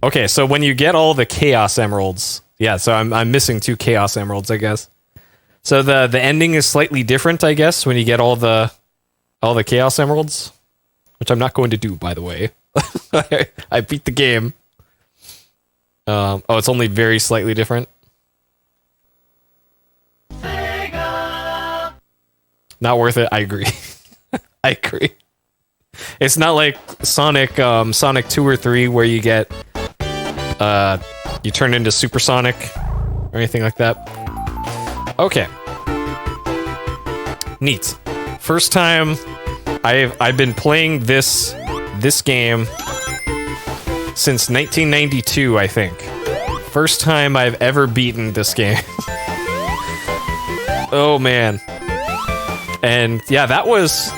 Okay, so when you get all the Chaos Emeralds, yeah, so I'm missing 2 Chaos Emeralds, I guess. So the ending is slightly different, I guess, when you get all the Chaos Emeralds, which I'm not going to do, by the way. I beat the game. Oh, it's only very slightly different. Not worth it. I agree. I agree. It's not like Sonic 2 or 3 where you get you turn into Supersonic or anything like that. Okay. Neat. First time I've been playing this game since 1992, I think. First time I've ever beaten this game. Oh man. And yeah, that was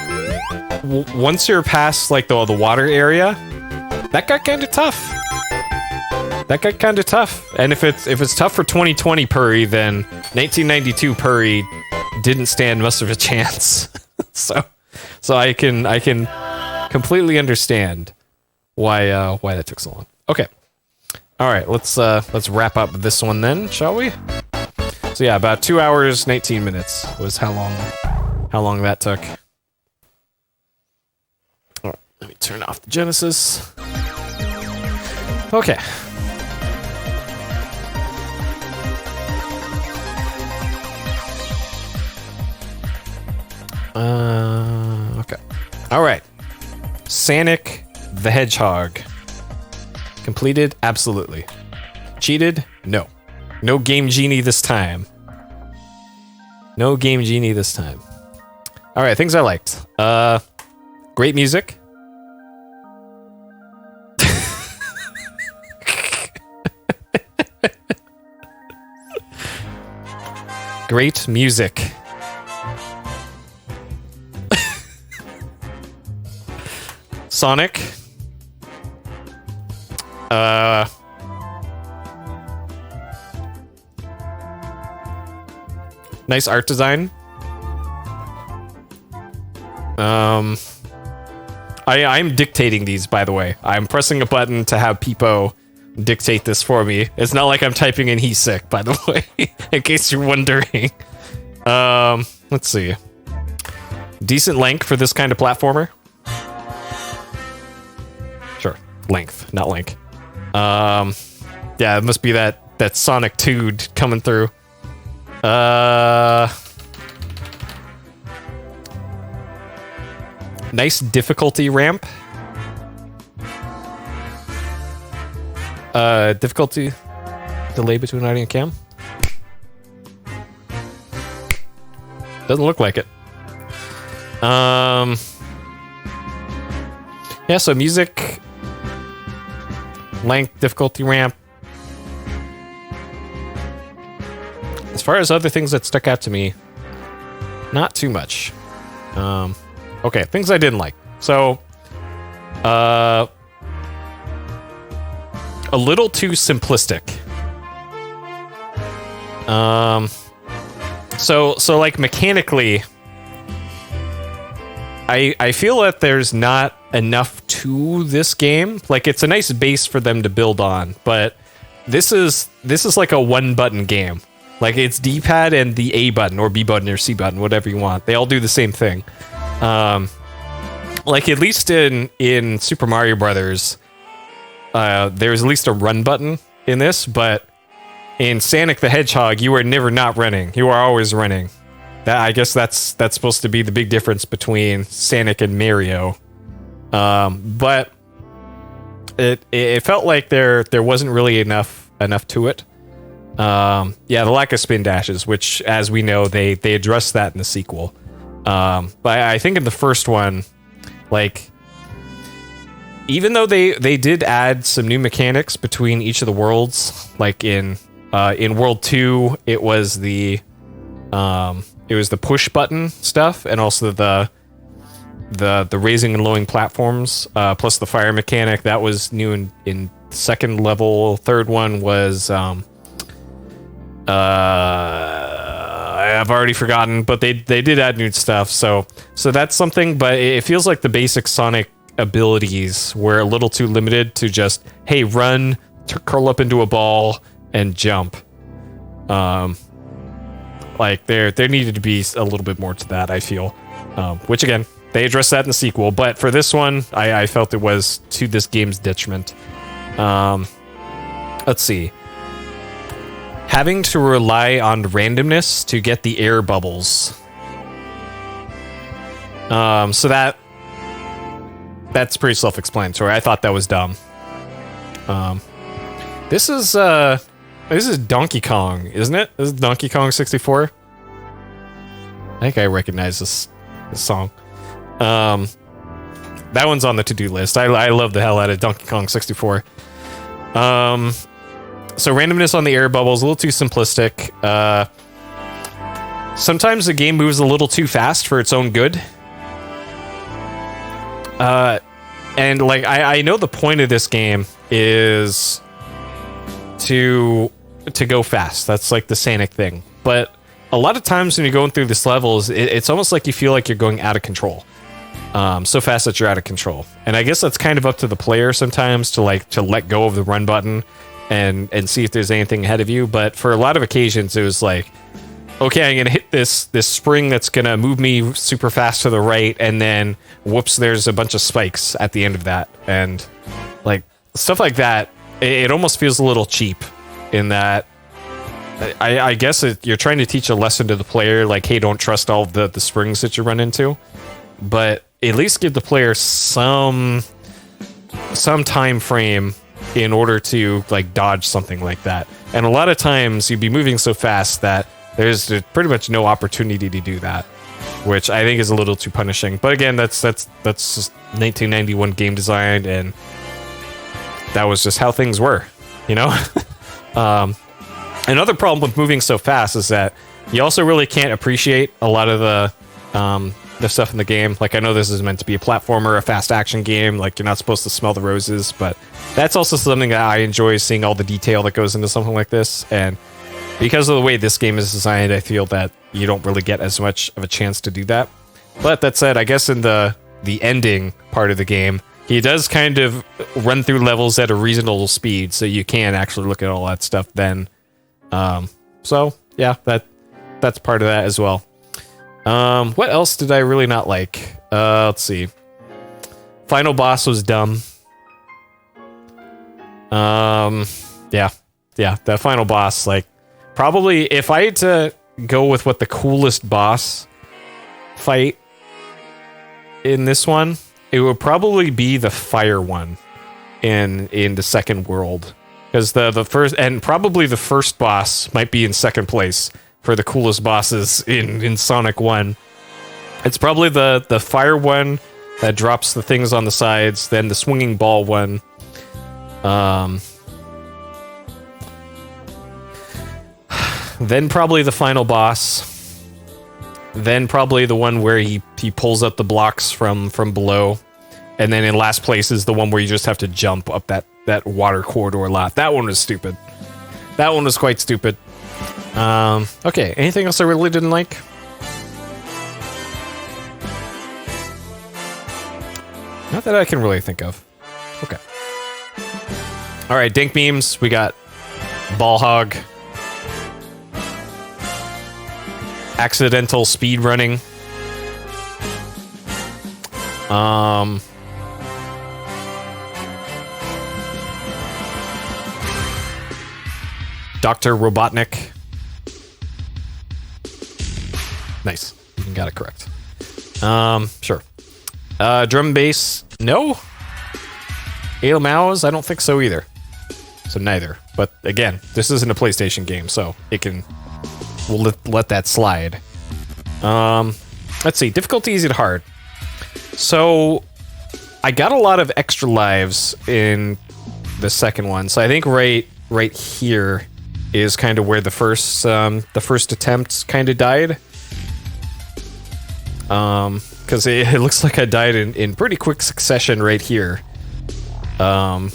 once you're past like the water area, that got kind of tough. That got kind of tough. And if it's tough for 2020 Puri, then 1992 Puri didn't stand much of a chance. so I can completely understand why that took so long. Okay. All right, let's wrap up this one then, shall we? So yeah, about 2 hours 19 minutes was how long that took. All right, let me turn off the Genesis. Okay. Okay. All right. Sonic the Hedgehog. Completed? Absolutely. Cheated? No. No Game Genie this time. No Game Genie this time. All right, things I liked. Great music. Great music. Sonic. Nice art design. I'm dictating these, by the way. I'm pressing a button to have Peepo dictate this for me. It's not like I'm typing in "he's sick," by the way, in case you're wondering. Let's see. Decent length for this kind of platformer. Sure, length, not link. Yeah, it must be that Sonic 2 coming through. Nice difficulty ramp. Difficulty delay between audio and cam. Doesn't look like it. Yeah, so music, length, difficulty ramp. As far as other things that stuck out to me, not too much. Okay, things I didn't like. So, a little too simplistic. So like mechanically, I feel that there's not enough to this game. Like, it's a nice base for them to build on, but this is like a one button game. Like, it's D-pad and the A button or B button or C button, whatever you want. They all do the same thing. Like, at least in Super Mario Brothers, there's at least a run button in this, but in Sonic the Hedgehog, you are never not running. You are always running. I guess that's supposed to be the big difference between Sonic and Mario. But it felt like there wasn't really enough to it. Yeah, the lack of spin dashes, which, as we know, they addressed that in the sequel. But I think in the first one, like, even though they did add some new mechanics between each of the worlds, like in World 2, it was the push button stuff, and also the raising and lowering platforms, plus the fire mechanic that was new in second level. Third one was I've already forgotten, but they did add new stuff, so that's something. But it feels like the basic Sonic abilities were a little too limited to just, hey, run, curl up into a ball, and jump. Like, there needed to be a little bit more to that, I feel. Which, again, they addressed that in the sequel, but for this one, I felt it was to this game's detriment. Let's see. Having to rely on randomness to get the air bubbles. So that's pretty self-explanatory. I thought that was dumb. This is Donkey Kong, isn't it? This is Donkey Kong 64. I think I recognize this song. That one's on the to-do list. I love the hell out of Donkey Kong 64. So randomness on the air bubbles, a little too simplistic. Sometimes the game moves a little too fast for its own good. And like, I know the point of this game is to go fast. That's like the Sonic thing. But a lot of times when you're going through these levels, it's almost like you feel like you're going out of control. So fast that you're out of control. And I guess that's kind of up to the player sometimes to let go of the run button and see if there's anything ahead of you. But for a lot of occasions, it was like, okay, I'm gonna hit this spring that's gonna move me super fast to the right, and then whoops, there's a bunch of spikes at the end of that. And like, stuff like that, it almost feels a little cheap in that I guess you're trying to teach a lesson to the player, like, hey, don't trust all the springs that you run into, but at least give the player some time frame in order to like dodge something like that. And a lot of times you'd be moving so fast that there's pretty much no opportunity to do that, which I think is a little too punishing. But again, that's just 1991 game design, and that was just how things were, you know? Another problem with moving so fast is that you also really can't appreciate a lot of the stuff in the game. Like, I know this is meant to be a platformer, a fast action game, like you're not supposed to smell the roses, but that's also something that I enjoy, seeing all the detail that goes into something like this. And because of the way this game is designed, I feel that you don't really get as much of a chance to do that. But that said, I guess in the ending part of the game, he does kind of run through levels at a reasonable speed, so you can actually look at all that stuff then. So yeah, that's part of that as well. What else did I really not like? Let's see. Final boss was dumb. Yeah, that final boss, like, probably if I had to go with what the coolest boss fight in this one, it would probably be the fire one in the second world. Because the first, and probably the first boss, might be in second place for the coolest bosses in Sonic 1. It's probably the fire one that drops the things on the sides, then the swinging ball one. Then probably the final boss. Then probably the one where he pulls up the blocks from below. And then in last place is the one where you just have to jump up that water corridor lot. That one was stupid. That one was quite stupid. Okay, anything else I really didn't like? Not that I can really think of. Okay. All right, Dink Beams. We got Ball Hog. Accidental speed running. Dr. Robotnik. Nice. You got it correct. Sure. Drum and bass, no. Ale Mouse, I don't think so either. So neither. But again, this isn't a PlayStation game, so it can... We'll let that slide. Let's see. Difficulty, easy to hard. So, I got a lot of extra lives in the second one. So I think right here is kind of where the first attempt kind of died. Because it looks like I died in pretty quick succession right here. And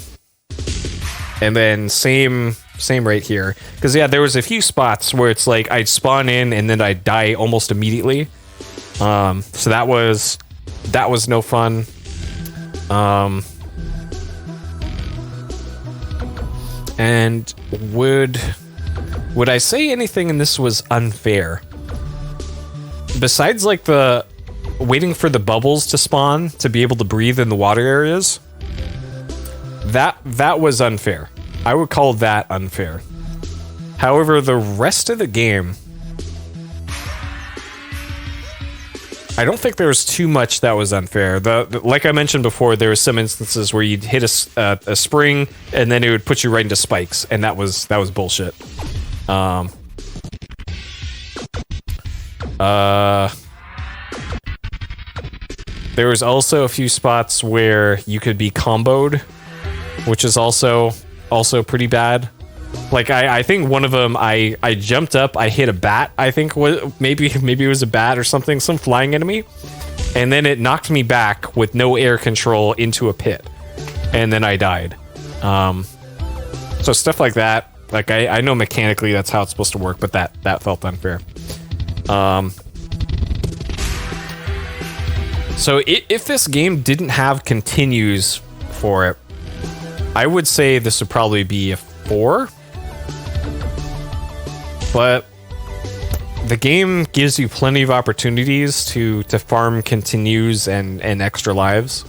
then same right here. Because yeah, there was a few spots where it's like I'd spawn in and then I'd die almost immediately. So that was no fun. And would I say anything in this was unfair? Besides like the waiting for the bubbles to spawn to be able to breathe in the water areas, that was unfair. I would call that unfair. However, the rest of the game, I don't think there was too much that was unfair. Like I mentioned before, there were some instances where you'd hit a spring and then it would put you right into spikes, and that was bullshit. There was also a few spots where you could be comboed, which is also pretty bad. Like I think one of them, I jumped up, I hit a bat. I think maybe it was a bat or something, some flying enemy, and then it knocked me back with no air control into a pit, and then I died. So stuff like that. Like I know mechanically that's how it's supposed to work, but that felt unfair. So if this game didn't have continues for it, I would say this would probably be a 4. But the game gives you plenty of opportunities to farm continues and extra lives.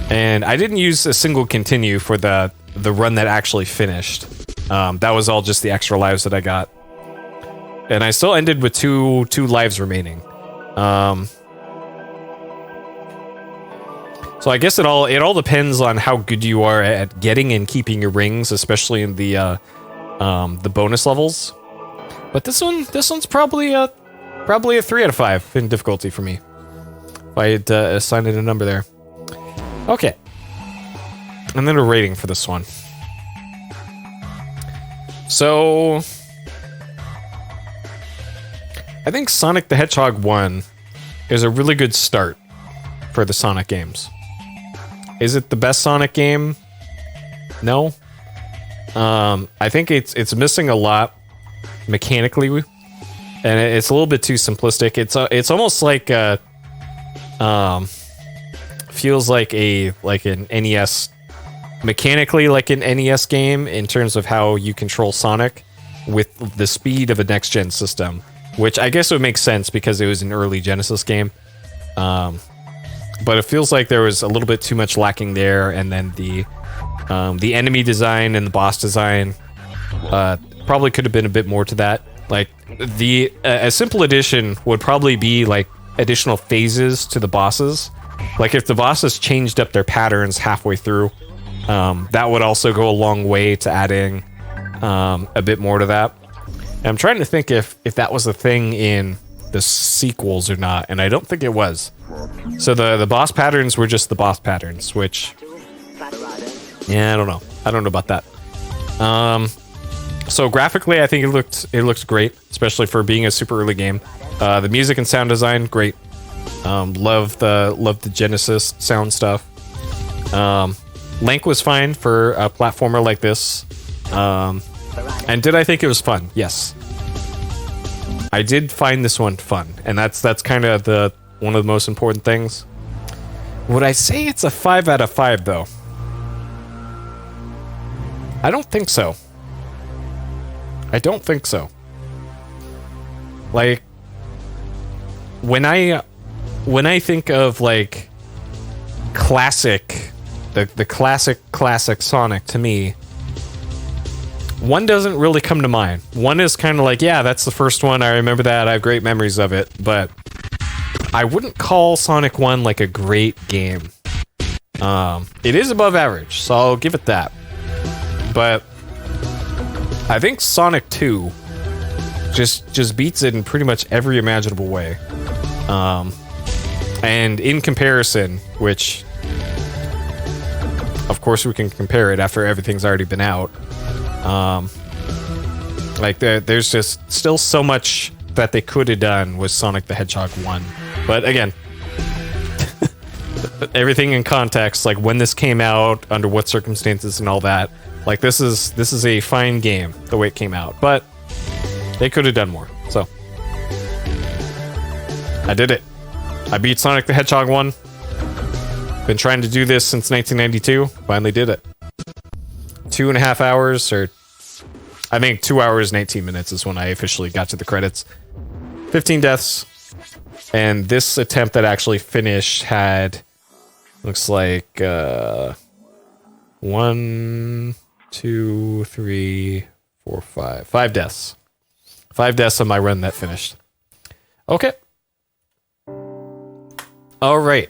And I didn't use a single continue for the run that actually finished. That was all just the extra lives that I got. And I still ended with two lives remaining. So I guess it all depends on how good you are at getting and keeping your rings, especially in the bonus levels. But this one's probably a 3 out of 5 in difficulty for me. If I had assigned it a number there. Okay. And then a rating for this one. So I think Sonic the Hedgehog 1 is a really good start for the Sonic games. Is it the best Sonic game? No. I think it's missing a lot mechanically, and it's a little bit too simplistic. It's almost like feels like an NES, mechanically like an NES game in terms of how you control Sonic with the speed of a next gen system, which I guess would make sense because it was an early Genesis game. But it feels like there was a little bit too much lacking there, and then the enemy design and the boss design probably could have been a bit more to that. Like a simple addition would probably be like additional phases to the bosses. Like if the bosses changed up their patterns halfway through, that would also go a long way to adding a bit more to that. And I'm trying to think if that was a thing in the sequels or not, and I don't think it was. So the boss patterns were just the boss patterns, which, yeah, I don't know about that. So graphically, I think it looked great, especially for being a super early game. The music and sound design, great. Love the Genesis sound stuff. Link was fine for a platformer like this. And did I think it was fun? Yes. I did find this one fun, and that's kind of one of the most important things. Would I say it's a 5 out of 5 though? I don't think so. I don't think so. Like, when I think of like classic, the classic Sonic, to me, one doesn't really come to mind. One is kind of like, yeah, that's the first one. I remember that. I have great memories of it. But I wouldn't call Sonic 1 like a great game. It is above average, so I'll give it that. But I think Sonic 2 just beats it in pretty much every imaginable way. And in comparison, which of course we can compare it after everything's already been out. Like there's just still so much that they could have done with Sonic the Hedgehog 1. But again, everything in context, like when this came out, under what circumstances and all that. Like this is a fine game the way it came out, but they could have done more. So I did it. I beat Sonic the Hedgehog 1. Been trying to do this since 1992. Finally did it. 2.5 hours, or I think 2 hours 19 minutes is when I officially got to the credits. 15 deaths, and this attempt that actually finished had, looks like 1, 2, 3, 4, 5. 5 deaths. 5 deaths on my run that finished. Okay. All right.